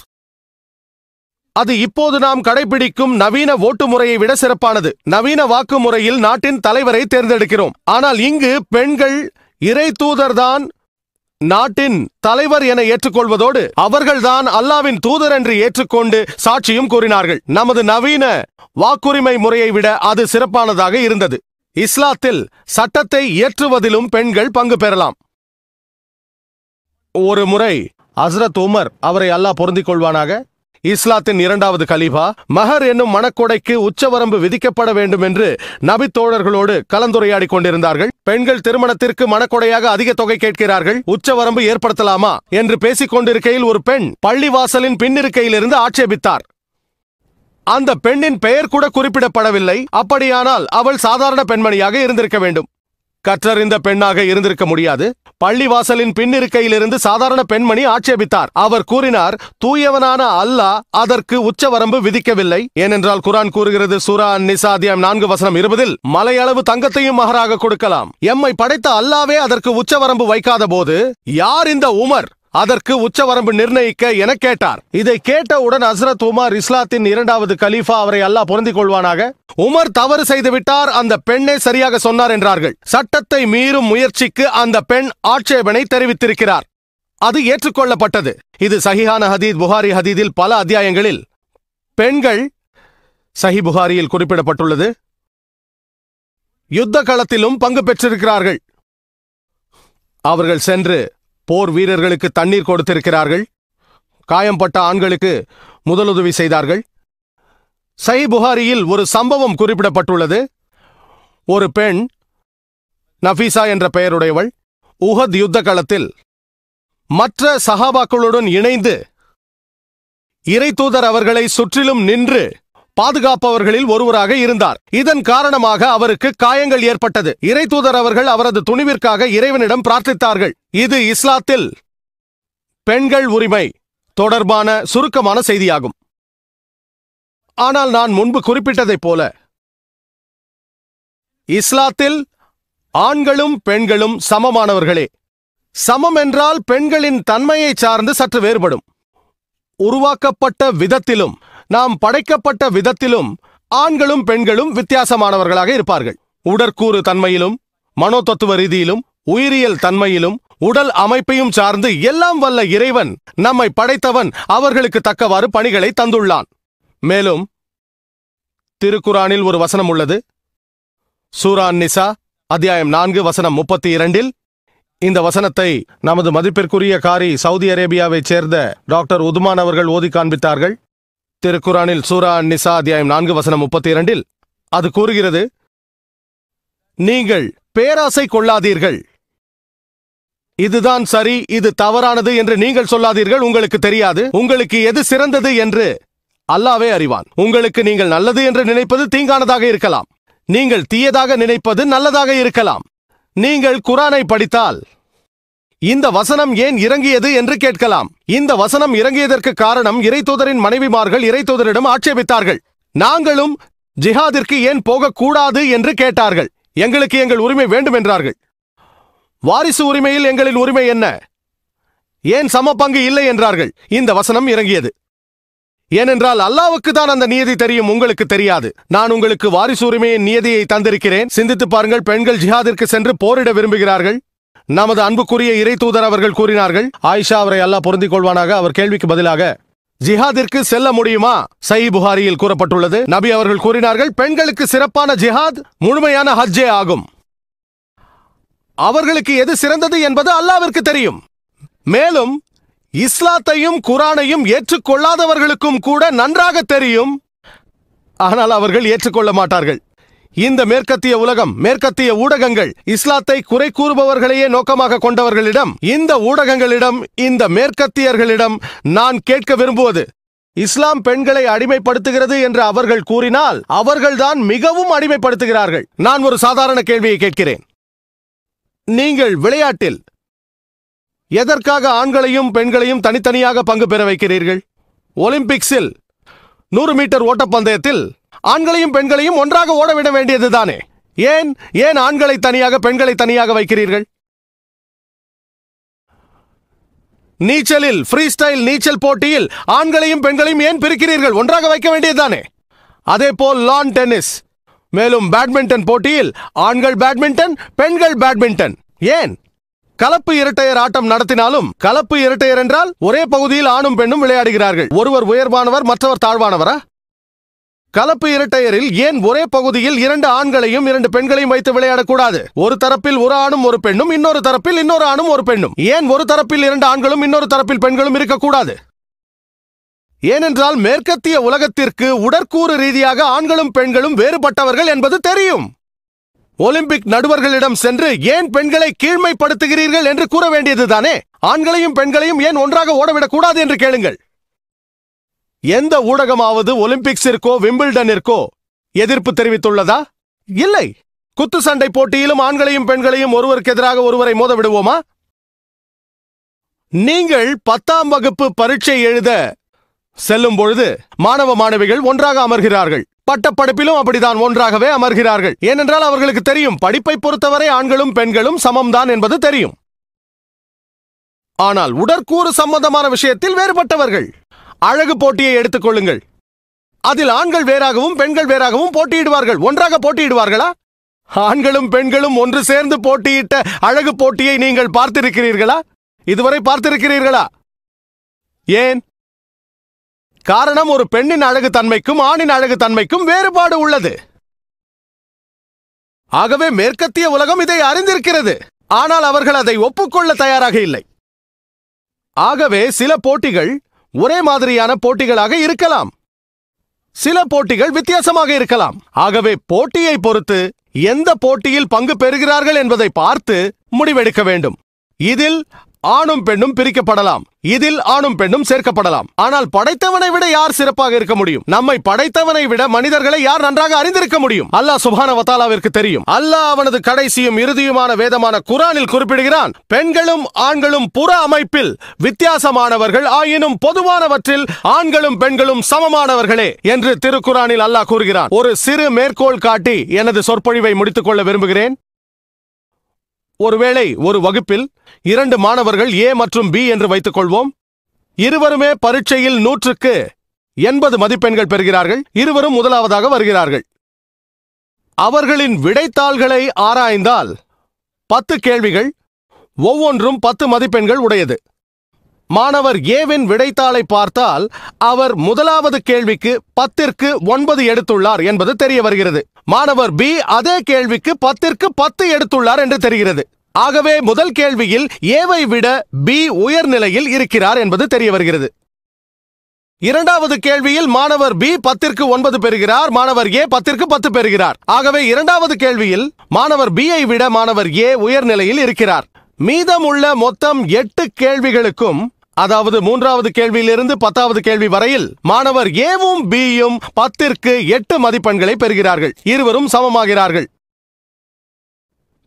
அது இப்போது நாம் கடைபிடிக்கும் நவீன ஓட்டு முறையை விட சிறப்பானது. நவீன வாக்கு முறையில் நாட்டின் தலைவரை தேர்ந்தெடுக்கிறோம். ஆனால் இங்கு பெண்கள் இறை தூதர்தான் நாட்டின் தலைவர் என ஏற்றுக்கொள்வதோடு அவர்கள்தான் அல்லாவின் தூதர் என்று ஏற்றுக்கொண்டு சாட்சியும் கூறினார்கள். நமது நவீன வாக்குரிமை முறையை விட அது சிறப்பானதாக இருந்தது. இஸ்லாத்தில் சட்டத்தை இயற்றுவதிலும் பெண்கள் பங்கு பெறலாம். ஒரு முறை ஹஸ்ரத் உமர், அவரை அல்லாஹ் பொருந்திக் கொள்வானாக, இஸ்லாத்தின் 2வது கலீஃபா, மஹர் என்னும் மணக்கொடைக்கு உச்சவரம்பு விதிக்கப்பட வேண்டும் என்று நபி தோழர்களோடு கலந்துரையாடி கொண்டிருந்தார்கள். பெண்கள் திருமணத்திற்கு மணக்கொடையாக அதிக தொகை கேட்கிறார்கள், உச்சவரம்பு ஏற்படுத்தலாமா என்று பேசிக் கொண்டிருக்கையில் ஒரு பெண் பள்ளிவாசலின் பின்னிருக்கையிலிருந்து ஆட்சேபித்தார். அந்த பெண்ணின் பெயர் கூட குறிப்பிடப்படவில்லை. அப்படியானால் அவள் சாதாரண பெண்மணியாக இருந்திருக்க வேண்டும், கற்றறிந்த பெண்ணாக இருந்திருக்க முடியாது. பள்ளிவாசலின் பின்னிருக்கையிலிருந்து சாதாரண பெண்மணி ஆட்சேபித்தார். அவர் கூறினார், தூயவனான அல்லாஹ் அதற்கு உச்சவரம்பு விதிக்கவில்லை. ஏனென்றால் குரான் கூறுகிறது சூரா அன்-நிசா அத்தியாயம் 4 வசனம் 20, மலையளவு தங்கத்தையும் மகராக கொடுக்கலாம். எம்மை படைத்த அல்லாவே அதற்கு உச்சவரம்பு வைக்காத போது யார் இந்த உமர் அதற்கு உச்சவரம்பு நிர்ணயிக்க என கேட்டார். இதை கேட்டவுடன் ஹஸ்ரத் உமர், இஸ்லாத்தின் 2வது கலீஃபா, அவரை அல்லாஹ் பொருந்திக் கொள்வானாக, உமர் தவறு செய்துவிட்டார், அந்த பெண்ணே சரியாக சொன்னார் என்றார்கள். சட்டத்தை மீறும் முயற்சிக்கு அந்த பெண் ஆட்சேபனை தெரிவித்திருக்கிறார். அது ஏற்றுக்கொள்ளப்பட்டது. இது சஹீஹான ஹதீத், புகாரி ஹதீதில் பல அத்தியாயங்களில் பெண்கள், சஹி புகாரியில் குறிப்பிடப்பட்டுள்ளது, யுத்த களத்திலும் பங்கு பெற்றிருக்கிறார்கள். அவர்கள் சென்று போர் வீரர்களுக்கு தண்ணீர் கொடுத்திருக்கிறார்கள். காயம்பட்ட ஆண்களுக்கு முதலுதவி செய்தார்கள். சஹீ புகாரியில் ஒரு சம்பவம் குறிப்பிடப்பட்டுள்ளது. ஒரு பெண், நஃபீசா என்ற பெயருடையவள், உஹத் யுத்த களத்தில் மற்ற சஹாபாக்களுடன் இணைந்து இறை தூதர் அவர்களை சுற்றிலும் நின்று பாதுகாப்பவர்களில் ஒருவராக இருந்தார். இதன் காரணமாக அவருக்கு காயங்கள் ஏற்பட்டது. இறை தூதர் அவர்கள் அவரது துணிவிற்காக இறைவனிடம் பிரார்த்தித்தார்கள். இது இஸ்லாத்தில் பெண்கள் உரிமை தொடர்பான சுருக்கமான செய்தியாகும். ஆனால் நான் முன்பு குறிப்பிட்டதைப் போல இஸ்லாத்தில் ஆண்களும் பெண்களும் சமமானவர்களே. சமம் என்றால் பெண்களின் தன்மையை சார்ந்து சற்று வேறுபடும். உருவாக்கப்பட்ட விதத்திலும் நாம் படைக்கப்பட்ட விதத்திலும் ஆண்களும் பெண்களும் வித்தியாசமானவர்களாக இருப்பார்கள். உடற்கூறு தன்மையிலும், மனோதத்துவ ரீதியிலும், உயிரியல் தன்மையிலும், உடல் அமைப்பையும் சார்ந்து எல்லாம் வல்ல இறைவன் நம்மை படைத்தவன் அவர்களுக்கு தக்கவாறு பணிகளை தந்துள்ளான். மேலும் திருக்குரானில் ஒரு வசனம் உள்ளது. சூரா அன்-நிசா அத்தியாயம் 4 வசனம் 32, இந்த வசனத்தை நமது மதிப்பிற்குரிய காரி சவுதி அரேபியாவைச் சேர்ந்த டாக்டர் உதுமான் அவர்கள் ஓதி காண்பித்தார்கள். திருக்குரானில் சூரா அன்-நிசா அத்தியாயம் 4 வசனம் 32 அது கூறுகிறது, நீங்கள் பேராசை கொள்ளாதீர்கள், இதுதான் சரி இது தவறானது என்று நீங்கள் சொல்லாதீர்கள். உங்களுக்கு தெரியாது உங்களுக்கு எது சிறந்தது என்று அல்லாஹ்வே அறிவான். உங்களுக்கு நீங்கள் நல்லது என்று நினைப்பது தீங்கானதாக இருக்கலாம், நீங்கள் தீயதாக நினைப்பது நல்லதாக இருக்கலாம். நீங்கள் குரானை படித்தால் இந்த வசனம் ஏன் இறங்கியது என்று கேட்கலாம். இந்த வசனம் இறங்கியதற்கு காரணம் இறைத்தூதரின் மனைவிமார்கள் இறைத்தூதரிடம் ஆட்சேபித்தார்கள். நாங்களும் ஜிஹாதிற்கு ஏன் போகக்கூடாது என்று கேட்டார்கள். எங்களுக்கு எங்கள் உரிமை வேண்டும் என்றார்கள். வாரிசு உரிமையில் எங்களின் உரிமை என்ன, ஏன் சம பங்கு இல்லை என்றார்கள். இந்த வசனம் இறங்கியது. ஏனென்றால் அல்லாஹ்வுக்கு தான் அந்த நியதி தெரியும், உங்களுக்கு தெரியாது. நான் உங்களுக்கு வாரிசு உரிமையின் நியதியை தந்திருக்கிறேன். சிந்தித்து பாருங்கள். பெண்கள் ஜிஹாதிற்கு சென்று போரிட விரும்புகிறார்கள். நமது அன்புக்குரிய இறை தூதர் அவர்கள் கூறினார்கள், ஆயிஷா அவரை அல்லாஹ் பொருந்திக் கொள்வானாக, அவர் கேள்விக்கு பதிலாக ஜிஹாதிற்கு செல்ல முடியுமா சஹீஹ் புகாரியில் கூறப்பட்டுள்ளது. நபி அவர்கள் கூறினார்கள், பெண்களுக்கு சிறப்பான ஜிஹாத் முழுமையான ஹஜ்ஜே ஆகும். அவர்களுக்கு எது சிறந்தது என்பது அல்லாஹ்விற்கு தெரியும். மேலும் இஸ்லாத்தையும் குரானையும் ஏற்றுக்கொள்ளாதவர்களுக்கும் கூட நன்றாக தெரியும். ஆனால் அவர்கள் ஏற்றுக்கொள்ள மாட்டார்கள். இந்த மேற்கத்திய உலகம், மேற்கத்திய ஊடகங்கள் இஸ்லாத்தை குறை கூறுபவர்களையே நோக்கமாக கொண்டவர்களிடம், இந்த ஊடகங்களிடம், இந்த மேற்கத்தியர்களிடம் நான் கேட்க விரும்புவது, இஸ்லாம் பெண்களை அடிமைப்படுத்துகிறது என்று அவர்கள் கூறினால் அவர்கள்தான் மிகவும் அடிமைப்படுத்துகிறார்கள். நான் ஒரு சாதாரண கேள்வியை கேட்கிறேன். நீங்கள் விளையாட்டில் எதற்காக ஆண்களையும் பெண்களையும் தனித்தனியாக பங்கு பெற வைக்கிறீர்கள்? ஒலிம்பிக்ஸில் 100 மீட்டர் ஓட்டப்பந்தயத்தில் ஆண்களையும் பெண்களையும் ஒன்றாக ஓடவிட வேண்டியதுதானே? ஏன் ஆண்களை தனியாக பெண்களை தனியாக வைக்கிறீர்கள்? நீச்சலில் ஃப்ரீ ஸ்டைல் நீச்சல் போட்டியில் ஆண்களையும் பெண்களையும் ஏன் பிரிக்கிறீர்கள்? ஒன்றாக வைக்க வேண்டியதுதானே? அதே போல் லான் டென்னிஸ், மேலும் பேட்மிண்டன் போட்டியில் ஆண்கள் பேட்மிண்டன், பெண்கள் பேட்மிண்டன். ஏன் கலப்பு இரட்டையர் ஆட்டம் நடத்தினாலும், கலப்பு இரட்டையர் என்றால் ஒரே பகுதியில் ஆணும் பெண்ணும் விளையாடுகிறார்கள். ஒருவர் உயர்வானவர், மற்றவர் தாழ்வானவரா? கலப்பு இரட்டையரில் ஏன் ஒரே பகுதியில் 2 ஆண்களையும் 2 பெண்களையும் வைத்து விளையாடக்கூடாது? ஒரு தரப்பில் ஒரு ஆணும் ஒரு பெண்ணும், இன்னொரு தரப்பில் இன்னொரு ஆணும் ஒரு பெண்ணும். ஏன் ஒரு தரப்பில் 2 ஆண்களும் இன்னொரு தரப்பில் பெண்களும் இருக்கக்கூடாது? ஏனென்றால் மேற்கத்திய உலகத்திற்கு உடற்கூறு ரீதியாக ஆண்களும் பெண்களும் வேறுபட்டவர்கள் என்பது தெரியும். ஒலிம்பிக் நடுவர்களிடம் சென்று ஏன் பெண்களை கீழ்மைப்படுத்துகிறீர்கள் என்று கூற வேண்டியதுதானே? ஆண்களையும் பெண்களையும் ஏன் ஒன்றாக ஓடவிடக் கூடாது என்று கேளுங்கள். எந்த ஊடகமாவது ஒலிம்பிக்ஸிற்கோ விம்பிள்டனிற்கோ எதிர்ப்பு தெரிவித்துள்ளதா? இல்லை. குத்து சண்டை போட்டியிலும் ஆண்களையும் பெண்களையும் ஒருவருக்கு எதிராக ஒருவரை மோத விடுவோமா? நீங்கள் 10ஆம் வகுப்பு பரீட்சை எழுத செல்லும் பொழுது மாணவ மாணவிகள் ஒன்றாக அமர்கிறார்கள். பட்டப்படிப்பிலும் அப்படிதான் ஒன்றாகவே அமர்கிறார்கள். ஏனென்றால் அவர்களுக்கு தெரியும், படிப்பை பொறுத்தவரை ஆண்களும் பெண்களும் சமம்தான் என்பது தெரியும். ஆனால் உடற்கூறு சம்பந்தமான விஷயத்தில் வேறுபட்டவர்கள். அழகு போட்டியை எடுத்துக் கொள்ளுங்கள். அதில் ஆண்கள் வேறாகவும் பெண்கள் வேறாகவும் போட்டியிடுவார்கள். ஒன்றாக போட்டியிடுவார்களா? ஆண்களும் பெண்களும் ஒன்று சேர்ந்து போட்டியிட்ட அழகு போட்டியை நீங்கள் பார்த்திருக்கிறீர்களா? இதுவரை பார்த்திருக்கிறீர்களா? ஏன்? காரணம், ஒரு பெண்ணின் அழகு தன்மைக்கும் ஆணின் அழகு தன்மைக்கும் வேறுபாடு உள்ளது. ஆகவே மேற்கத்திய உலகம் இதை அறிந்திருக்கிறது. ஆனால் அவர்கள் அதை ஒப்புக்கொள்ள தயாராக இல்லை. ஆகவே சில போட்டிகள் ஒரே மாதிரியான போட்டிகளாக இருக்கலாம், சில போட்டிகள் வித்தியாசமாக இருக்கலாம். ஆகவே போட்டியை பொறுத்து எந்த போட்டியில் பங்கு பெறுகிறார்கள் என்பதை பார்த்து முடிவெடுக்க வேண்டும். இதில் ஆணும் பெண்ணும் பிரிக்கப்படலாம், இதில் ஆணும் பெண்ணும் சேர்க்கப்படலாம். ஆனால் படைத்தவனை விட யார் சிறப்பாக இருக்க முடியும்? நம்மை படைத்தவனை விட மனிதர்களை யார் நன்றாக அறிந்திருக்க முடியும்? அல்லாஹ் சுப்ஹானஹு வ தஆலாவிற்கு தெரியும். அல்லாஹ் அவனது கடைசியும் இறுதியுமான வேதமான குர்ஆனில் குறிப்பிடுகிறான், பெண்களும் ஆண்களும் புற அமைப்பில் வித்தியாசமானவர்கள் ஆயினும் பொதுவானவற்றில் ஆண்களும் பெண்களும் சமமானவர்களே என்று திருக்குர்ஆனில் அல்லாஹ் கூறுகிறான். ஒரு சிறு மேற்கோள் காட்டி எனது சொற்பொழிவை முடித்துக் கொள்ள விரும்புகிறேன். ஒருவேளை ஒரு வகுப்பில் 2 மாணவர்கள் ஏ மற்றும் பி என்று வைத்துக் கொள்வோம். இருவருமே பரீட்சையில் 100க்கு 80 மதிப்பெண்கள் பெறுகிறார்கள். இருவரும் முதலாவதாக வருகிறார்கள். அவர்களின் விடைத்தாள்களை ஆராய்ந்தால் 10 கேள்விகள், ஒவ்வொன்றும் 10 மதிப்பெண்கள் உடையது. மாணவர் ஏவின் விடைத்தாளை பார்த்தால் அவர் முதலாவது கேள்விக்கு 10ற்கு 9 எடுத்துள்ளார் என்பது தெரிய வருகிறது. மாணவர் பி அதே கேள்விக்கு 10ற்கு 10 எடுத்துள்ளார் என்று தெரிகிறது. ஆகவே முதல் கேள்வியில் ஏவை விட பி உயர்நிலையில் இருக்கிறார் என்பது தெரிய வருகிறது. இரண்டாவது கேள்வியில் மாணவர் பி 10ற்கு 9 பெறுகிறார், மாணவர் ஏ 10ற்கு 10 பெறுகிறார். ஆகவே இரண்டாவது கேள்வியில் மாணவர் பி ஐ விட மாணவர் ஏ உயர்நிலையில் இருக்கிறார். மீதமுள்ள மொத்தம் 8 கேள்விகளுக்கும், அதாவது மூன்றாவது கேள்வியிலிருந்து 10வது கேள்வி வரையில் மாணவர் ஏவும் பியும் 10ற்கு 8 மதிப்பெண்களை பெறுகிறார்கள். இருவரும் சமமாகிறார்கள்.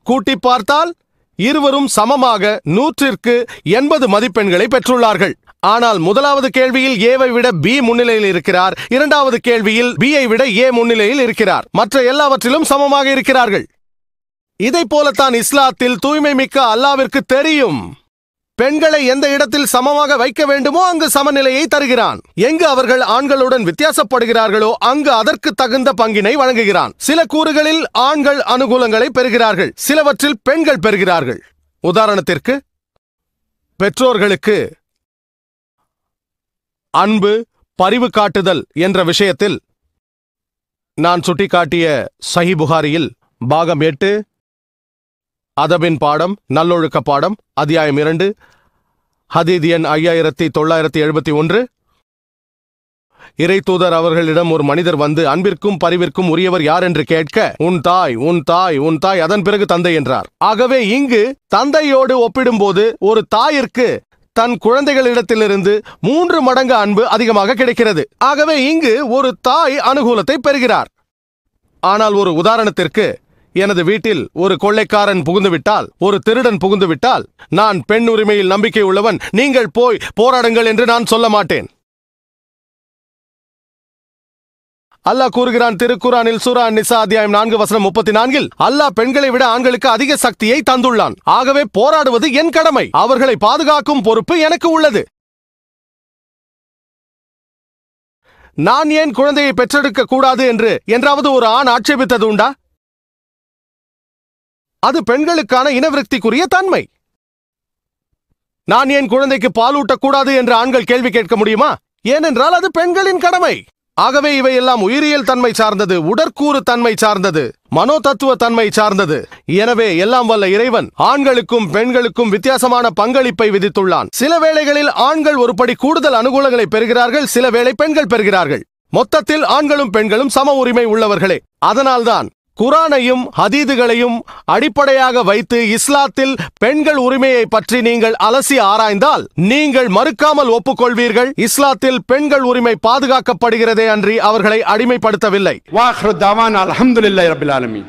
கூட்டி பார்த்தால் இருவரும் சமமாக 100ற்கு 80 மதிப்பெண்களை பெற்றுள்ளார்கள். ஆனால் முதலாவது கேள்வியில் ஏவை விட பி முன்னிலையில் இருக்கிறார், இரண்டாவது கேள்வியில் பி ஐ விட ஏ முன்னிலையில் இருக்கிறார். மற்ற எல்லாவற்றிலும் சமமாக இருக்கிறார்கள். இதை போலத்தான் இஸ்லாத்தில் தூய்மை மிக்க அல்லாவிற்கு தெரியும் பெண்களை எந்த இடத்தில் சமமாக வைக்க வேண்டுமோ அங்கு சமநிலையை தருகிறான். எங்கு அவர்கள் ஆண்களுடன் வித்தியாசப்படுகிறார்களோ அங்கு அதற்கு தகுந்த பங்கினை வழங்குகிறான். சில கூறுகளில் ஆண்கள் அனுகூலங்களை பெறுகிறார்கள், சிலவற்றில் பெண்கள் பெறுகிறார்கள். உதாரணத்திற்கு, பெற்றோர்களுக்கு அன்பு, பரிவு காட்டுதல் என்ற விஷயத்தில் நான் சுட்டிக்காட்டிய சஹி புகாரியில் பாகம் 8 அதபின் பாடம், நல்லொழுக்க பாடம், அத்தியாயம் 2, ஹதீத் எண் 5971. இறை தூதர் அவர்களிடம் ஒரு மனிதர் வந்து அன்பிற்கும் பரிவிற்கும் உரியவர் யார் என்று கேட்க, உன் தாய், உன் தாய், உன் தாய், அதன் பிறகு தந்தை என்றார். ஆகவே இங்கு தந்தையோடு ஒப்பிடும்போது ஒரு தாயிற்கு தன் குழந்தைகளிடத்திலிருந்து 3 மடங்கு அன்பு அதிகமாக கிடைக்கிறது. ஆகவே இங்கு ஒரு தாய் அனுகூலத்தை பெறுகிறார். ஆனால் ஒரு உதாரணத்திற்கு, எனது வீட்டில் ஒரு கொள்ளைக்காரன் புகுந்துவிட்டால், ஒரு திருடன் புகுந்துவிட்டால், நான் பெண் உரிமையில் நம்பிக்கை உள்ளவன், நீங்கள் போய் போராடுங்கள் என்று நான் சொல்ல மாட்டேன். அல்லாஹ் கூறுகிறான் திருக்குரானில் சூரா அன்-நிசா அத்தியாயம் 4:34, அல்லாஹ் பெண்களை விட ஆண்களுக்கு அதிக சக்தியை தந்துள்ளான். ஆகவே போராடுவது என் கடமை, அவர்களை பாதுகாக்கும் பொறுப்பு எனக்கு உள்ளது. நான் ஏன் குழந்தையை பெற்றெடுக்க கூடாது என்று என்றாவது ஒரு ஆண் ஆட்சேபித்தது உண்டா? அது பெண்களுக்கான இனவிருத்திக்குரிய தன்மை. நான் ஏன் குழந்தைக்கு பாலூட்டக்கூடாது என்று ஆண்கள் கேள்வி கேட்க முடியுமா? ஏனென்றால் அது பெண்களின் கடமை. ஆகவே இவையெல்லாம் உயிரியல் தன்மை சார்ந்தது, உடற்கூறு தன்மை சார்ந்தது, மனோ தத்துவ தன்மை சார்ந்தது. எனவே எல்லாம் வல்ல இறைவன் ஆண்களுக்கும் பெண்களுக்கும் வித்தியாசமான பங்களிப்பை விதித்துள்ளான். சில வேளைகளில் ஆண்கள் ஒருபடி கூடுதல் அனுகூலங்களை பெறுகிறார்கள், சில வேளை பெண்கள் பெறுகிறார்கள். மொத்தத்தில் ஆண்களும் பெண்களும் சம உரிமை உள்ளவர்களே. அதனால்தான் குரானையும் ஹதீதுகளையும் அடிப்படையாக வைத்து இஸ்லாத்தில் பெண்கள் உரிமையை பற்றி நீங்கள் அலசி ஆராய்ந்தால் நீங்கள் மறுக்காமல் ஒப்புக்கொள்வீர்கள், இஸ்லாத்தில் பெண்கள் உரிமை பாதுகாக்கப்படுகிறதே அன்றி அவர்களை அடிமைப்படுத்தவில்லை. வாஹ்ரு தாவானா அல்ஹம்துலில்லாஹி ரப்பில் ஆலமீன்.